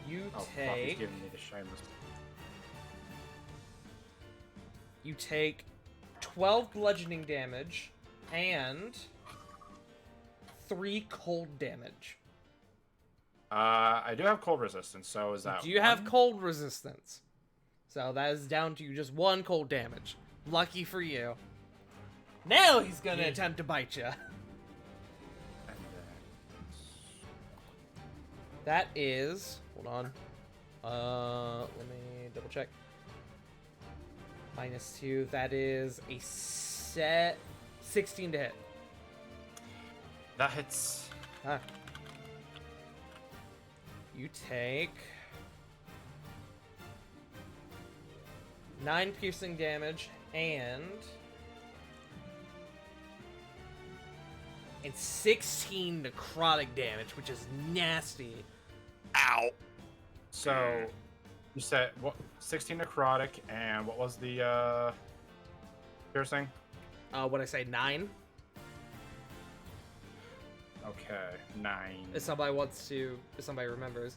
You Oh, fuck, he's take... giving me the shameless. You take 12 bludgeoning damage and 3 cold damage. I do have cold resistance, so is that Do you have one? cold resistance? So that is down to just 1 cold damage. Lucky for you. Now he's gonna attempt to bite you. And That is... Hold on. Let me double check. -2. That is a set 16 to hit. that hits. Ah. You take 9 piercing damage and 16 necrotic damage, which is nasty. Ow. So, you said, what, 16 necrotic, and what was the, piercing? What I say, 9? Okay, 9. If somebody wants to, if somebody remembers.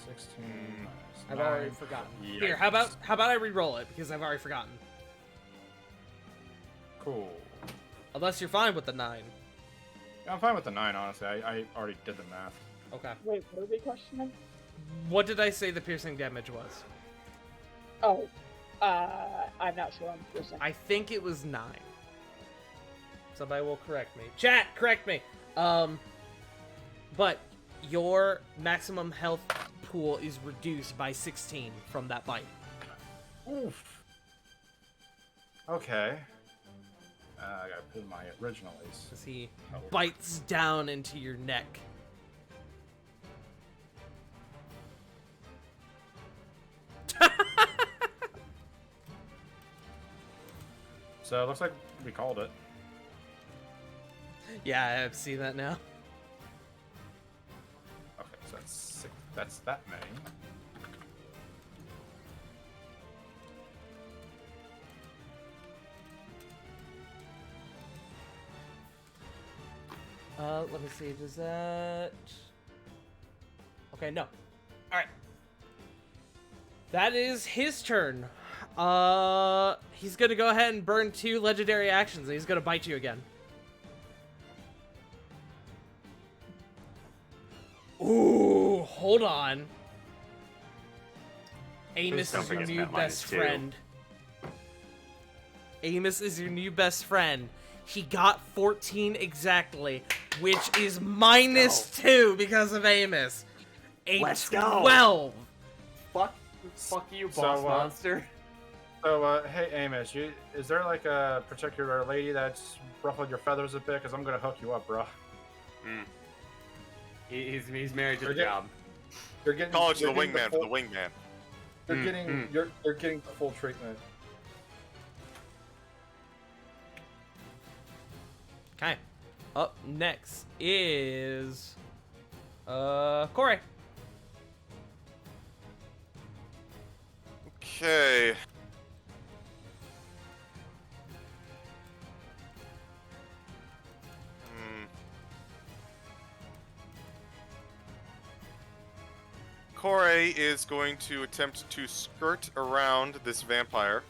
16 minus I've 9. already forgotten. Yikes. Here, how about I re-roll it because I've already forgotten. Cool. Unless you're fine with the 9. Yeah, I'm fine with the 9, honestly. I already did the math. Okay. Wait, what are we questioning? What did I say the piercing damage was? Oh, I'm not sure. I'm guessing. I think it was 9. Somebody will correct me. Chat, correct me. But your maximum health pool is reduced by 16 from that bite. Oof. Okay. I gotta put my originals. As he bites down into your neck. So it looks like we called it. Yeah, I see that now. Okay, so that's 6. That's that many. Let me see, does that... Okay, no. Alright. That is his turn. He's gonna go ahead and burn 2 legendary actions, and he's gonna bite you again. Ooh, hold on. Amos don't is your forget new that best -2. friend. Amos is your new best friend. He got 14 exactly, which is -2 because of Amos. A Let's go. 12. Fuck you, boss So, monster. So, hey, Amos, is there like a particular lady that's ruffled your feathers a bit? Because I'm gonna hook you up, bro. He's married to the Forget- job. You're getting. Call it to you're the getting wingman for full- the wingman. You're getting. You're getting the full treatment. Okay. Up next is Corey. Okay. Corey is going to attempt to skirt around this vampire.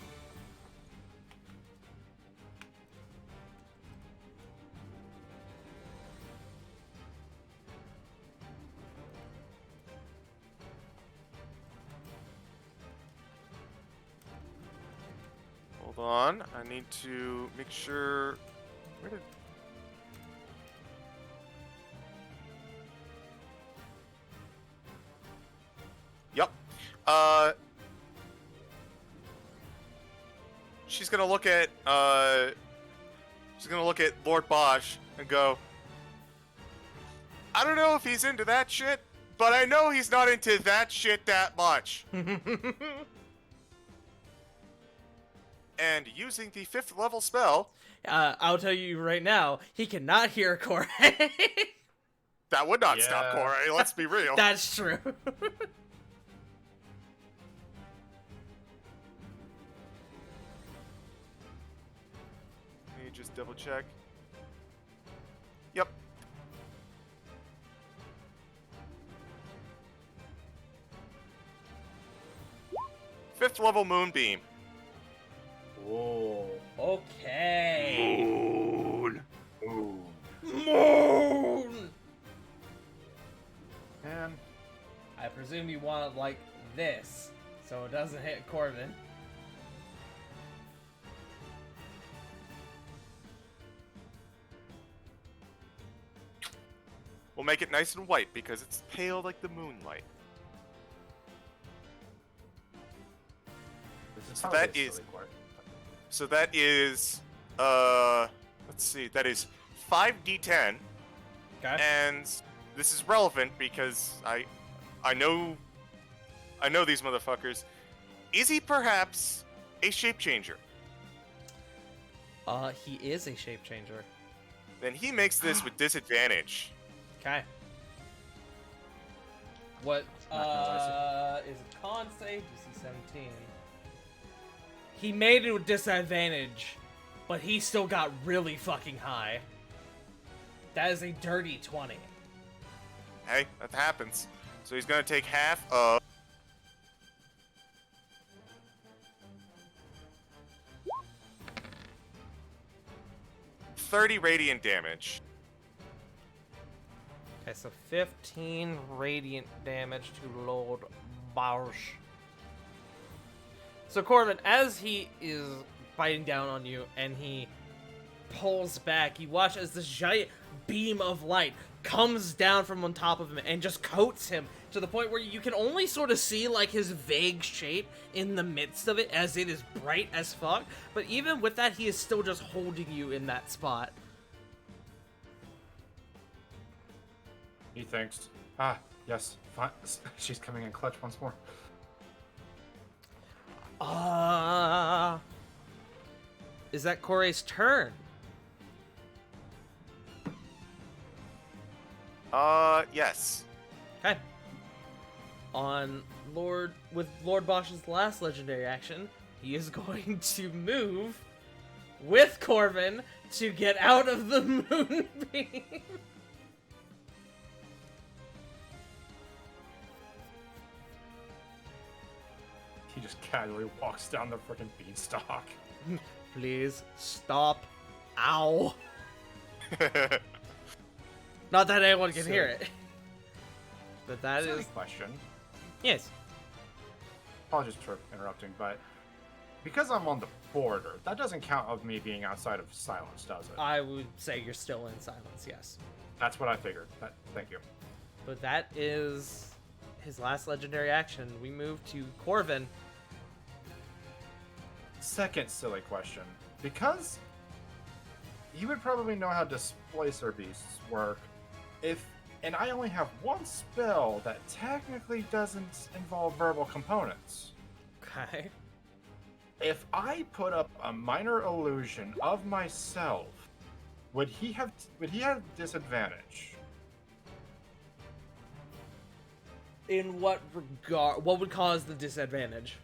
Hold on, I need to make sure. Where did? Yep. she's gonna look at Lord Bosch and go, I don't know if he's into that shit, but I know he's not into that shit that much. And using the 5th level spell, I'll tell you right now, he cannot hear Corey. that would not stop Yeah. Corey, let's be real. That's true. Let me just double check. Yep. Fifth level Moonbeam. Whoa. Okay. Moon. Ooh. Moon! Man. I presume you want it like this, so it doesn't hit Corbin. We'll make it nice and white because it's pale like the moonlight. This is So how that it is- silly Quark. So that is, let's see, that is 5d10, Okay. and this is relevant because I know these motherfuckers. Is he perhaps a shape changer? He is a shape changer. Then he makes this with disadvantage. Okay. What, Not gonna is a con save? DC 17. He made it with disadvantage, but he still got really fucking high. That is a dirty 20. Hey, that happens. So he's gonna take half of 30 radiant damage. Okay, so 15 radiant damage to Lord Bausch. So Corbin, as he is biting down on you and he pulls back, you watch as this giant beam of light comes down from on top of him and just coats him to the point where you can only sort of see like his vague shape in the midst of it as it is bright as fuck. But even with that, he is still just holding you in that spot. He thinks, yes, fine. She's coming in clutch once more. Is that Corey's turn? Yes. Okay. With Lord Bosch's last legendary action, he is going to move with Corvin to get out of the moonbeam. He just casually walks down the freaking beanstalk. Please stop. Ow. Not that anyone can hear it. But that Silly is... question. Yes. Apologies for interrupting, but because I'm on the border, that doesn't count of me being outside of silence, does it? I would say you're still in silence, yes. That's what I figured. Thank you. But that is his last legendary action. We move to Corvin. Second silly question. Because you would probably know how displacer beasts work, and I only have one spell that technically doesn't involve verbal components. Okay. If I put up a minor illusion of myself, would he have disadvantage? In what regard? What would cause the disadvantage?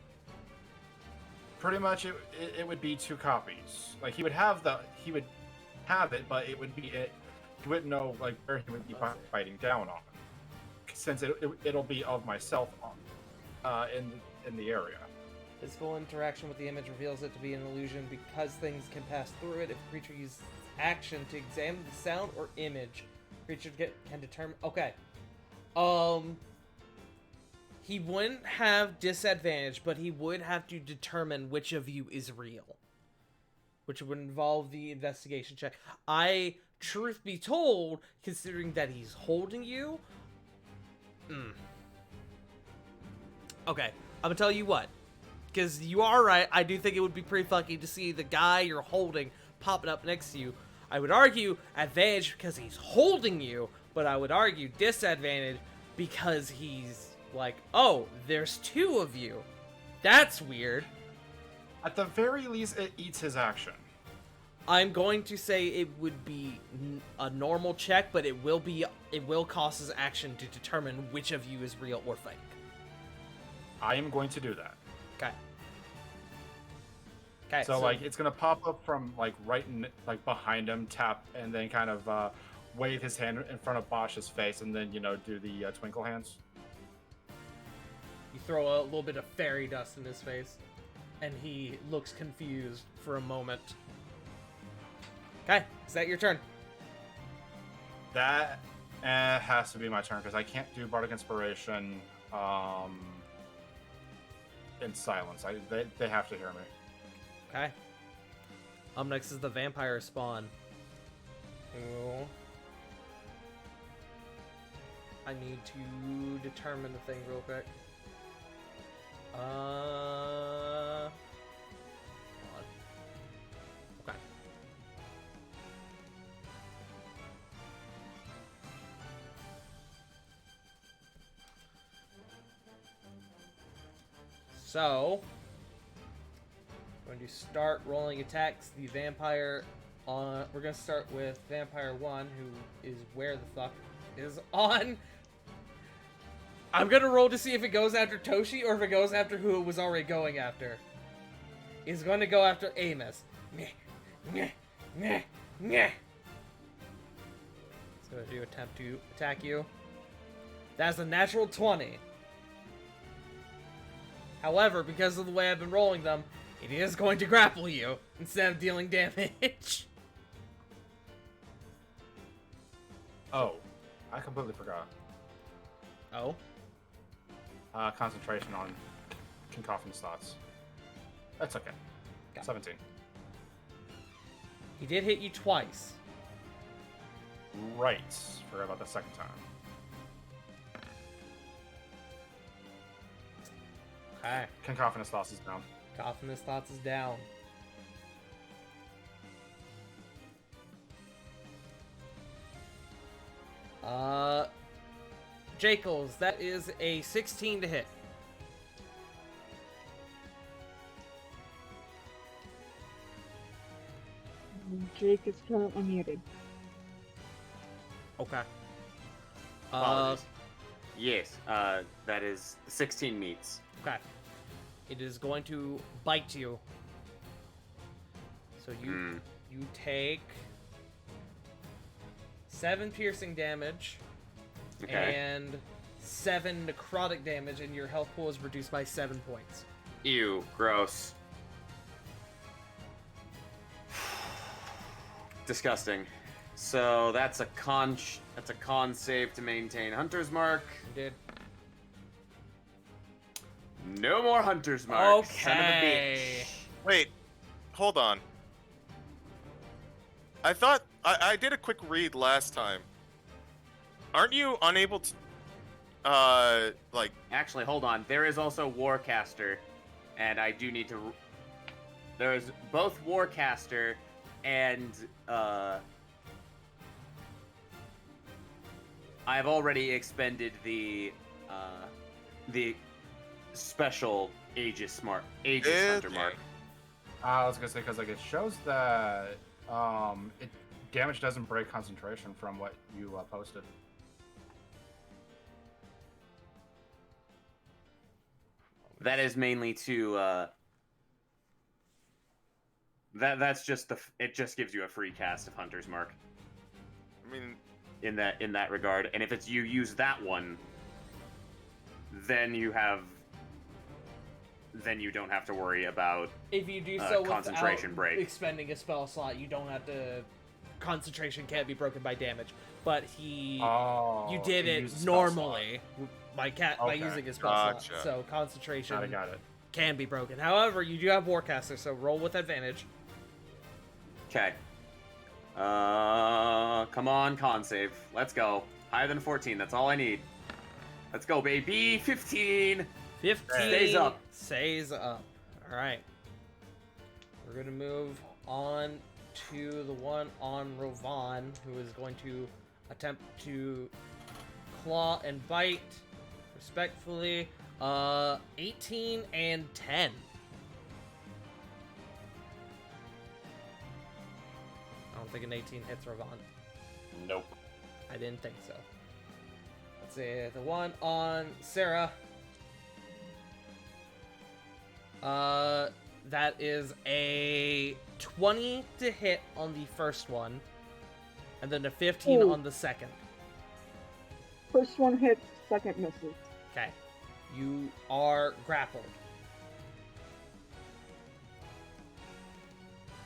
Pretty much, it would be 2 copies. Like he would have it, but it would be it. He wouldn't know like where he would be fighting down on, since it'll be of myself on, in the area. Physical interaction with the image reveals it to be an illusion because things can pass through it. If a creature uses action to examine the sound or image, creature can determine. Okay. He wouldn't have disadvantage, but he would have to determine which of you is real, which would involve the investigation check. Truth be told, considering that he's holding you, okay, I'm gonna tell you what. because you are right. I do think it would be pretty funky to see the guy you're holding popping up next to you. I would argue advantage because he's holding you, but I would argue disadvantage because he's like, oh, there's two of you. That's weird. At the very least, it eats his action. I'm going to say it would be a normal check, but it will cost his action to determine which of you is real or fake. I am going to do that. Okay. Okay. So like it's gonna pop up from like behind him, tap, and then kind of wave his hand in front of Bosch's face, and then do the twinkle hands. You throw a little bit of fairy dust in his face, and he looks confused for a moment. Okay, is that your turn? That has to be my turn because I can't do Bardic Inspiration in silence. They have to hear me. Okay. Up next is the vampire spawn. Ooh. I need to determine the thing real quick. Hold on. Okay. So, going to start rolling attacks. The vampire on. We're gonna start with Vampire 1, who is where the fuck is on. I'm gonna roll to see if it goes after Toshi or if it goes after who it was already going after. It's going to go after Amos. It's gonna do attempt to attack you. That's a natural 20. However, because of the way I've been rolling them, it is going to grapple you instead of dealing damage. Oh, I completely forgot. Oh? Concentration on Cacophonous Thoughts. That's okay. Got it. 17. He did hit you twice. Right. Forgot about the second time. Okay. Cacophonous Thoughts is down. Cacophonous Thoughts is down. Jakels, that is a 16 to hit. Jake is currently muted. Okay. Apologies. Yes, that is 16 meets. Okay. It is going to bite you. So you take 7 piercing damage Okay. and 7 necrotic damage, and your health pool is reduced by 7 points. Ew, gross. Disgusting. So that's a con save to maintain Hunter's Mark. You did. No more Hunter's Mark. Son of a Okay. bitch. Wait, hold on. I thought I did a quick read last time. Aren't you unable to, like? Actually, hold on. There is also Warcaster, and I do need to. There's both Warcaster and I've already expended the special Aegis Hunter Mark. I was gonna say because like it shows that damage doesn't break concentration from what you posted. That is mainly to that's just it just gives you a free cast of Hunter's Mark. I mean, in that regard, and if it's you use that one, then you don't have to worry about If you do so concentration without break. expending a spell slot, you don't have to. Concentration can't be broken by damage, but you did he it used a spell normally by Okay. using a spell Gotcha. slot. So concentration Got it. can be broken. However, you do have Warcaster, so roll with advantage. Okay. Come on, con save. Let's go. Higher than 14. That's all I need. Let's go, baby. 15. 15 Stays up. Stays up. Alright. We're going to move on to the one on Rovan, who is going to attempt to claw and bite respectfully. 18 and 10. I don't think an 18 hits Rovan. Nope. I didn't think so. Let's see, the one on Sarah. That is a 20 to hit on the first one, and then a 15 Ooh. on the second. First one hits, second misses. Okay. You are grappled.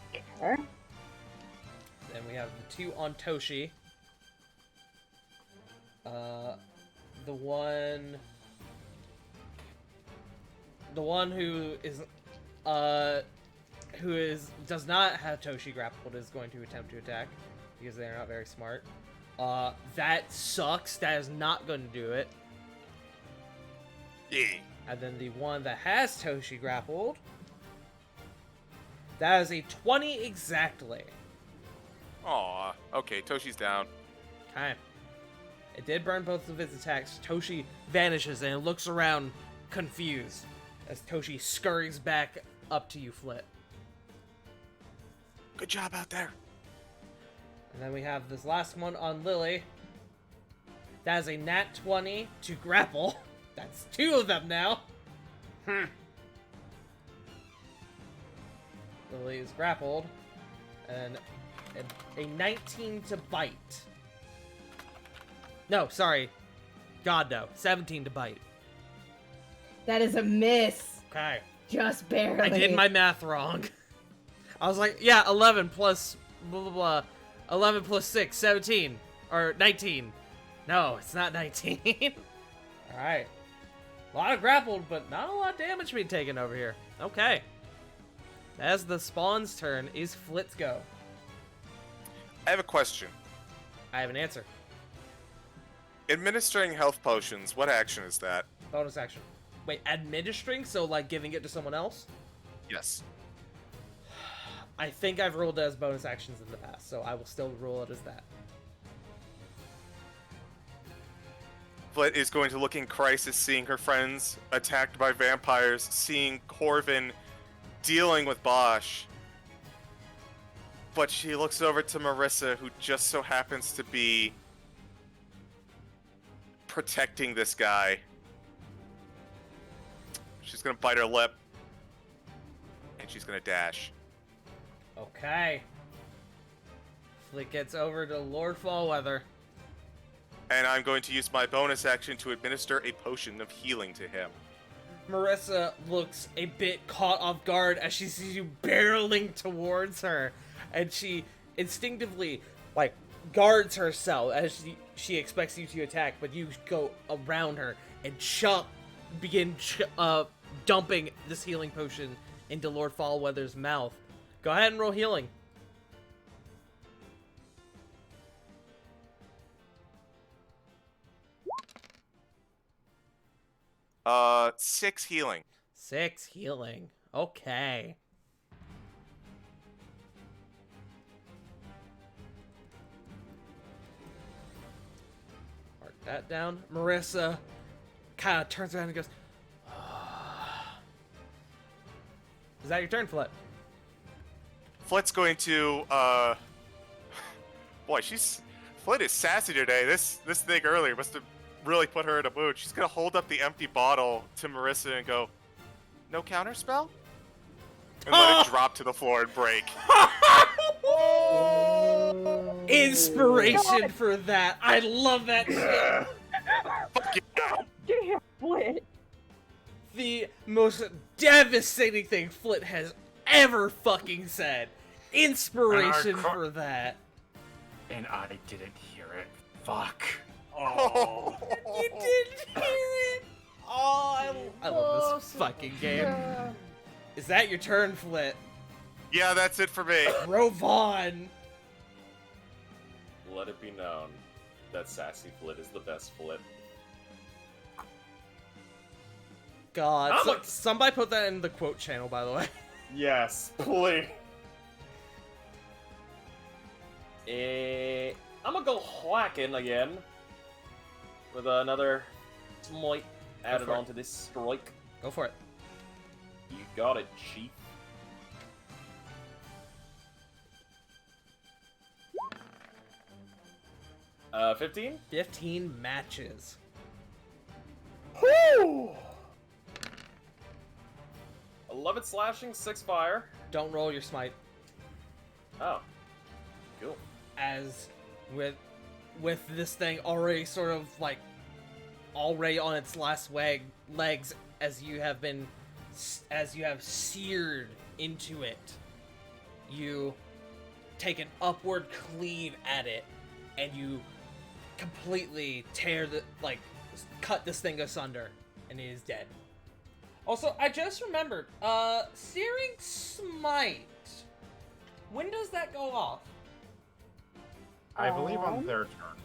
Okay. Then we have the two on Toshi. The one who does not have Toshi grappled is going to attempt to attack because they're not very smart. That sucks. That is not going to do it. Yeah. And then the one that has Toshi grappled, that is a 20 exactly. Aw. Okay, Toshi's down. Okay. It did burn both of his attacks. Toshi vanishes and looks around confused as Toshi scurries back up to you, Flit. Good job out there. And then we have this last one on Lily. That is a nat 20 to grapple. That's two of them now. Lily is grappled. And a 19 to bite. No, sorry. God, no. 17 to bite. That is a miss. Okay. Just barely. I did my math wrong. I was like, yeah, 11 plus blah, blah, blah. 11 plus 6, 17. Or 19. No, it's not 19. Alright. A lot of grappled, but not a lot of damage being taken over here. Okay. As the spawn's turn, is Flit's go. I have a question. I have an answer. Administering health potions, what action is that? Bonus action. Wait, administering? So, like, giving it to someone else? Yes. I think I've ruled it as bonus actions in the past, so I will still rule it as that. Flit is going to look in crisis, seeing her friends attacked by vampires, seeing Corvin dealing with Bosch. But she looks over to Marissa, who just so happens to be protecting this guy. She's gonna bite her lip. And she's gonna dash. Okay. Flit gets over to Lord Fallweather. And I'm going to use my bonus action to administer a potion of healing to him. Marissa looks a bit caught off guard as she sees you barreling towards her. And she instinctively, like, guards herself as she expects you to attack, but you go around her and begin dumping this healing potion into Lord Fallweather's mouth. Go ahead and roll healing. 6 healing. 6 healing. Okay. Mark that down. Marissa kind of turns around and goes, Is that your turn, Flit? Flit's going to, boy, Flit is sassy today. This thing earlier must have really put her in a mood. She's gonna hold up the empty bottle to Marissa and go, "No counter spell?" And let it drop to the floor and break. Inspiration for that. I love that shit. Fuck yeah. Damn, Flit. The most devastating thing Flit has ever fucking said. Inspiration for that. And I didn't hear it. Fuck. Oh. You didn't hear it. Oh, I love this fucking game. Is that your turn, Flit? Yeah, that's it for me. Rovan. Let it be known that Sassy Flit is the best Flit. God. I'm a- Somebody put that in the quote channel, by the way. Yes, please. I'm gonna go whacking again with another smite added for it. onto this strike. Go for it. You got it, chief. Uh, 15? 15 matches. Whoo! 11 slashing, 6 fire. Don't roll your smite. Oh. Cool. As with this thing already sort of like already on its last legs as you have seared into it, you take an upward cleave at it and you completely cut this thing asunder, and it is dead. Also, I just remembered, Searing Smite. When does that go off? I believe on their turn.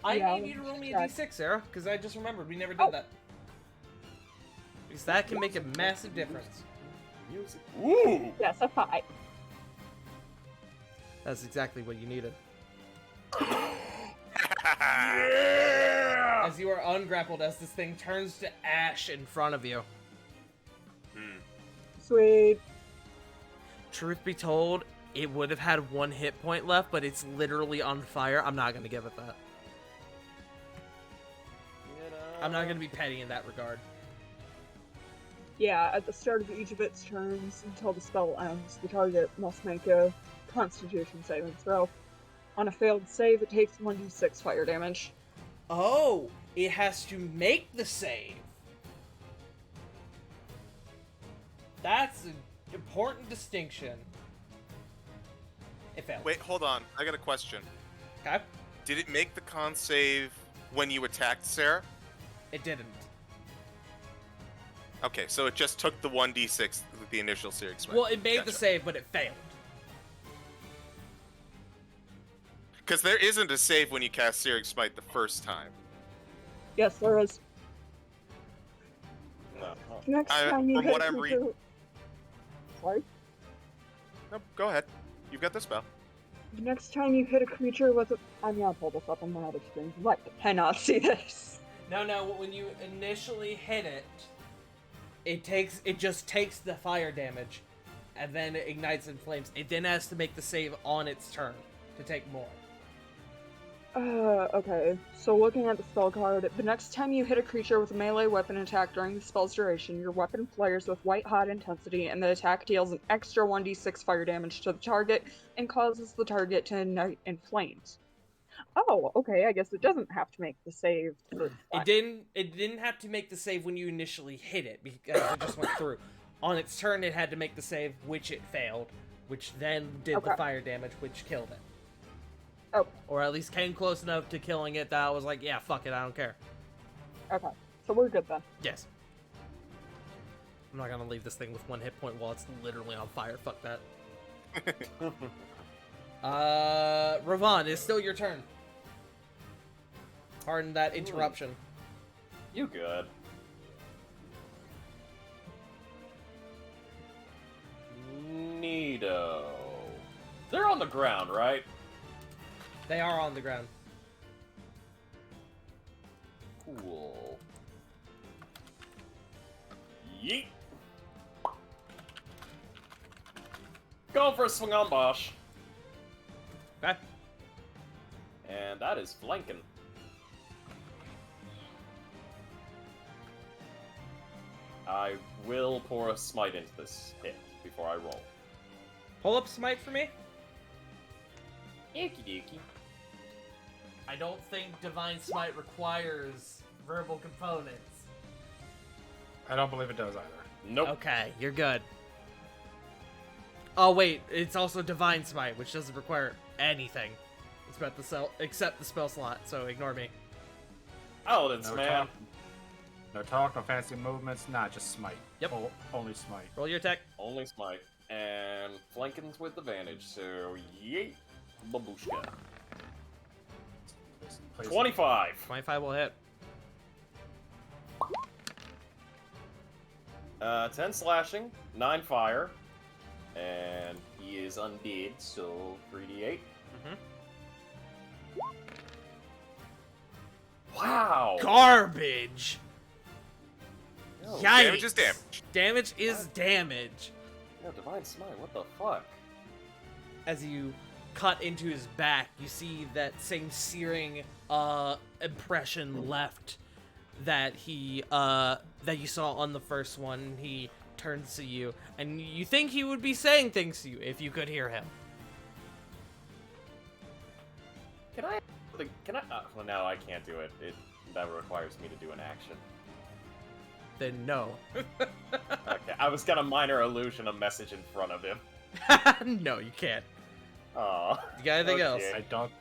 I Yeah, need you to roll me a check. d6, Sarah, because I just remembered we never did Oh. that. Because that can make a massive difference. Music. Woo! Yes, a 5. That's exactly what you needed. Yeah! As you are ungrappled, as this thing turns to ash in front of you. Sweet. Truth be told, it would have had 1 hit point left, but it's literally on fire. I'm not going to give it that. I'm not going to be petty in that regard. Yeah, at the start of each of its turns until the spell ends, the target must make a Constitution saving throw. On a failed save, it takes 1d6 fire damage. Oh, it has to make the save. That's an important distinction. It failed. Wait, hold on. I got a question. Okay. Did it make the con save when you attacked Sarah? It didn't. Okay, so it just took the 1d6, the initial series. Well, it made the Gotcha. save, but it failed. Because there isn't a save when you cast Searing Smite the first time. Yes, there is. No. Next time you from hit what a I'm creature... Sorry? No, go ahead. You've got the spell. The next time you hit a creature with a... I'm gonna pull this up on my other screen. I cannot see this. No, when you initially hit it, it just takes the fire damage, and then it ignites in flames. It then has to make the save on its turn to take more. Okay. So looking at the spell card, the next time you hit a creature with a melee weapon attack during the spell's duration, your weapon flares with white-hot intensity, and the attack deals an extra 1d6 fire damage to the target and causes the target to ignite in flames. Oh, okay, I guess it doesn't have to make the save. It didn't have to make the save when you initially hit it, because it just went through. On its turn, it had to make the save, which it failed, which then did the Okay. fire damage, which killed it. Oh, Or at least came close enough to killing it that I was like, yeah, fuck it, I don't care. okay. So we're good then. Yes. I'm not gonna leave this thing with 1 hit point while it's literally on fire. Fuck that. Ravon, it's still your turn. Pardon that interruption. You good. Neato. They're on the ground, right? They are on the ground. Cool. Yeet. Going for a swing on Bosch. Okay. And that is flanking. I will pour a smite into this hit before I roll. Pull up smite for me. Okie dokie. I don't think divine smite requires verbal components. I don't believe it does either. Nope. Okay, you're good. Oh wait, it's also divine smite, which doesn't require anything. It's about the cell except the spell slot, so ignore me. Paladins, No man. talk. No talk, no fancy movements, nah, just smite. Yep. Only smite. Roll your attack. Only smite. And flanking's with advantage, so yeet. Babushka. Please. 25. 25 will hit. 10 slashing, 9 fire, and he is undead, so 3d8. Wow! Garbage. Yo, Yikes. Damage is damage. Damage is damage. yo, Divine Smite, what the fuck? As you cut into his back, you see that same searing impression left that he that you saw on the first one. He turns to you, and you think he would be saying things to you if you could hear him. Can I? Well, no, I can't do it. That requires me to do an action. Then no. Okay, I was gonna minor illusion a message in front of him. No, you can't. Aw. You got anything else? I don't.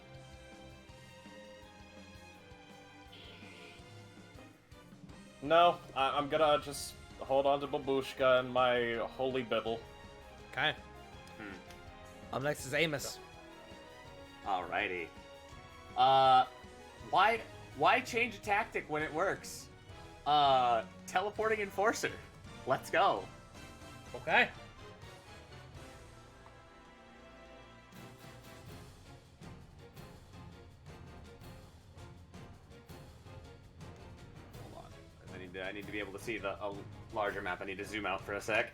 No, I'm gonna just hold on to Babushka and my holy Bible. Okay. Up next is Amos. Alrighty. Why change a tactic when it works? Teleporting Enforcer. Let's go. Okay. Hold on. I need to be able to see a larger map. I need to zoom out for a sec.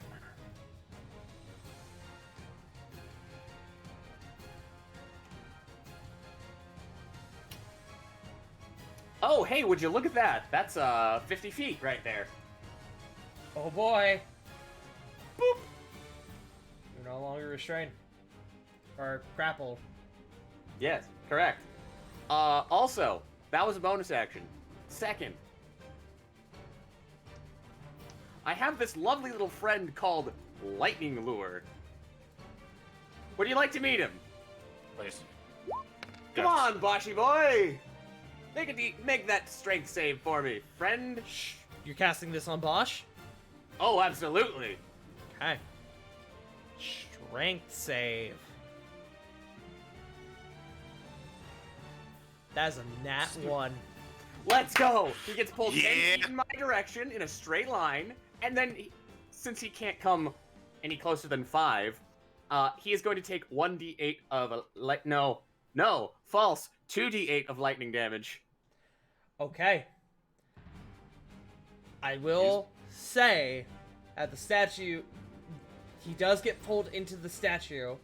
Oh, hey, would you look at that? That's 50 feet right there. Oh boy. Boop. You're no longer restrained. Or grappled. Yes, correct. Also, that was a bonus action. Second, I have this lovely little friend called Lightning Lure. Would you like to meet him? Please. Come on, Boshy boy! Make that strength save for me, friend. Shh. You're casting this on Bosch? Oh, absolutely. Okay. Strength save. That's a nat 1. Let's go! He gets pulled 10 Yeah. feet in my direction in a straight line, and then, since he can't come any closer than 5, he is going to take 1d8 of false, 2d8 of lightning damage. Okay. I will say, at the statue, he does get pulled into the statue.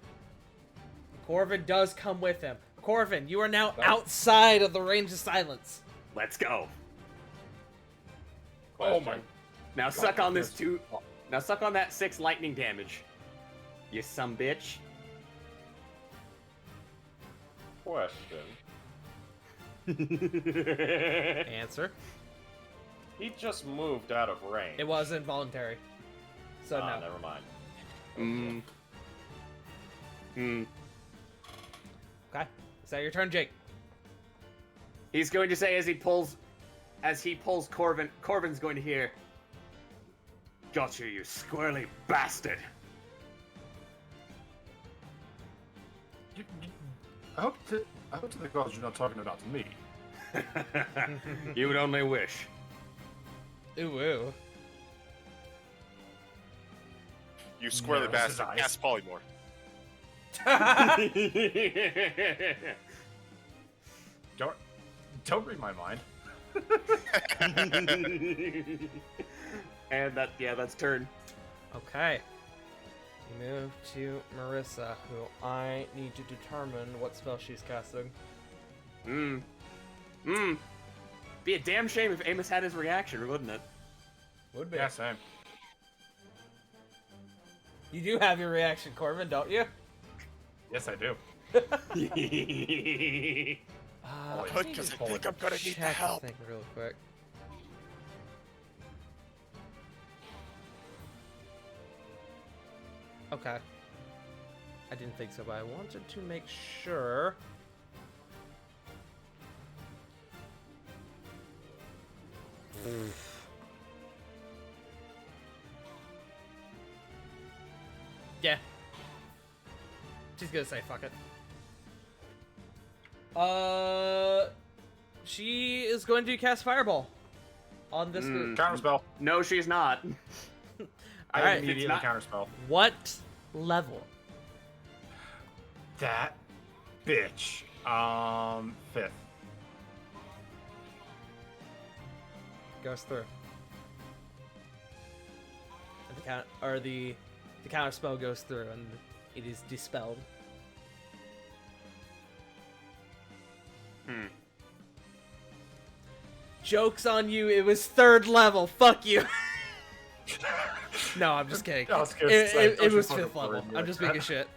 Corvin does come with him. Corvin, you are now outside of the range of silence. Let's go. Oh my. Now suck on this 2. Now suck on that 6 lightning damage. You some bitch. Question. Answer. He just moved out of range. It was involuntary. So no. Never mind. Okay. Is that your turn, Jake? He's going to say as he pulls Corvin, Corvin's going to hear, "Got you, you squirrely bastard." I hope to the gods you're not talking about me. You would only wish. Ooh, ooh. You squirrely No, this is bastard. nice. Cast polymorph. Don't read my mind. And that's turn. Okay. We move to Marissa, who I need to determine what spell she's casting. Be a damn shame if Amos had his reaction, wouldn't it? Would be. Yeah, same. You do have your reaction, Corbin, don't you? Yes, I do. Let me Because just I think I'm gonna need the check help. the thing real quick. Okay. I didn't think so, but I wanted to make sure. Yeah. She's gonna say fuck it. She is going to cast Fireball on this group. Counterspell. No, she's not. I Alright. immediately not- counterspell. What level? That bitch. 5th. Goes through. And the counter spell goes through and it is dispelled. Joke's on you, it was 3rd level. Fuck you. No, I'm just kidding. I was gonna say, It don't you was fucking 5th level. worry me I'm like just that. making shit.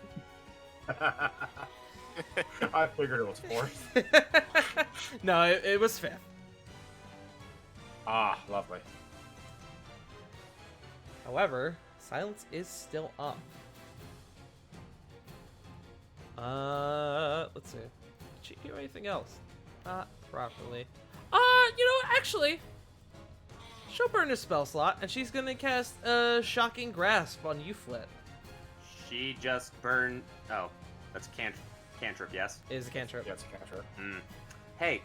I figured it was 4th. No, it was 5th. Ah, lovely. However, silence is still up. Let's see. Did she do anything else? Not properly. You know what? Actually, she'll burn a spell slot, and she's gonna cast Shocking Grasp on you, Flit. She just burned. Oh, that's a cantrip, yes? It is a cantrip. Yeah, it's a cantrip. Hey,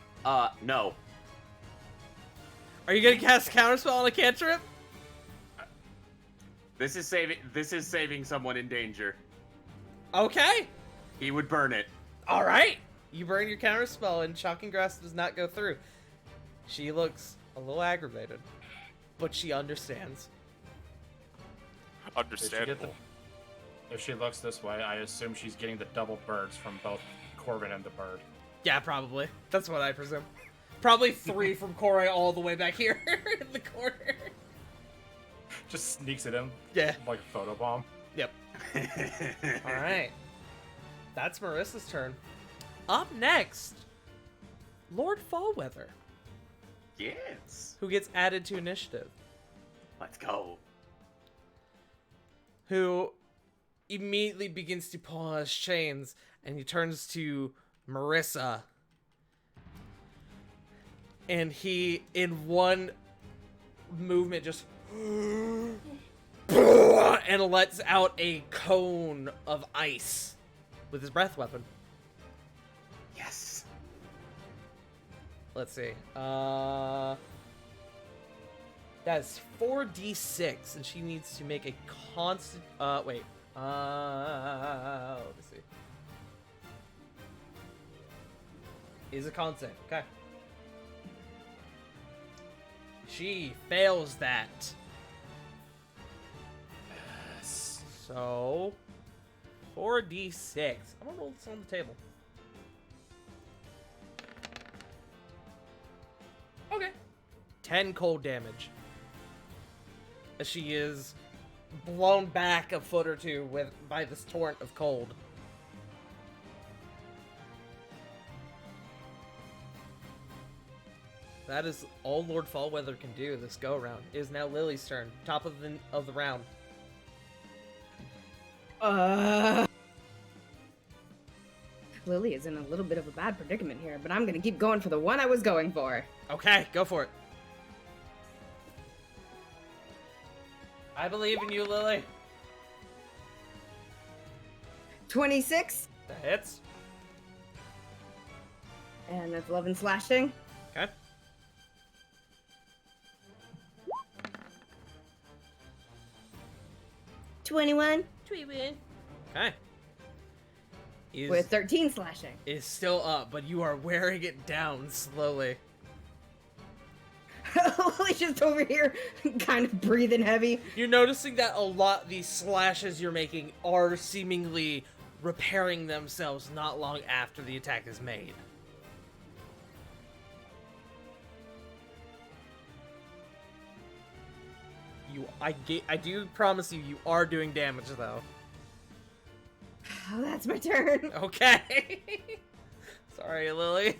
no. Are you gonna cast Counterspell on a cantrip? This is saving someone in danger. Okay. He would burn it. All right. You burn your Counterspell, and Shocking Grasp does not go through. She looks a little aggravated, but she understands. Understandable. If she looks this way, I assume she's getting the double birds from both Corbin and the bird. Yeah, probably. That's what I presume. Probably 3 from Korai all the way back here in the corner. Just sneaks it in Yeah. like a photobomb. Yep. All right. That's Marissa's turn. Up next, Lord Fallweather, Yes. who gets added to initiative, Let's go. who immediately begins to pull on his chains, and he turns to Marissa. And he, in one movement, just and lets out a cone of ice with his breath weapon. Yes. Let's see. That's 4d6, and she needs to make a constant. Wait. Let me see. Is a con save. Okay. She fails that. Yes. So 4d6. I'm gonna roll this on the table. Okay. 10 cold damage. As she is blown back a foot or two by this torrent of cold. That is all Lord Fallweather can do this go around. It is now Lily's turn, top of the round. Lily is in a little bit of a bad predicament here, but I'm gonna keep going for the one I was going for. Okay, go for it. I believe in you, Lily. 26, That hits. and that's 11 slashing. Okay. $21 Okay. Is with 13 slashing. is still up, but you are wearing it down slowly. Lily's just over here, kind of breathing heavy. You're noticing that a lot of these slashes you're making are seemingly repairing themselves not long after the attack is made. I do promise you, you are doing damage though. Oh, that's my turn. Okay. Sorry, Lily.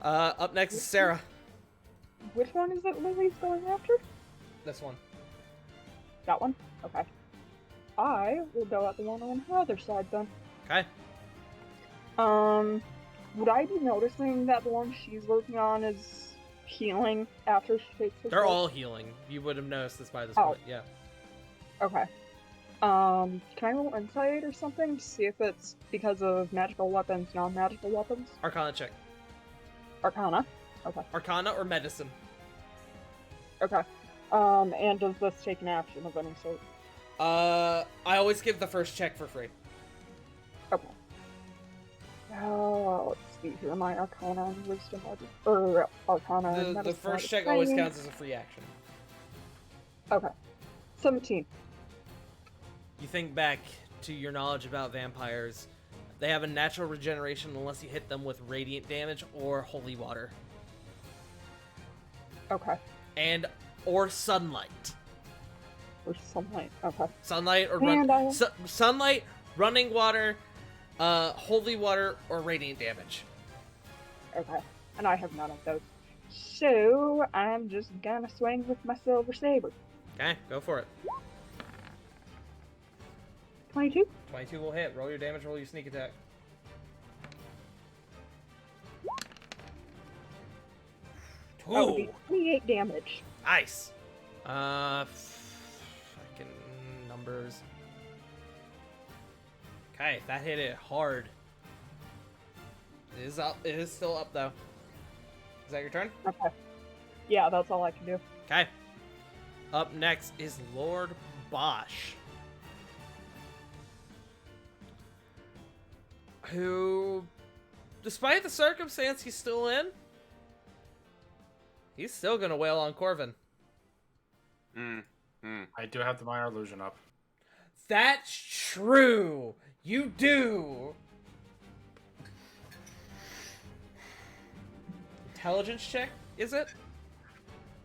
Up next is Sarah. Which one is it Lily's going after? This one. That one? Okay. I will go at the one on her other side then. Okay. Would I be noticing that the one she's working on is healing after she takes her They're spell? all healing. You would have noticed this by this Oh. point, yeah. Okay. Can I roll insight or something to see if it's because of magical weapons, non-magical weapons? Arcana check. Arcana? Okay. Arcana or medicine? Okay. And does this take an action of any sort? I always give the first check for free. Okay. Let's see here. My Arcana and Wisdom or Arcana and The Medicine first are check the always same. counts as a free action. Okay. 17. You think back to your knowledge about vampires. They have a natural regeneration unless you hit them with radiant damage or holy water. Okay. Or sunlight. Or sunlight. Okay. Sunlight or And sunlight, running water, holy water, or radiant damage. Okay. And I have none of those. So I'm just gonna swing with my silver saber. Okay, go for it. 22. 22 will hit. Roll your damage, roll your sneak attack. Oh, Ooh, 28 damage. nice. Fucking numbers. Okay, that hit it hard. It is up. It is still up though. Is that your turn? Okay. Yeah, that's all I can do. Okay. Up next is Lord Bosch, who, despite the circumstance he's still in, he's still gonna wail on Corvin. I do have the minor illusion up. That's true. You do. Intelligence check, is it?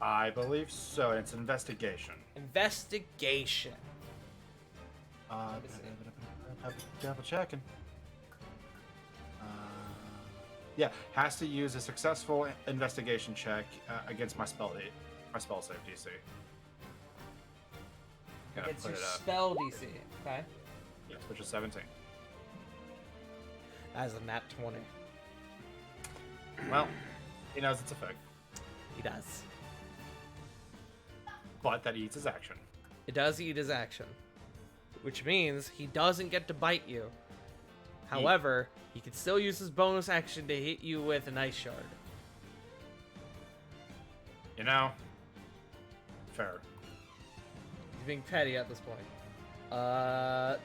I believe so. It's an investigation. Investigation. Double checking. Yeah, has to use a successful investigation check against my spell save DC. Gotta It's put your it up. spell DC. Okay. Yes, which is 17. As a nat 20. Well, he knows its effect, He does. but that eats his action. It does eat his action, which means he doesn't get to bite you. However, he can still use his bonus action to hit you with an ice shard. You know, fair. He's being petty at this point. I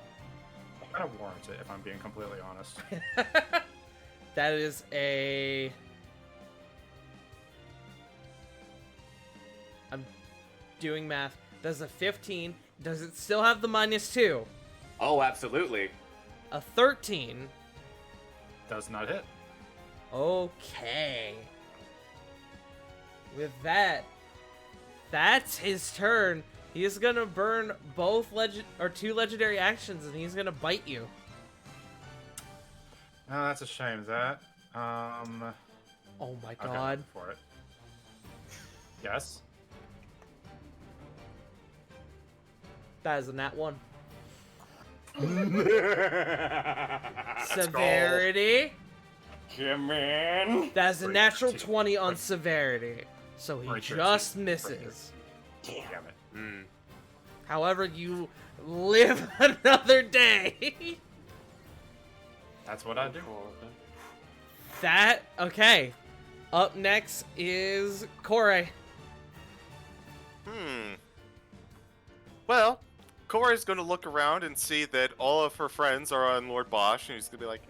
kind of warrant it, if I'm being completely honest. That is a... I'm doing math. Does a 15. Does it still have the -2? Oh, absolutely. A 13. Does not hit. Okay. With that, that's his turn. He is gonna burn both two legendary actions, and he's gonna bite you. Oh, that's a shame. That. Oh my Okay, god. for it. Yes. That is a nat 1. Let's go. Severity. Come in. That is a Great. natural 20 on severity. So he Great. just misses. Damn it. However, you live another day. That's what I do. Okay. Up next is Corey. Well, Cora's going to look around and see that all of her friends are on Lord Bosch, and she's going to be like,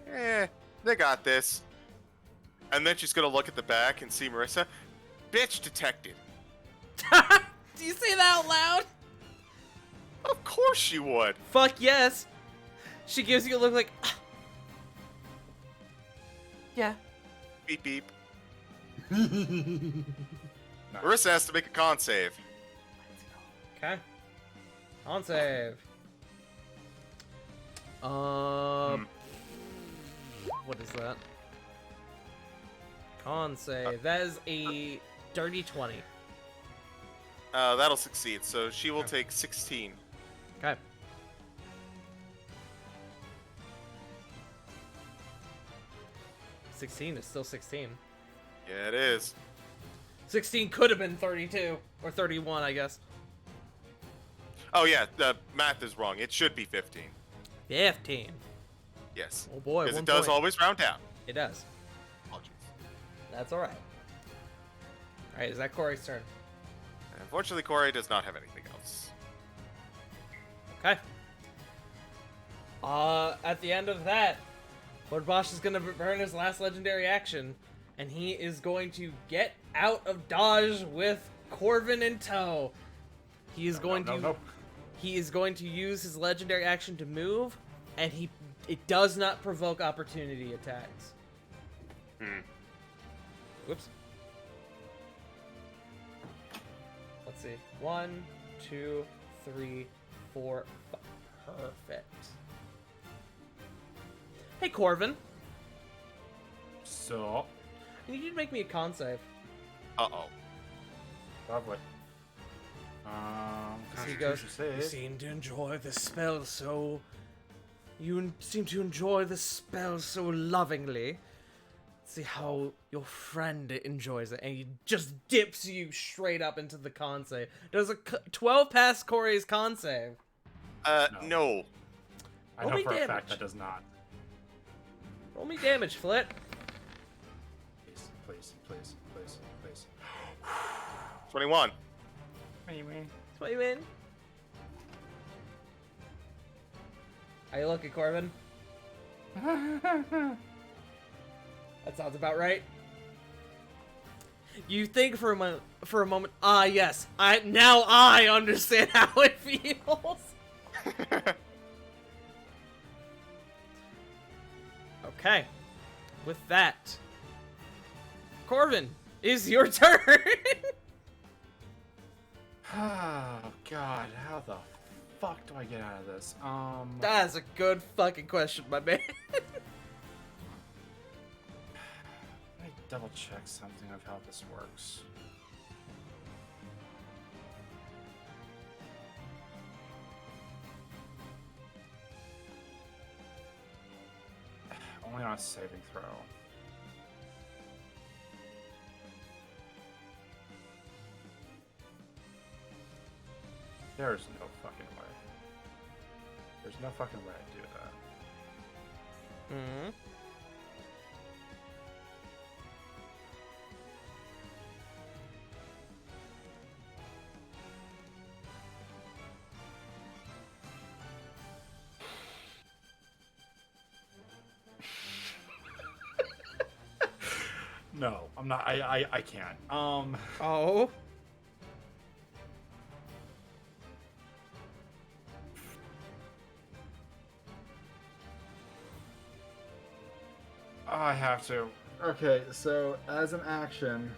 they got this. And then she's going to look at the back and see Marissa. Bitch detected. Do you say that out loud? Of course she would. Fuck yes. She gives you a look like, "Ah." Yeah. Beep beep. Nice. Marissa has to make a con save. Okay. On save. What is that? Con save. That is a dirty 20. That'll succeed, so she will take 16. Okay. $16 is still 16. Yeah, it is. 16 could have been 32 or 31, I guess. Oh yeah, the math is wrong. It should be 15. 15. Yes. Oh boy, Because one it does point. always round down. It does. Apologies. That's all right. All right, is that Corey's turn? Unfortunately, Corey does not have anything else. Okay. At the end of that, Lord Bosch is gonna burn his last legendary action, and he is going to get out of dodge with Corvin in tow. He is going to use his legendary action to move, and it does not provoke opportunity attacks. Whoops. Let's see. 1, 2, 3, 4, 5. Perfect. Hey, Corvin. So, I need you to make me a con save. Uh-oh. lovely. He goes, you seem to enjoy the spell so... You seem to enjoy the spell so lovingly. See how your friend enjoys it, and he just dips you straight up into the con save. Does a 12 pass Corey's con save? No. I Roll know me for a damage. fact that does not. Roll me damage, Flit. Please. 21. That's what you win. Are you looking, Corvin? That sounds about right. You think for a moment. Ah, yes. Now I understand how it feels. Okay. With that, Corvin, is your turn. Oh God, how the fuck do I get out of this? That's a good fucking question, my man. Let me double check something of how this works. Only on a saving throw. There's no fucking way. There's no fucking way I do that. Hmm. No, I'm not. I can't. Oh. I have to. Okay, so as an action,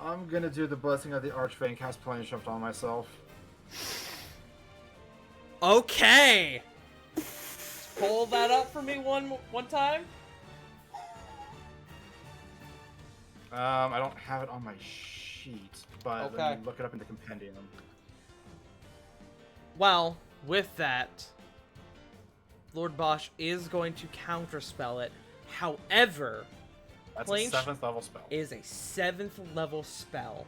I'm gonna do the Blessing of the Archfey and cast Plane Shift on myself. Okay. Pull that up for me one time. I don't have it on my sheet, but Okay. let me look it up in the compendium. Well, with that, Lord Bosch is going to counterspell it. However, That's Plane a 7th level spell. is a 7th level spell.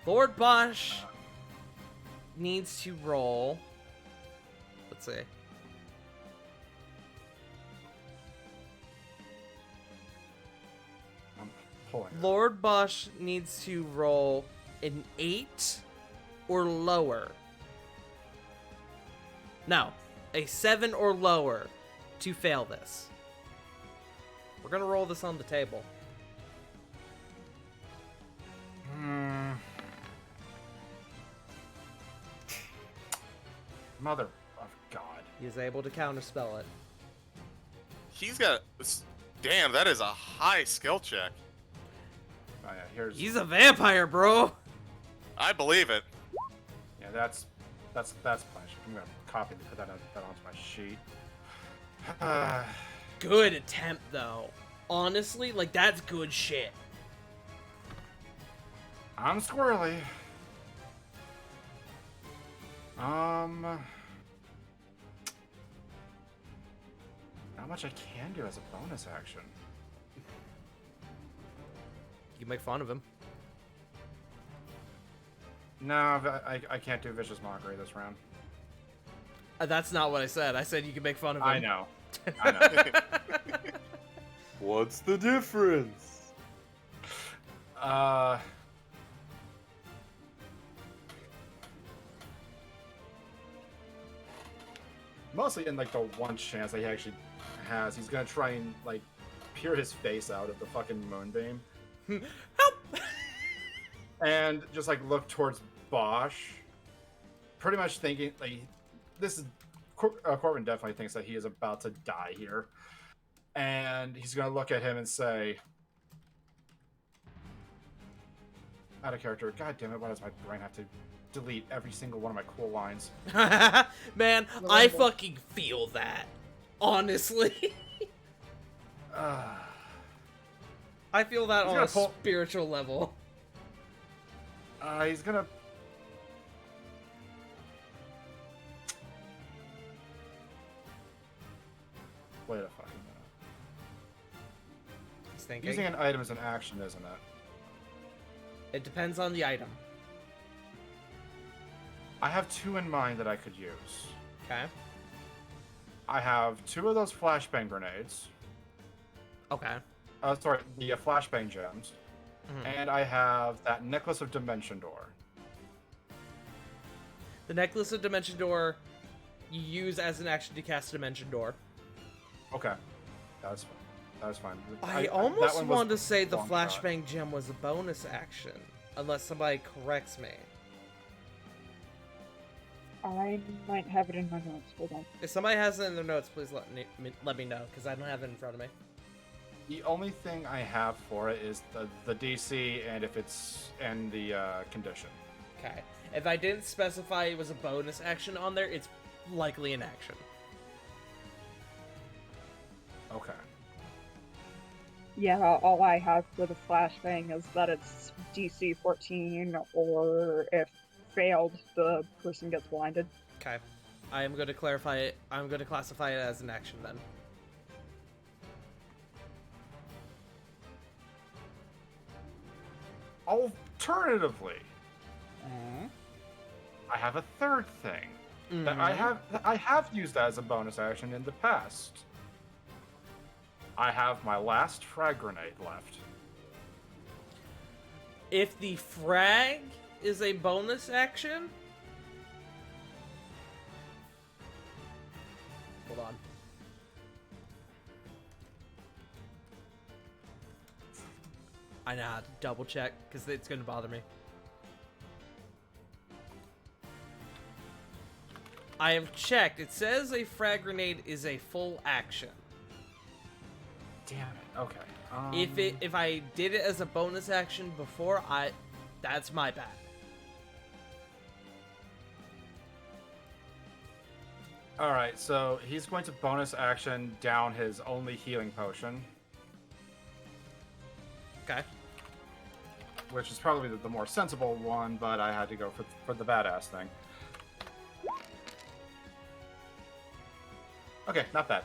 Lord Bosch needs to roll. Let's see. I'm pulling it. Lord Bosch needs to roll an 8 or lower. No, a 7 or lower to fail this. We're gonna roll this on the table. Mother of God. He is able to counterspell it. He's got. Damn, that is a high skill check. Oh yeah, here's. He's a vampire, bro. I believe it. Yeah, that's punishment. I'm gonna copy and put that onto my sheet. Good attempt, though. Honestly, like, that's good shit. I'm squirrely. Not much I can do as a bonus action. You can make fun of him. No, I can't do vicious mockery this round. That's not what I said. I said you can make fun of him. I know. I know. What's the difference? Mostly in like the one chance that he actually has, he's gonna try and like peer his face out of the fucking moonbeam. Help! And just like look towards Bosch, pretty much thinking like this is Corbin definitely thinks that he is about to die here, and he's gonna look at him and say, out of character, God damn it, why does my brain have to delete every single one of my cool lines? Man, I fucking feel that. Honestly. I feel that He's on a gonna spiritual level. He's gonna. Wait a fucking minute. He's thinking. Using an item is an action, isn't it? It depends on the item. I have two in mind that I could use. Okay. I have two of those flashbang grenades. Okay. Sorry, the flashbang gems. And I have that necklace of dimension door. The necklace of dimension door you use as an action to cast dimension door. Okay. That's fine. That's fine. I that almost one was wanted to say the long shot. flashbang gem was a bonus action, unless somebody corrects me. I might have it in my notes. Hold on. If somebody has it in their notes, please let me know, because I don't have it in front of me. The only thing I have for it is the DC and if it's and the condition. Okay. If I didn't specify it was a bonus action on there, it's likely an action. Okay. Yeah, all I have for the flashbang is that it's DC 14, or if failed, the person gets blinded. Okay. I am going to clarify it. I'm going to classify it as an action then. Alternatively, I have a third thing that I have used as a bonus action in the past. I have my last frag grenade left. If the frag is a bonus action... Hold on. I know how to double check, because it's going to bother me. I have checked. It says a frag grenade is a full action. Damn it. Okay. If I did it as a bonus action before, that's my bad. All right, so he's going to bonus action down his only healing potion, Okay. which is probably the more sensible one, but I had to go for the badass thing. Okay, not bad.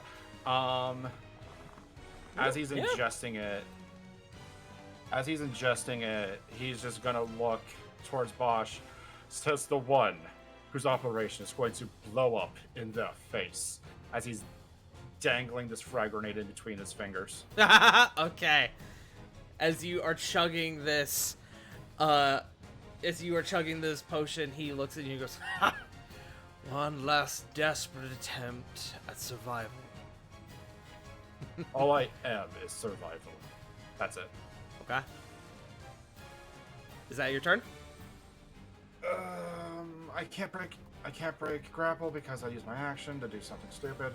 As he's ingesting it, he's just gonna look towards Bosch. Says the one whose operation is going to blow up in the face as he's dangling this frag grenade in between his fingers. Okay. As you are chugging this, potion, he looks at you and goes, "Ha! One last desperate attempt at survival." All I am is survival. That's it. Okay. Is that your turn? I can't break grapple because I used my action to do something stupid.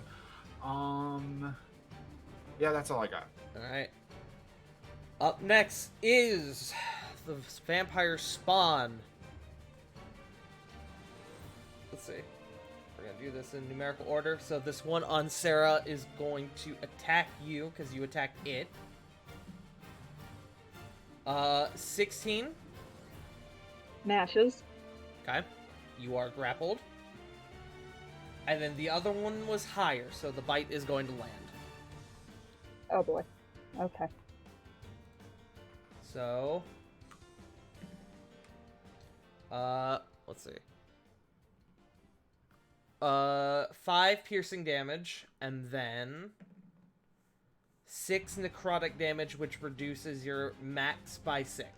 Yeah, that's all I got. Alright. Up next is the vampire spawn. Let's see. We're gonna do this in numerical order. So this one on Sarah is going to attack you because you attacked it. 16. Matches. Okay. You are grappled. And then the other one was higher, so the bite is going to land. Oh boy. Okay. So, let's see. 5 piercing damage, and then 6 necrotic damage, which reduces your max by 6.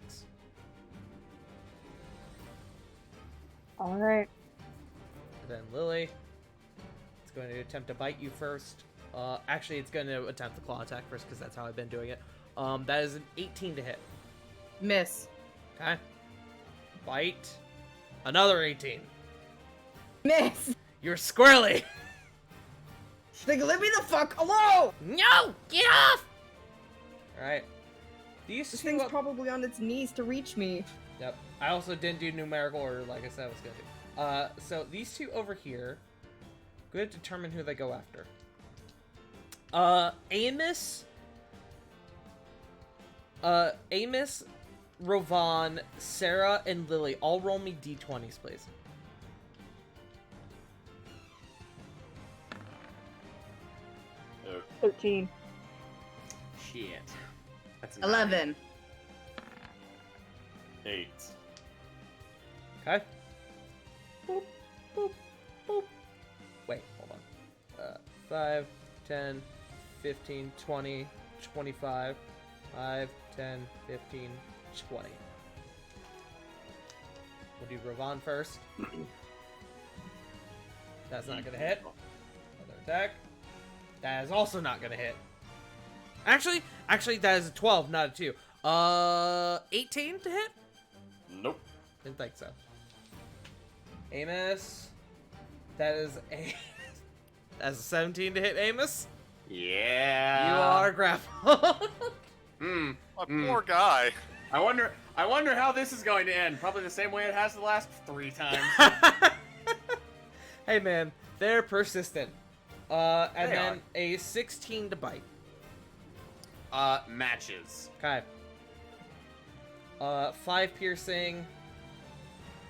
Alright. Then Lily, it's going to attempt to bite you first. Actually, it's going to attempt the claw attack first because that's how I've been doing it. That is an 18 to hit. Miss. Okay. Bite. Another 18. Miss. You're squirrely. Like, leave me the fuck alone! No! Get off! Alright. These This two thing's up... probably on its knees to reach me. Yep. I also didn't do numerical order like I said I was going to do. So these two over here, good to determine who they go after. Amos, Rovan, Sarah, and Lily, all roll me d20s, please. Oh, 13. Shit. That's 11. 8. Okay. Boop, boop, boop. Wait, hold on. 5, 10, 15, 20, 25. 5, 10, 15, 20. We'll do Rovan first. That's not gonna hit. Another attack. That is also not gonna hit. Actually, that is a 12, not a 2. 18 to hit? Nope. Didn't think so. Amos. That is a... That's a 17 to hit, Amos. Yeah. You are grappled. Poor guy. I wonder how this is going to end. Probably the same way it has the last 3 times. Hey man, they're persistent. And They then a 16 to bite. Matches. Okay. 5 piercing.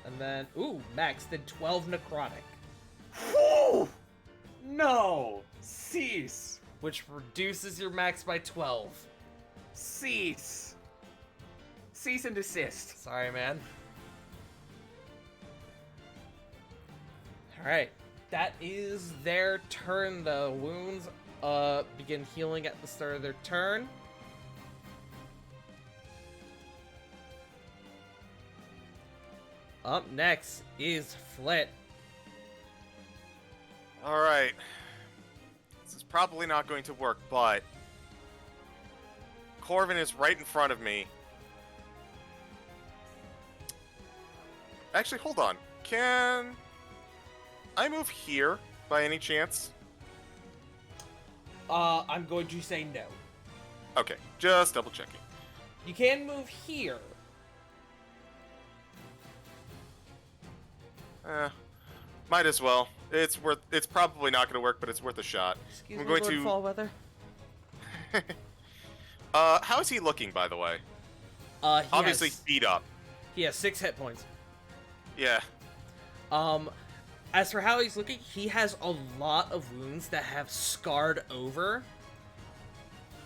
And then, ooh, max did 12 necrotic, Whew! No! Cease! which reduces your max by 12. Cease! Cease and desist. Sorry, man. Alright. That is their turn. The wounds begin healing at the start of their turn. Up next is Flit. Alright. This is probably not going to work, but Corvin is right in front of me. Actually, hold on. Can I move here by any chance? I'm going to say no. Okay, just double checking. You can move here. Might as well. It's probably not going to work, but it's worth a shot. Excuse I'm me, going Lord to- Fallweather. How is he looking, by the way? Obviously beat up. He has 6 hit points. Yeah. As for how he's looking, he has a lot of wounds that have scarred over.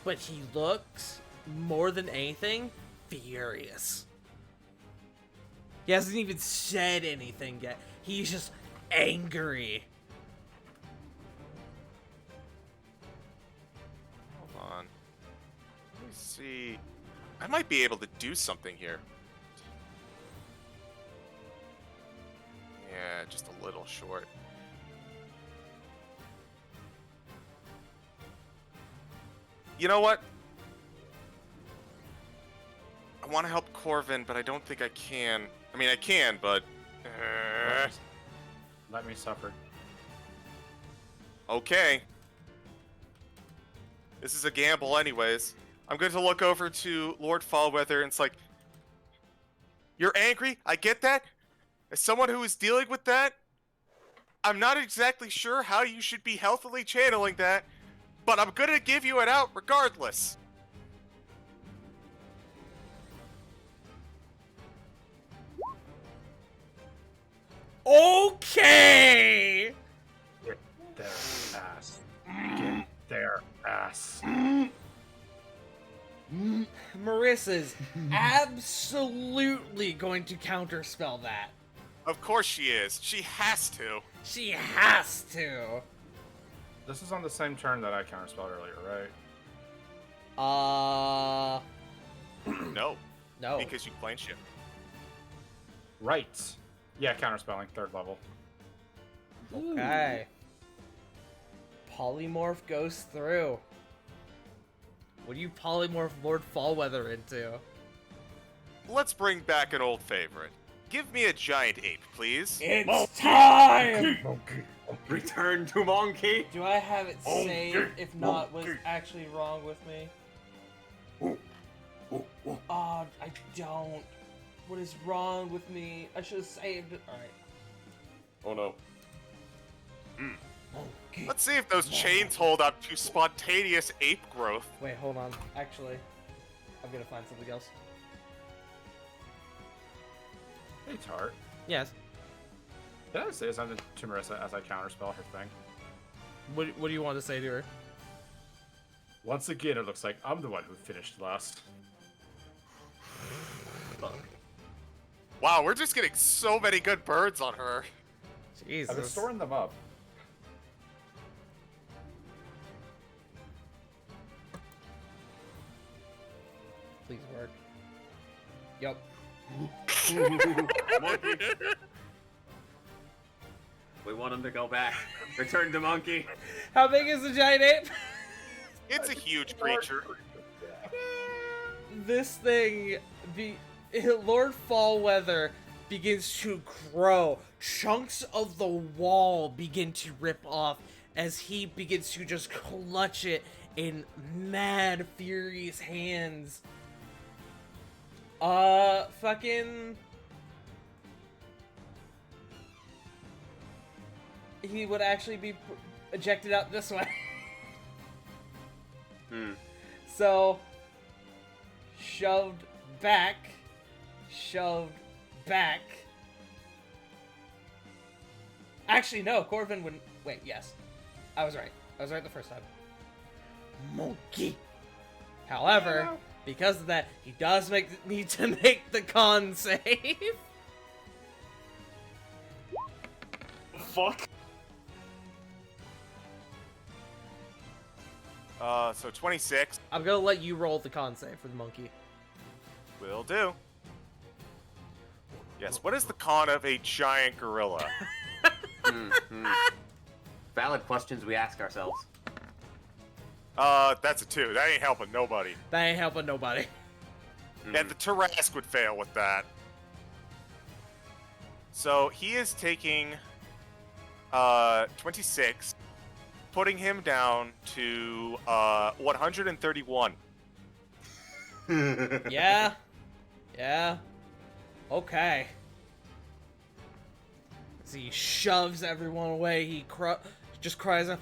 But he looks, more than anything, furious. He hasn't even said anything yet. He's just angry. Hold on. Let me see. I might be able to do something here. Yeah, just a little short. You know what? I want to help Corvin, but I don't think I can. I mean, I can, but... Let me suffer. Okay. This is a gamble anyways. I'm going to look over to Lord Fallweather and it's like, you're angry? I get that. As someone who is dealing with that, I'm not exactly sure how you should be healthily channeling that, but I'm going to give you it out regardless. Okay! Get their ass. Get their ass. Marissa's absolutely going to counterspell that. Of course she is. She has to. She has to. This is on the same turn that I counterspelled earlier, right? No, No. because you plane shift. Right. Yeah, counterspelling, 3rd level. Okay. Polymorph goes through. What do you polymorph Lord Fallweather into? Let's bring back an old favorite. Give me a giant ape, please. It's time! Return to monkey. Do I have it saved? If not, what's actually wrong with me? Oh, I don't. What is wrong with me? I should have saved it. Alright. Oh no. Let's see if those chains hold up to spontaneous ape growth. Wait, hold on. Actually, I'm gonna find something else. Hey, Tart. Yes. Did I say something to Marissa as I counterspell her thing? What do you want to say to her? Once again, it looks like I'm the one who finished last. Wow, we're just getting so many good birds on her. Jesus. I've been storing them up. Please work. Yup. Monkey. We want him to go back. Return to monkey. How big is the giant ape? It's a huge creature. This thing, Lord Fallweather begins to grow. Chunks of the wall begin to rip off as he begins to just clutch it in mad, furious hands. Fucking... He would actually be ejected out this way. So, shoved back. Actually, no, Corvin wouldn't. Wait, yes. I was right. I was right the first time. Monkey. However, because of that, he does need to make the con save. Fuck. So 26 I'm gonna let you roll the con save for the monkey. will do. Yes, what is the con of a giant gorilla? Valid questions we ask ourselves. That's a 2. That ain't helping nobody. That ain't helping nobody. And the Tarrasque would fail with that. So he is taking 26, putting him down to 131. Yeah. Yeah. Okay. As he shoves everyone away, he just cries out.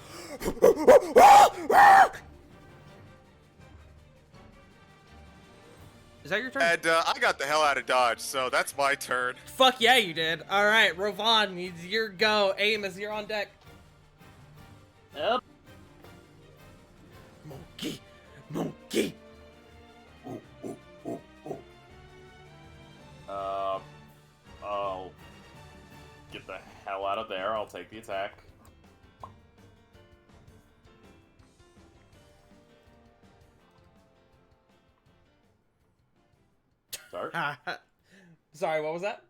Is that your turn? And I got the hell out of Dodge, so that's my turn. Fuck yeah, you did. Alright, Rovan, it's your go. Amos, you're on deck. Yep. Monkey. Monkey. I'll get the hell out of there. I'll take the attack. Start. Sorry, what was that?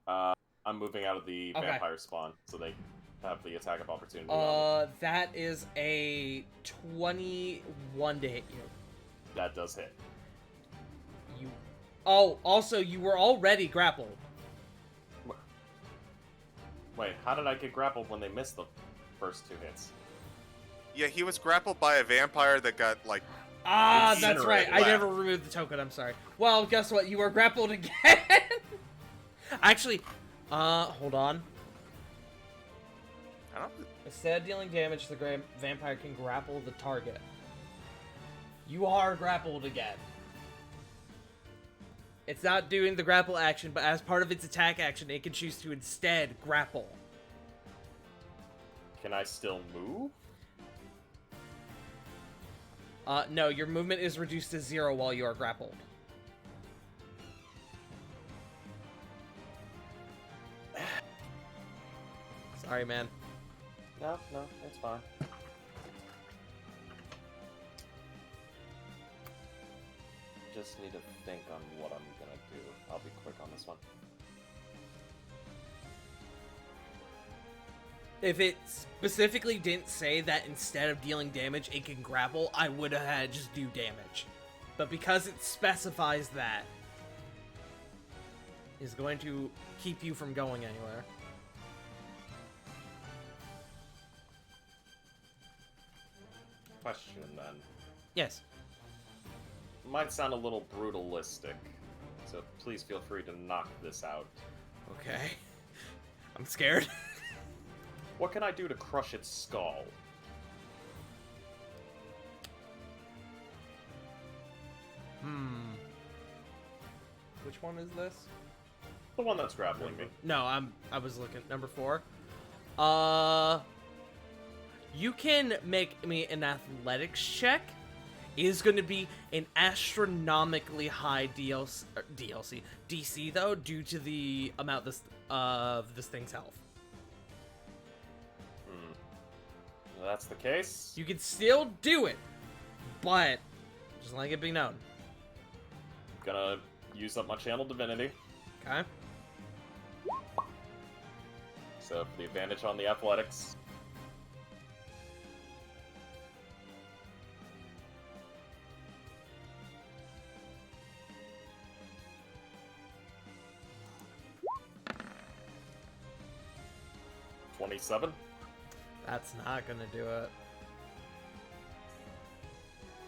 I'm moving out of the Okay. vampire spawn, so they have the attack of opportunity. on me. That is a 21 to hit you. That does hit. Oh, also, you were already grappled. Wait, how did I get grappled when they missed the first 2 hits? Yeah, he was grappled by a vampire that got, like... Ah, that's right. I Wow. never removed the token. I'm sorry. Well, guess what? You were grappled again. Actually, hold on. I don't... Instead of dealing damage, the vampire can grapple the target. You are grappled again. It's not doing the grapple action, but as part of its attack action, it can choose to instead grapple. Can I still move? No, your movement is reduced to 0 while you are grappled. Sorry, man. No, it's fine. just need to think on what I'm gonna do. I'll be quick on this one. If it specifically didn't say that instead of dealing damage, it can grapple, I would have had just do damage. But because it specifies that, it's going to keep you from going anywhere. Question then. Yes. Might sound a little brutalistic, so please feel free to knock this out. Okay. I'm scared. What can I do to crush its skull? Which one is this? The one that's grappling me. No, I was looking number 4. You can make me an athletics check. It is going to be an astronomically high DC though, due to the amount of this thing's health. If that's the case. You can still do it, but just let it be known. Gonna use up my channel divinity. Okay. So for the advantage on the athletics. $27. That's not gonna do it.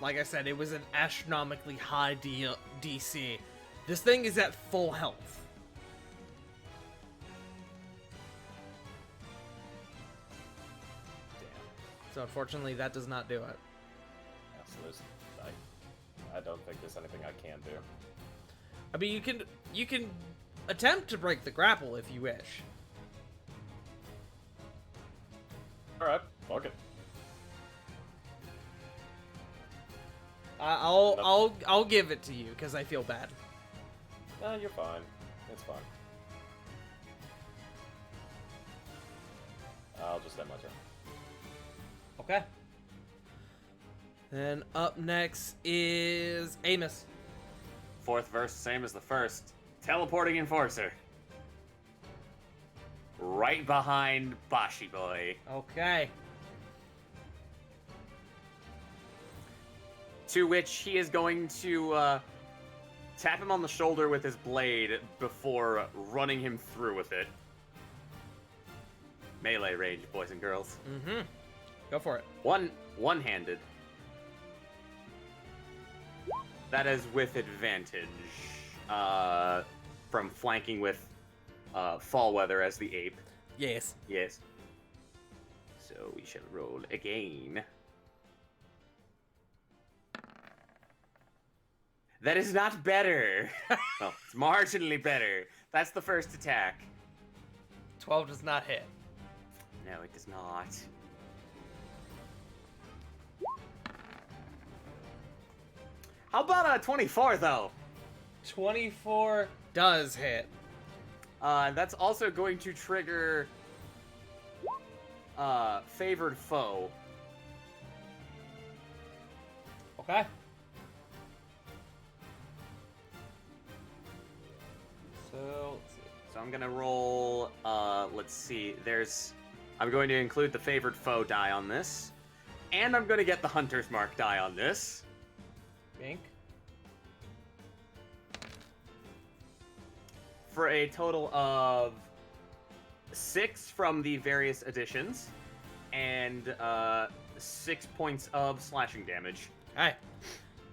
Like I said, it was an astronomically high DC. This thing is at full health. So unfortunately, that does not do it. Yeah, so there's, I don't think there's anything I can do. I mean, you can attempt to break the grapple if you wish. All right, fuck it. I'll give it to you because I feel bad. Nah, you're fine. It's fine. I'll just end my turn. Okay. Then up next is Amos. Fourth verse, same as the first. Teleporting Enforcer. Right behind Bashi Boy. Okay. To which he is going to tap him on the shoulder with his blade before running him through with it. Melee range, boys and girls. Mm-hmm. Go for it. One-handed. That is with advantage. From flanking with Fall Weather as the ape. Yes. Yes. So we shall roll again. That is not better. Well, it's marginally better. That's the first attack. 12 does not hit. No, it does not. How about a 24, though? 24 does hit. That's also going to trigger Favored Foe. Okay. So, let's see. So I'm gonna roll, let's see, I'm going to include the Favored Foe die on this, and I'm gonna get the Hunter's Mark die on this. Bink. For a total of 6 from the various additions, and 6 points of slashing damage. Alright.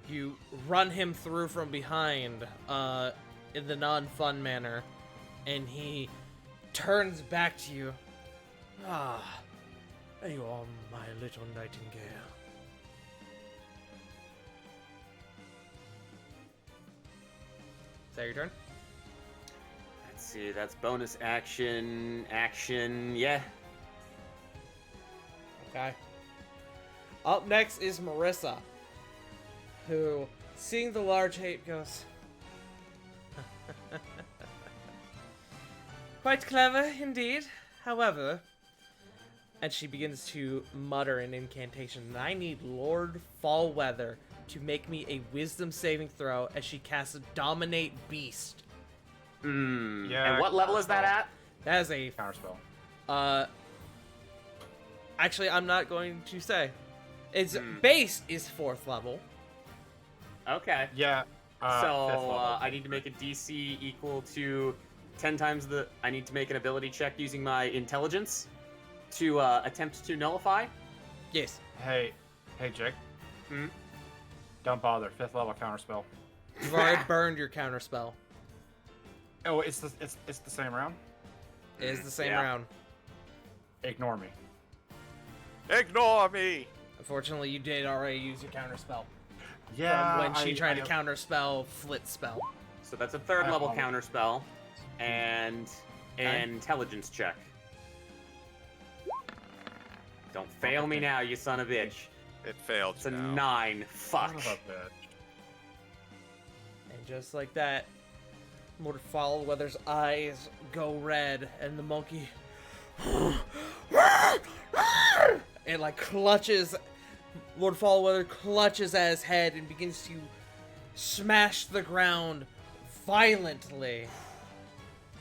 You run him through from behind, in the non-fun manner, and he turns back to you. Ah, there you are, my little nightingale. Is that your turn? Let's see, that's bonus action, yeah. Okay. Up next is Marissa, who, seeing the large ape, goes, quite clever indeed. However, and she begins to mutter an incantation. And I need Lord Fallweather to make me a wisdom saving throw as she casts Dominate Beast. And what level is that at? That is a Counterspell. Actually, I'm not going to say. Its base is 4th level. Okay. Yeah. Fifth So level. I need to make a DC equal to 10 times the. I need to make an ability check using my intelligence to attempt to nullify. Yes. Hey, Jake. Don't bother. 5th level counterspell. You've already burned your counterspell. Oh, it's the same round. It is the same Yeah. round. Ignore me. Ignore me. Unfortunately, you did already use your counterspell. Yeah. When she tried to counterspell Flit spell. So that's a 3rd level apologize. counterspell, and an intelligence check. Don't fail me now, you son of a bitch. It failed. It's a now. 9. Fuck. Son of a bitch. And just like that, Lord Followweather's eyes go red, and the monkey it like clutches. Lord Followweather clutches at his head and begins to smash the ground violently.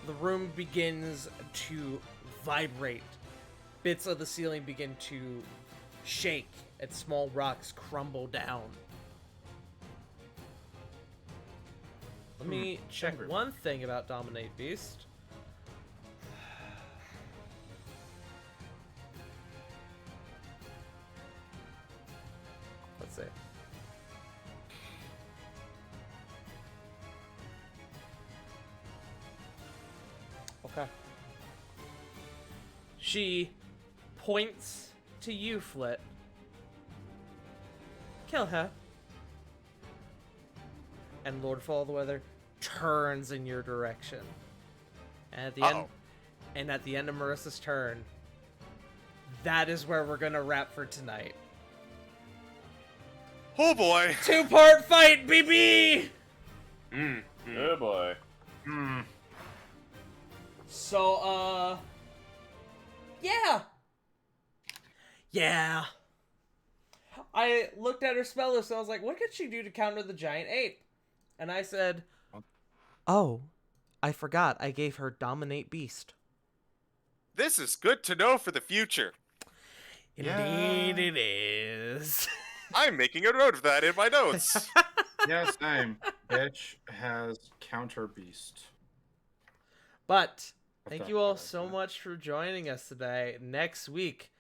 The room begins to vibrate. Bits of the ceiling begin to shake, and small rocks crumble down. Let me check angry. one thing about Dominate Beast. Let's see. Okay. She points to you, Flit. Kill her. And Lord Followweather turns in your direction. And at the end, and at the end of Marissa's turn, that is where we're gonna wrap for tonight. Oh boy. 2-part fight, BB. Oh boy. So, yeah. I looked at her spell list and I was like, what could she do to counter the giant ape? And I said, oh, I forgot I gave her Dominate Beast. This is good to know for the future. Indeed it is. I'm making a note of that in my notes. Yeah, same. Bitch has counter beast. But thank you all so much for joining us today. Next week,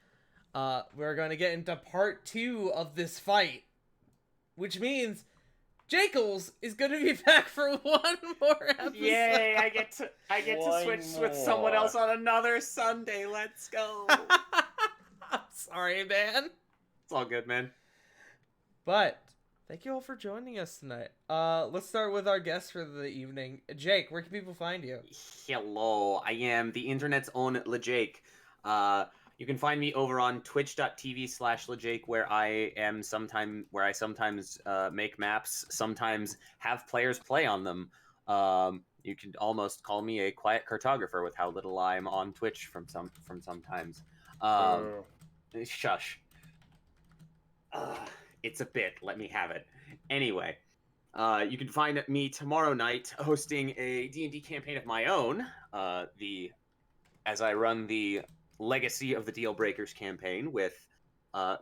we're going to get into part 2 of this fight, which means Jackals is going to be back for one more episode. Yay! I get to One switch with someone more. else on another Sunday. Let's go. I'm sorry, man. It's all good, man. But thank you all for joining us tonight. Let's start with our guest for the evening. Jake, where can people find you? Hello, I am the internet's own LeJake. You can find me over on twitch.tv/LeJake, where I sometimes make maps, sometimes have players play on them. You could almost call me a quiet cartographer with how little I'm on Twitch from sometimes. Shush. It's a bit. Let me have it. Anyway, you can find me tomorrow night hosting a D&D campaign of my own. As I run the Legacy of the Deal Breakers campaign with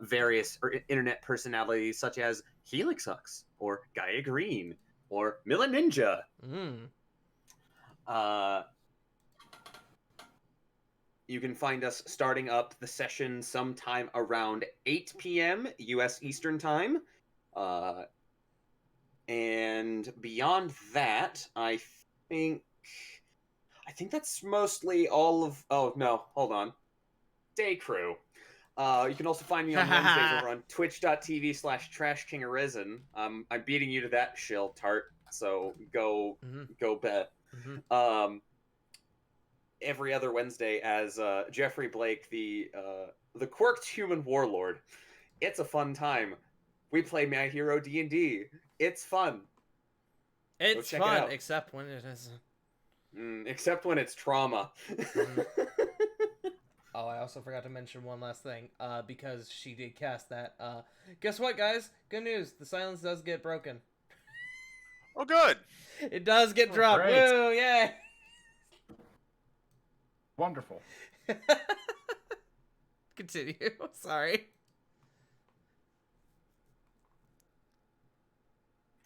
various internet personalities such as Helixux or Gaia Green or Milla Ninja. You can find us starting up the session sometime around 8 p.m. U.S. Eastern Time. And beyond that, I think that's mostly all of... Oh, no, hold on. Day Crew. You can also find me on Wednesdays over on twitch.tv/TrashKingArisen. I'm beating you to that, Shill Tart, so go bet. Every other Wednesday as Jeffrey Blake, the quirked human warlord. It's a fun time. We play My Hero D&D. It's fun. It's check it fun, out. except when it isn't. Except when it's trauma. Oh, I also forgot to mention one last thing. Because she did cast that. Guess what, guys? Good news. The silence does get broken. Oh, good. It does get dropped. great. Woo! Yay! Wonderful. Continue. Sorry.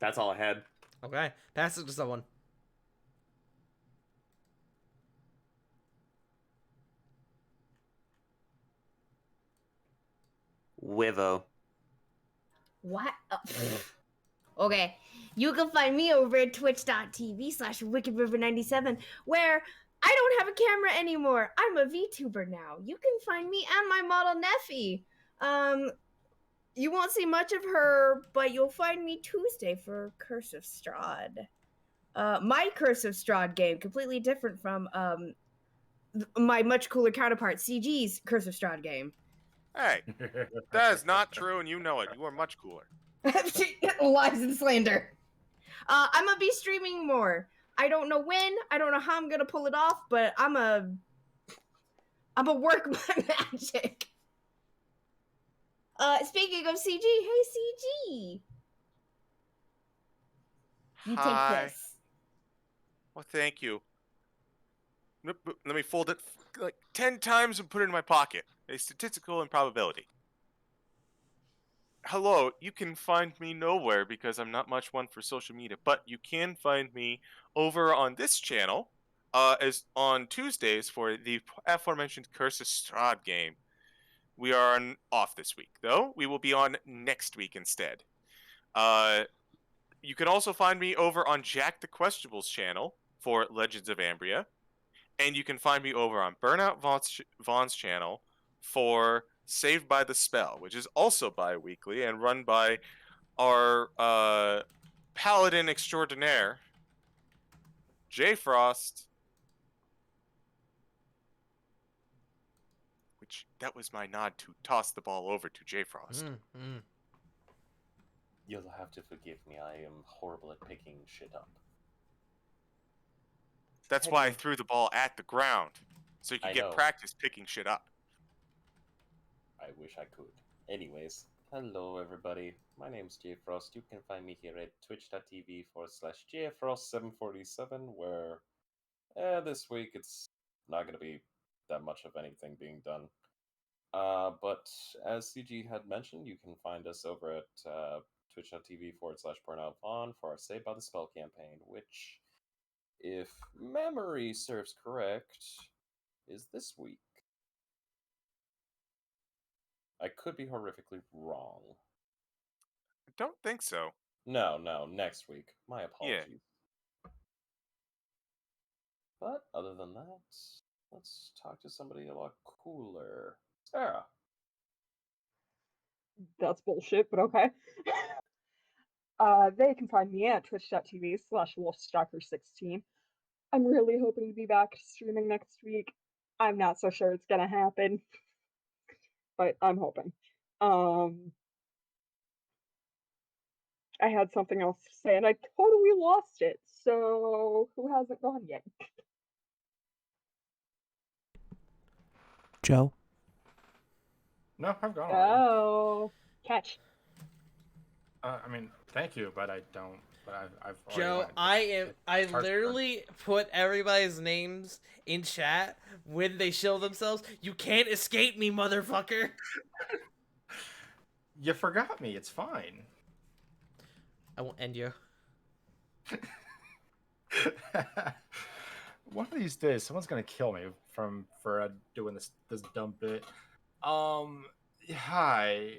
That's all I had. Okay, pass it to someone. Wivo. What? Okay. You can find me over at twitch.tv/wickedriver97, where I don't have a camera anymore. I'm a VTuber now. You can find me and my model Neffy. You won't see much of her, but you'll find me Tuesday for Curse of Strahd. My Curse of Strahd game, completely different from my much cooler counterpart, CG's Curse of Strahd game. Hey, that is not true, and you know it. You are much cooler. Lies and slander. I'm gonna be streaming more. I don't know when. I don't know how I'm gonna pull it off, but I'm a work my magic. Speaking of CG, hey CG. You Hi. take this. Well, thank you. Let me fold it like 10 times and put it in my pocket. A statistical improbability. Hello, you can find me nowhere because I'm not much one for social media, but you can find me over on this channel as on Tuesdays for the aforementioned Curse of Strahd game. We are off this week, though. We will be on next week instead. You can also find me over on Jack the Questionable's channel for Legends of Ambria. And you can find me over on Burnout Vaughn's channel for Saved by the Spell, which is also bi-weekly and run by our paladin extraordinaire, J Frost. Which, that was my nod to toss the ball over to J Frost. You'll have to forgive me. I am horrible at picking shit up. That's why I threw the ball at the ground, so you I can get know. practice picking shit up. I wish I could. Anyways, hello everybody. My name's JFrost. You can find me here at twitch.tv/JFrost747, where this week it's not going to be that much of anything being done. But as CG had mentioned, you can find us over at twitch.tv/BurnoutVon for our Saved by the Spell campaign, which, if memory serves correct, is this week. I could be horrifically wrong. I don't think so. No, next week. My apologies. Yeah. But other than that, let's talk to somebody a lot cooler. Sarah. That's bullshit, but okay. They can find me at twitch.tv/wolfstalker16. I'm really hoping to be back streaming next week. I'm not so sure it's gonna happen, but I'm hoping. I had something else to say and I totally lost it. So who hasn't gone yet? Joe. No, I've gone already. Oh, catch. I mean, thank you, but I don't. But I've already Joe, went. I Heartburn. literally put everybody's names in chat when they show themselves. You can't escape me, motherfucker. You forgot me. It's fine. I won't end you. One of these days, someone's gonna kill me for doing this dumb bit. Hi.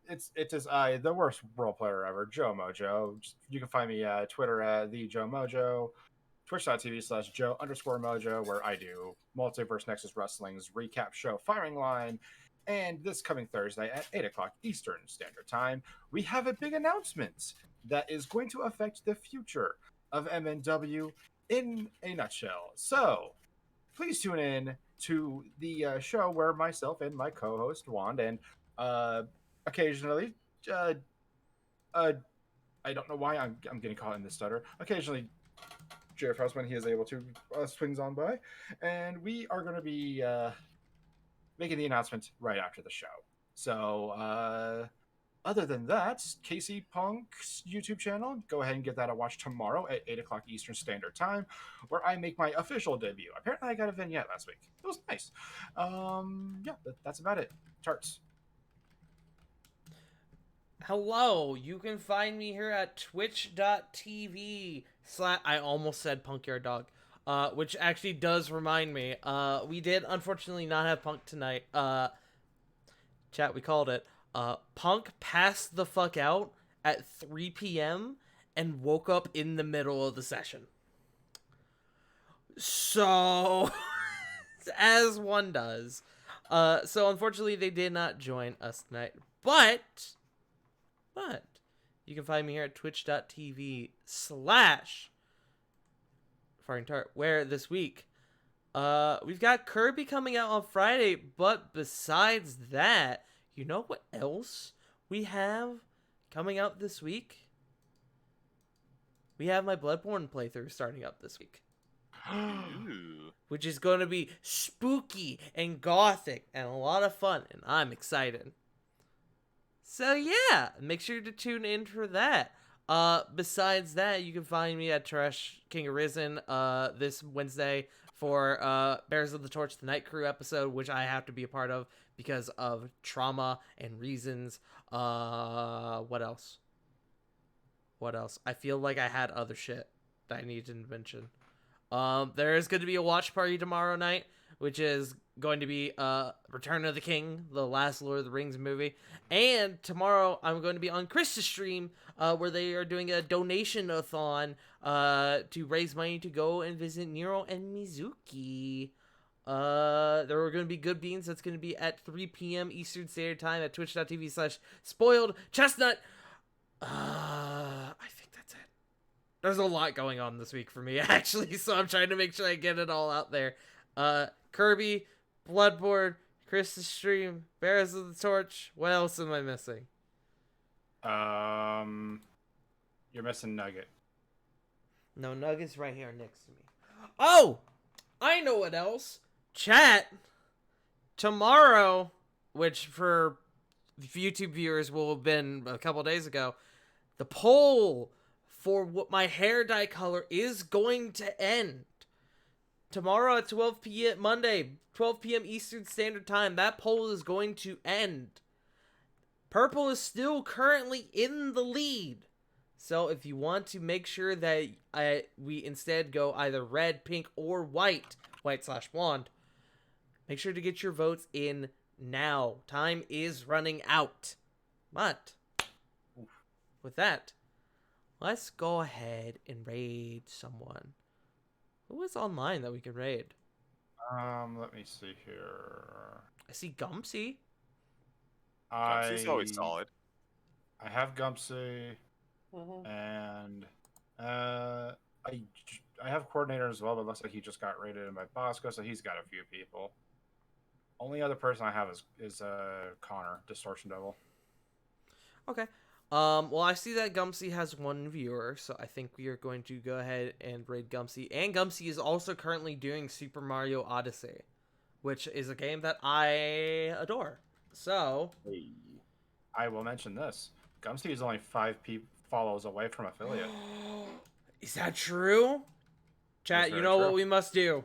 It is I, the worst role player ever, Joe Mojo. You can find me Twitter at the Joe Mojo, twitch.tv/Joe_Mojo, where I do Multiverse Nexus Wrestling's recap show Firing Line. And this coming Thursday at 8 o'clock Eastern Standard Time, we have a big announcement that is going to affect the future of MNW in a nutshell. So, please tune in to the show where myself and my co-host Wand and occasionally, I don't know why I'm getting caught in this stutter. Occasionally, JF House when he is able to swings on by, and we are going to be making the announcement right after the show. So, other than that, Casey Punk's YouTube channel, go ahead and give that a watch tomorrow at 8 o'clock Eastern Standard Time, where I make my official debut. Apparently, I got a vignette last week. It was nice. Yeah, that's about it. Tarts. Hello, you can find me here at twitch.tv I almost said Punk Your Dog. Which actually does remind me. We did unfortunately not have Punk tonight. Chat, we called it. Punk passed the fuck out at 3 p.m. and woke up in the middle of the session. So, as one does. So unfortunately they did not join us tonight. But, you can find me here at twitch.tv/ Farting Tart, where this week, we've got Kirby coming out on Friday, but besides that, you know what else we have coming out this week? We have my Bloodborne playthrough starting up this week. Ooh. Which is going to be spooky and gothic and a lot of fun, and I'm excited. So yeah, make sure to tune in for that. Besides that, you can find me at Trash King Arisen this Wednesday for Bears of the Torch, the Night Crew episode, which I have to be a part of because of trauma and reasons. What else? I feel like I had other shit that I needed to mention. There is going to be a watch party tomorrow night, which is going to be Return of the King, the last Lord of the Rings movie. And tomorrow I'm going to be on Krista's stream, where they are doing a donation-a-thon to raise money to go and visit Nero and Mizuki. There are going to be good beans. That's going to be at 3 p.m. Eastern Standard Time at twitch.tv/spoiledchestnut. I think that's it. There's a lot going on this week for me, actually, so I'm trying to make sure I get it all out there. Kirby, Bloodborne, Chris's stream, Bears of the Torch. What else am I missing? You're missing Nugget. No, Nugget's right here next to me. Oh! I know what else. Chat. Tomorrow, which for YouTube viewers will have been a couple days ago, the poll for what my hair dye color is going to end. Tomorrow at 12 p.m. Monday, 12 p.m. Eastern Standard Time, that poll is going to end. Purple is still currently in the lead. So if you want to make sure that we instead go either red, pink, or white/blonde, make sure to get your votes in now. Time is running out. But with that, let's go ahead and raid someone. Who is online that we can raid? Let me see here. I see Gumpsy. He's always solid. I have Gumpsy, and I have Coordinator as well, but it looks like he just got raided in by Bosco, so he's got a few people. Only other person I have is Connor, Distortion Devil. Okay. Well, I see that Gumpsy has one viewer, so I think we are going to go ahead and raid Gumpsy. And Gumpsy is also currently doing Super Mario Odyssey, which is a game that I adore. So, I will mention this. Gumpsy is only 5 follows away from affiliate. is that true? Chat, you know what we must do?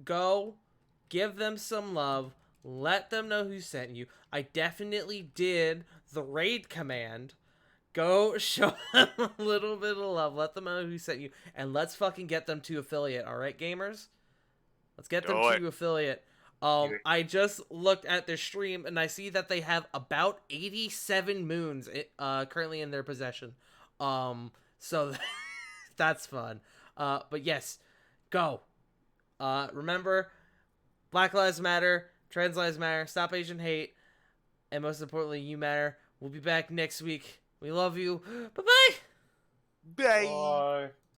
Go, give them some love, let them know who sent you. I definitely did the raid command. Go show them a little bit of love, let them know who sent you, and let's fucking get them to affiliate, alright, gamers? Let's get them to affiliate. I just looked at their stream, and I see that they have about 87 moons currently in their possession. So that's fun. But yes, go. Remember, Black Lives Matter, Trans Lives Matter, Stop Asian Hate, and most importantly, you matter. We'll be back next week. We love you. Bye-bye! Bye. Bye.